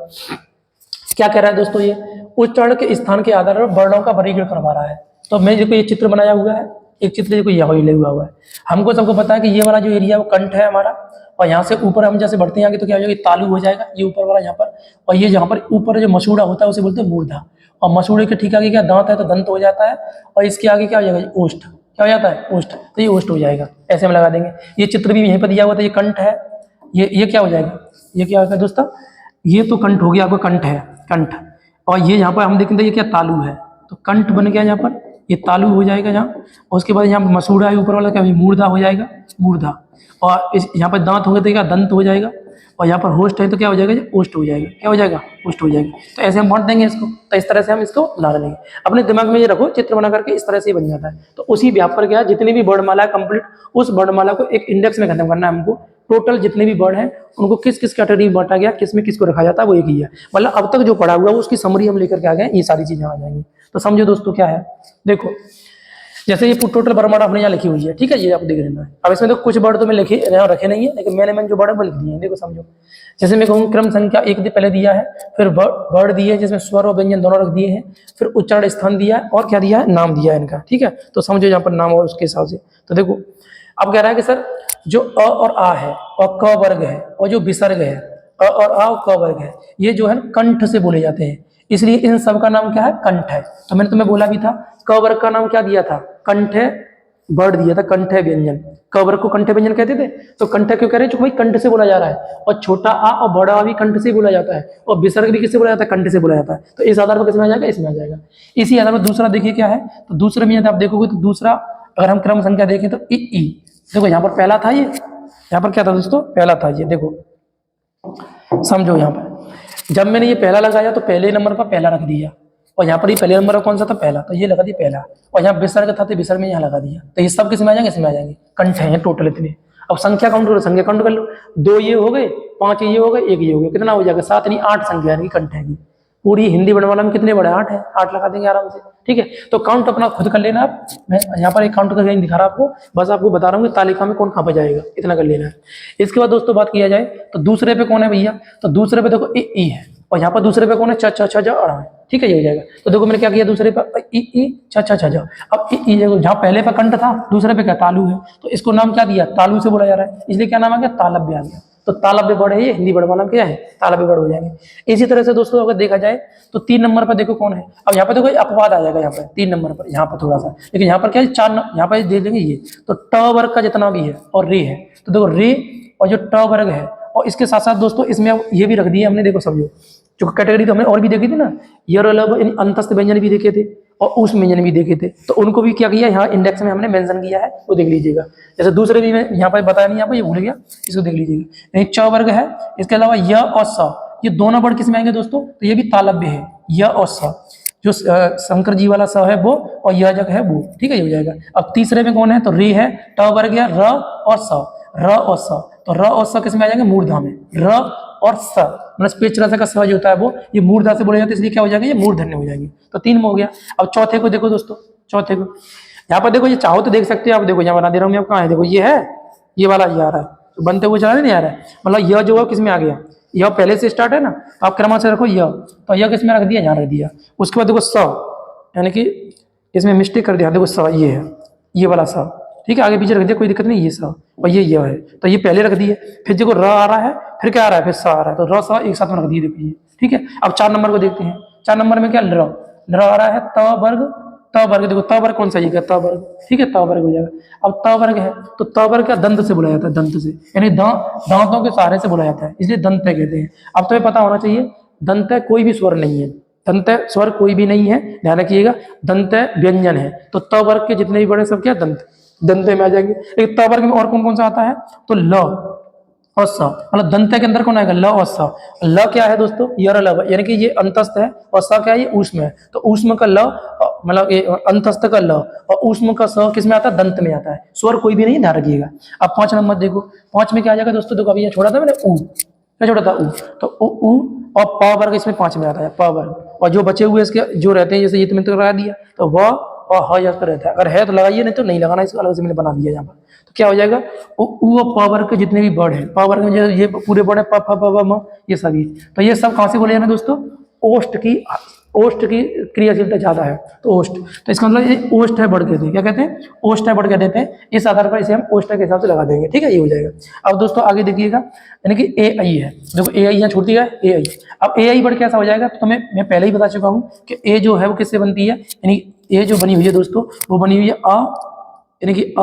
क्या कह रहा है दोस्तों। ये उच्चारण के स्थान के आधार पर वर्णों का वर्गीकरण करवा रहा है। तो मैं देखो ये चित्र बनाया हुआ है, एक चित्र देखो यहाँ लगा हुआ है। हमको सबको पता है कि ये वाला जो एरिया वो कंठ है हमारा, और यहाँ से ऊपर हम जैसे बढ़ते हैं आगे तो क्या हो जाएगा? तालु हो जाएगा, ये ऊपर वाला यहाँ पर। और ये जहाँ पर ऊपर जो मसूड़ा होता है उसे बोलते हैं मूर्धा। और मसूड़े के ठीक आगे क्या दांत है, तो दंत हो जाता है। और इसके आगे क्या हो जाएगा? ओष्ठ। क्या हो जाता है? ओष्ठ। तो ये ओष्ठ हो जाएगा, ऐसे हम लगा देंगे। ये चित्र भी यहीं पर दिया हुआ था, ये कंठ है। ये क्या हो जाएगा? ये क्या होगा दोस्तों? ये तो कंठ हो गया, आपका कंठ है, कंठ। और ये यहाँ पर हम देखेंगे ये क्या? तालु है। तो कंठ बन गया यहाँ पर, ये तालु हो जाएगा यहाँ। और उसके बाद यहाँ मसूड़ा है ऊपर वाला, क्या मूर्धा हो जाएगा? मूर्धा। और इस यहाँ पर दांत होंगे तो क्या? दंत हो जाएगा। और यहाँ पर होस्ट है तो क्या हो जाएगा? ओष्ठ हो जाएगा। क्या हो जाएगा? ओष्ठ हो जाएगा। तो ऐसे हम बांट देंगे इसको, तो इस तरह से हम इसको बना लेंगे। अपने दिमाग में ये रखो, चित्र बना करके इस तरह से बन जाता है। तो उसी व्याप पर क्या है, जितनी भी वर्णमाला है कंप्लीट, उस वर्णमाला को एक इंडेक्स में खत्म करना है हमको। टोटल जितने भी वर्ड हैं उनको किस किस कैटेगरी में बांटा गया, किस में किसको रखा जाता है, वो एक ही है। मतलब अब तक जो पढ़ा हुआ है उसकी समरी हम लेकर के आ गए, ये सारी चीजें आ जाएंगी। तो समझो दोस्तों क्या है, देखो जैसे ये टोटल वर्णमाला हमने यहाँ लिखी हुई है, ठीक है, ये आप देख लेना है। अब इसमें तो कुछ वर्ड तो मैं लिखे यहाँ रखे नहीं है, लेकिन मैंने जो वर्ड है वो लिख दिए हैं, देखो समझो। जैसे मैं कहूँ क्रम संख्या 1 पहले दिया है, फिर वर्ड दिए हैं जिसमें स्वर और व्यंजन दोनों रख दिए हैं, फिर उच्चारण स्थान दिया है, और क्या दिया है? नाम दिया है इनका, ठीक है। तो समझो यहाँ पर नाम और उसके हिसाब से। तो देखो अब कह रहा है कि सर जो अ और आ है और क वर्ग है और जो विसर्ग है, अ और आ और क वर्ग है, ये जो है कंठ से बोले जाते हैं, इसलिए इन सब का नाम क्या है? कंठ है। तो मैंने तुम्हें बोला भी था, क वर्ग का नाम क्या दिया था? कंठ है, वर्ड दिया था कंठ है व्यंजन। क वर्ग को कंठ व्यंजन कहते थे। तो कंठ क्यों कह रहे हैं? क्योंकि भाई कंठ से बोला जा रहा है, और छोटा आ और बड़ा आ भी कंठ से बोला जाता है, और विसर्ग भी किससे बोला जाता है? कंठ से बोला जाता है। तो इस आधार पर किसमें आ जाएगा? इसमें आ जाएगा। इसी आधार पर दूसरा देखिए क्या है। तो दूसरे में यदि आप देखोगे तो दूसरा, अगर हम क्रम संख्या देखें तो ई, देखो यहाँ पर पहला था, ये यहाँ पर क्या था दोस्तों? पहला था ये, देखो समझो। यहाँ पर जब मैंने ये पहला लगाया तो पहले नंबर पर पहला रख दिया, और यहाँ पर ये पहले नंबर पर कौन सा था? पहला, तो ये लगा दिया पहला। और यहाँ विसर्ग था तो विसर्ग में यहाँ लगा दिया। तो ये सब किसमें आ जाएंगे? इसमें आ जाएंगे। कंठ है टोटल इतने। अब संख्या काउंट करो, संख्या काउंट कर लो। 2 ये हो गए, 5 ये हो गए, 1 ये हो गया, कितना हो जाएगा? 7 नहीं 8 संख्या यानी कंठ है। पूरी हिंदी वर्णमाला में कितने बड़े? 8 है, 8 लगा देंगे आराम से, ठीक है। तो काउंट अपना खुद कर लेना आप, मैं यहाँ पर एक काउंट करके नहीं दिखा रहा आपको, बस आपको बता रहा हूँ कि तालिका में कौन कहाँ पे जाएगा, इतना कर लेना है। इसके बाद दोस्तों बात किया जाए तो दूसरे पे कौन है भैया? तो दूसरे पे देखो ई है, और यहाँ पर दूसरे पे कौन है? छ छ अड़ा है, ठीक है, ये हो जाएगा। तो देखो मैंने क्या किया, दूसरे पे ई छ छ। अब ई जहाँ पहले पे कंठ था, दूसरे पे क्या? तालु है, तो इसको नाम क्या दिया? तालु से बोला जा रहा है, इसलिए क्या नाम आ गया? तालव्य आ गया। तो तालव्य वर्ड है ये, हिंदी वर्णमाला में क्या है? तालव्य वर्ड हो जाएंगे। इसी तरह से दोस्तों अगर देखा जाए तो 3 नंबर पर देखो कौन है। अब यहाँ पर देखो अपवाद आ जाएगा, यहाँ पर 3 नंबर पर, यहाँ पर थोड़ा सा, लेकिन यहाँ पर क्या है? 4 यहाँ पर दे देंगे ये। तो ट वर्ग का जितना भी है और रे है, तो देखो रे और जो ट वर्ग है, और इसके साथ साथ दोस्तों इसमें ये भी रख दिया हमने, देखो समझो। जो कैटेगरी तो हमने और भी देखी थी ना, यर अलग अंतस्थ व्यंजन भी देखे थे और उस व्यंजन भी देखे थे, तो उनको भी क्या किया यहाँ इंडेक्स में हमने मेंशन किया है, वो देख लीजिएगा। जैसे दूसरे भी मैं यहाँ पर बताया नहीं, यहाँ पर ये भूल गया, इसको देख लीजिएगा। च वर्ग है, इसके अलावा य और स, ये दोनों वर्ड किसमें आएंगे दोस्तों? तो ये भी तालव्य है, य और स। जो शंकर जी वाला स है वो, और यजक है वो, ठीक है, ये हो जाएगा। अब तीसरे में कौन है? तो रे है, ट वर्ग है, र और स, र और स। तो र और स किसमें आ जाएंगे? मूर्धा में। र और स मतलब पेच रस का स जो होता है वो ये मूर्धा से बोला जाता है, इसलिए क्या हो जाएगा? ये मूर्धन्य हो जाएगी। तो 3 में हो गया। अब चौथे को देखो दोस्तों, चौथे को यहाँ पर देखो, ये चाहो तो देख सकते हो आप, देखो यहाँ बना दे रहा हूँ मैं, अब कहाँ है? देखो ये है, ये वाला ये आ रहा है, तो बनते हुए चला नहीं आ रहा है, मतलब यह जो है किस में आ गया, यह पहले से स्टार्ट है ना, तो आप क्रम से रखो यह, तो यह किस में रख दिया, यहाँ रख दिया। उसके बाद देखो स, यानी कि इसमें मिस्टेक कर दिया, देखो स ये है, ये वाला स, ठीक है, आगे पीछे रख दिया, कोई दिक्कत नहीं, ये स और ये यह है, तो ये पहले रख दिए। फिर देखो र आ रहा है, फिर क्या आ रहा है, फिर स आ रहा है, तो र स एक साथ में रख दिए, देखो ये, ठीक है। अब 4 नंबर को देखते हैं। 4 नंबर में क्या, ल आ रहा है, त वर्ग, त वर्ग, देखो त वर्ग कौन सा, ये त वर्ग, ठीक है, त वर्ग हो जाएगा। अब त वर्ग है, तो त वर्ग क्या, दंत से बुलाया जाता है, दंत से, यानी दांतों के सहारे से बुलाया जाता है, इसलिए दंत कहते हैं। अब तुम्हें पता होना चाहिए, दंत कोई भी स्वर नहीं है, दंत स्वर कोई भी नहीं है, ध्यान रखिएगा, दंत व्यंजन है। तो त वर्ग के जितने भी बड़े सब क्या, दंत, दंत में आ जाएंगे। एक त वर्ग में और कौन कौन सा आता है, तो ल और स, मतलब दंत के अंदर कौन आएगा, ल और स। ल क्या है दोस्तों, यर लव, यानी कि ये अंतस्थ है, और स क्या है, ये ऊष्म है, तो ऊष्म का ल, मतलब ये अंतस्थ का ल, और ऊष्म का स किस में आता है, दंत में आता है, स्वर कोई भी नहीं, ध्यान रखिएगा। अब 5 नंबर देखो, 5 में क्या आ जाएगा दोस्तों, देखो अभी यहाँ छोड़ा था मैंने ऊ, क्या छोड़ा था ऊ, तो ऊ और प वर्ग इसमें 5 में आता है, प वर्ग, और जो बचे हुए इसके जो रहते हैं, जैसे ये तुमने तो लगा दिया, तो वह और ह यहाँ पर रहता है, अगर है तो लगाइए, नहीं तो नहीं लगाना, इसको अलग से मैंने बना दिया यहाँ पर। तो क्या हो जाएगा, ऊ और प वर्ग के जितने भी वर्ड है, प वर्ग में जो ये पूरे वर्ड है, प फ ब भ म, ये सभी, तो ये सब कहाँ से बोले जाना दोस्तों, ओष्ठ की क्रियाशीलता ज्यादा है, तो ओष्ठ, तो इसका मतलब ये ओष्ठ है वर्ड कहते हैं, क्या कहते हैं, ओष्ठ है वर्ड कह देते हैं, इस आधार पर इसे हम ओष्ठ के हिसाब से लगा देंगे, ठीक है, ये हो जाएगा। अब दोस्तों आगे देखिएगा, यानी कि ए आई है, देखो ए आई यहाँ छूट दिया है, ए आई। अब ए आई वर्ड कैसा हो जाएगा, तो मैं पहले ही बता चुका हूँ कि ए जो है वो किससे बनती है, यानी ए जो बनी हुई है दोस्तों, वो बनी हुई है अ, यानी कि अ,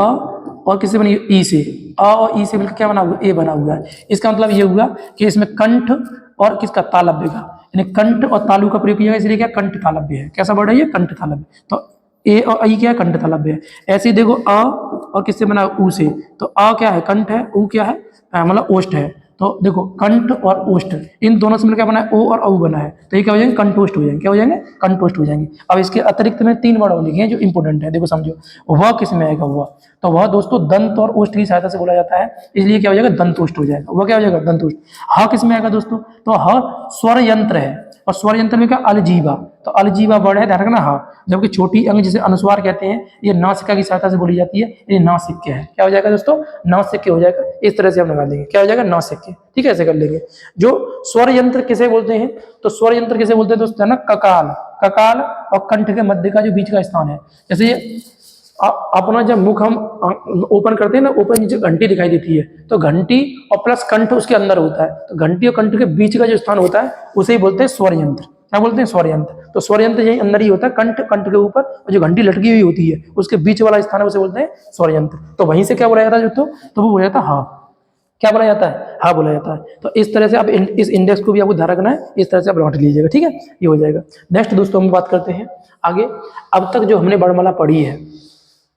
और किससे बनी हुई, ई से, अ और ई से मिलकर क्या बना हुआ, ए बना हुआ है। इसका मतलब ये हुआ कि इसमें कंठ और किसका, तालव्य का, यानी कंठ और तालु का प्रयोग किया, इसलिए क्या, कंठ तालव्य है। कैसा वर्ड है ये, कंठ तालव्य। तो ए और आई क्या है, कंठ तालव्य है। ऐसे ही देखो अ और किससे बना, ऊ से, तो अ क्या है, कंठ है, ऊ क्या है, मतलब ओष्ठ है। तो देखो कंठ और ओष्ठ, इन दोनों से मिलकर क्या बना है, ओ और औ बना है, तो ये क्या हो जाएंगे, कंठोष्ठ हो जाएंगे, क्या हो जाएंगे, कंठोष्ठ हो जाएंगे। अब इसके अतिरिक्त में 3 वर्ड और लिखे हैं जो इंपोर्टेंट है, देखो समझो, वह किस में आएगा, वह, तो वह दोस्तों दंत और ओष्ठ की सहायता से बोला जाता है, इसलिए क्या हो जाएगा, दंतोष्ठ हो जाएगा, वह क्या हो जाएगा, दंतोष्ठ। ह किस में आएगा दोस्तों, तो ह स्वर यंत्र है, और स्वर यंत्र में क्या, अलजीवा, तो अलजीवा वर्ड है, ध्यान रखना, हाँ, जबकि छोटी अंग जिसे अनुस्वार कहते हैं, ये नासिका की सहायता से बोली जाती है, ये नासिक्य है, क्या हो जाएगा दोस्तों, नासिक्य हो जाएगा। इस तरह से हम लगा देंगे, क्या हो जाएगा, नासिक्य, ठीक है, ऐसे कर लेंगे। जो स्वर यंत्र किसे बोलते हैं, तो स्वर यंत्र किसे बोलते हैं दोस्तों, है ना, ककाल, ककाल और कंठ के मध्य का जो बीच का स्थान है, जैसे ये अपना जब मुख हम ओपन करते हैं ना, ओपन नीचे घंटी दिखाई देती है, तो घंटी और प्लस कंठ उसके अंदर होता है, तो घंटी और कंठ के बीच का जो स्थान होता है उसे ही बोलते हैं स्वर यंत्र। क्या बोलते हैं, स्वर यंत्र। तो स्वर यंत्र यही अंदर ही होता है, कंठ, कंठ के ऊपर, और जो घंटी लटकी हुई होती है उसके बीच वाला स्थान है उसे बोलते हैं स्वर यंत्र। तो वहीं से क्या बोला जाता है तो वो बोला जाता है हाँ, क्या बोला जाता है, हाँ बोला जाता है। तो इस तरह से आप इस इंडेक्स को भी आपको ध्यान रखना है, इस तरह से आप लौट लीजिएगा, ठीक है, ये हो जाएगा। नेक्स्ट दोस्तों हम बात करते हैं आगे। अब तक जो हमने वर्णमाला पढ़ी है,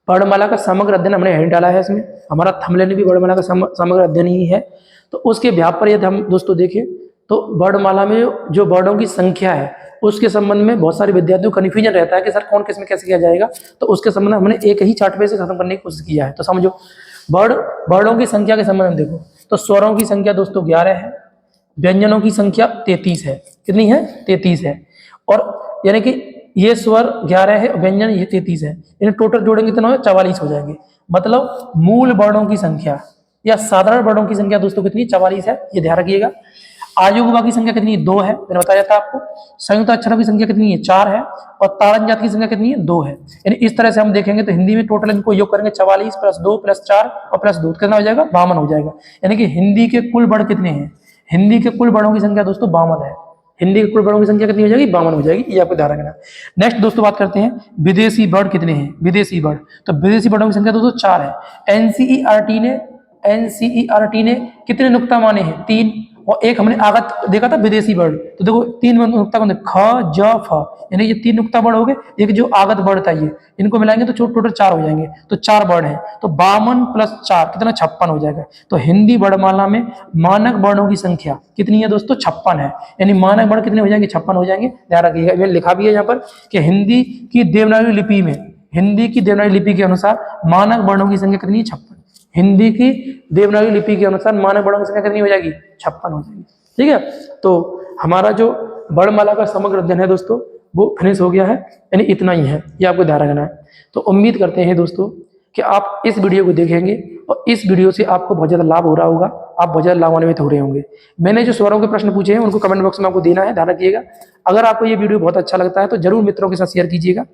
वर्णमाला का समग्र अध्ययन हमने यहीं डाला है, इसमें हमारा थंबनेल भी वर्णमाला का समग्र अध्ययन ही है। तो उसके व्याप पर यदि हम दोस्तों देखें तो वर्णमाला में जो वर्णों की संख्या है उसके संबंध में बहुत सारे विद्यार्थियों को कन्फ्यूजन रहता है कि सर कौन किस में कैसे किया जाएगा। तो उसके संबंध में हमने एक ही चार्ट पे से खत्म करने की कोशिश किया है। तो समझो, वर्णों की संख्या के संबंध में देखो तो स्वरों की संख्या दोस्तों 11 है, व्यंजनों की संख्या 33 है। कितनी है, 33 है। और यानी कि ये स्वर 11 है, व्यंजन ये 33 है, इन्हें टोटल जोड़ेंगे कितना, 44 हो जाएंगे। मतलब मूल वर्णों की संख्या या साधारण वर्णों की संख्या दोस्तों कितनी, 44 है, ये ध्यान रखिएगा। आयुर्वा की संख्या कितनी है, 2 है, मैंने बताया था आपको। संयुक्त अक्षरों की संख्या कितनी है, 4 है। और ताड़न जाति की संख्या कितनी है, 2 है। यानी इस तरह से हम देखेंगे तो हिंदी में टोटल इनको योग करेंगे 44 + 2 + 4 और +2 कितना हो जाएगा, 52 हो जाएगा। यानी कि हिंदी के कुल वर्ण कितने हैं, हिंदी के कुल वर्णों की संख्या दोस्तों 52 है। हिंदी के कुल वर्णों की संख्या कितनी हो जाएगी, 52 हो जाएगी, ये आपको ध्यान रखना। नेक्स्ट दोस्तों बात करते हैं विदेशी वर्ण कितने हैं, विदेशी वर्ण। तो विदेशी वर्णों की संख्या दोस्तों 4 है। एनसीईआरटी ने कितने नुक्ता माने हैं, 3। और एक हमने आगत देखा था विदेशी वर्ण, तो देखो 3 नुक्ता कौन, ख ज फ, यानी ये 3 नुक्ता वर्ण हो गए। एक जो आगत वर्ण था ये, इनको मिलाएंगे तो टोटल 4 हो जाएंगे। तो 4 वर्ण है, तो 52 + 4 कितना, 56 हो जाएगा। तो हिंदी वर्णमाला में मानक वर्णों की संख्या कितनी है दोस्तों, 56 है। यानी मानक वर्ण कितने हो जाएंगे, 56 हो जाएंगे। ध्यान रखिएगा, मैंने लिखा भी है यहाँ पर कि हिंदी की देवनागरी लिपि में, हिंदी की देवनागरी लिपि के अनुसार मानक वर्णों की संख्या कितनी है, 56। हिंदी की देवनागरी लिपि के अनुसार मानक वर्णों की संख्या कितनी हो जाएगी, 56 हो जाएगी। ठीक है, तो हमारा जो वर्णमाला का समग्र अध्ययन है दोस्तों वो फिनिश हो गया है, यानी इतना ही है, ये आपको ध्यान रखना है। तो उम्मीद करते हैं दोस्तों कि आप इस वीडियो को देखेंगे और इस वीडियो से आपको बहुत ज़्यादा लाभ हो रहा होगा, आप बहुत ज़्यादा लाभान्वित हो रहे होंगे। मैंने जो स्वरों के प्रश्न पूछे हैं उनको कमेंट बॉक्स में आपको देना है, ध्यान रखिएगा। अगर आपको ये वीडियो बहुत अच्छा लगता है तो जरूर मित्रों के साथ शेयर कीजिएगा,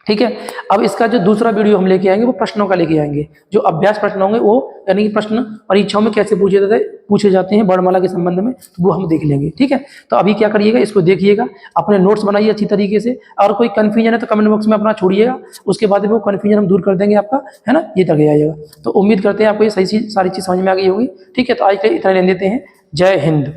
ठीक है। अब इसका जो दूसरा वीडियो हम लेके आएंगे वो प्रश्नों का लेके आएंगे, जो अभ्यास प्रश्न होंगे वो, यानी कि प्रश्न परीक्षाओं में कैसे पूछे जाते हैं वर्णमाला के संबंध में, तो वो हम देख लेंगे, ठीक है। तो अभी क्या करिएगा, इसको देखिएगा, अपने नोट्स बनाइए अच्छी तरीके से, और कोई कंफ्यूजन है तो कमेंट बॉक्स में अपना छोड़िएगा, उसके बाद वो कंफ्यूजन हम दूर कर देंगे आपका, है ना, ये तक आ जाएगा। तो उम्मीद करते हैं आपको ये सारी चीज़ समझ में आ गई होगी, ठीक है। तो आज के लिए इतना लेने देते हैं। जय हिंद।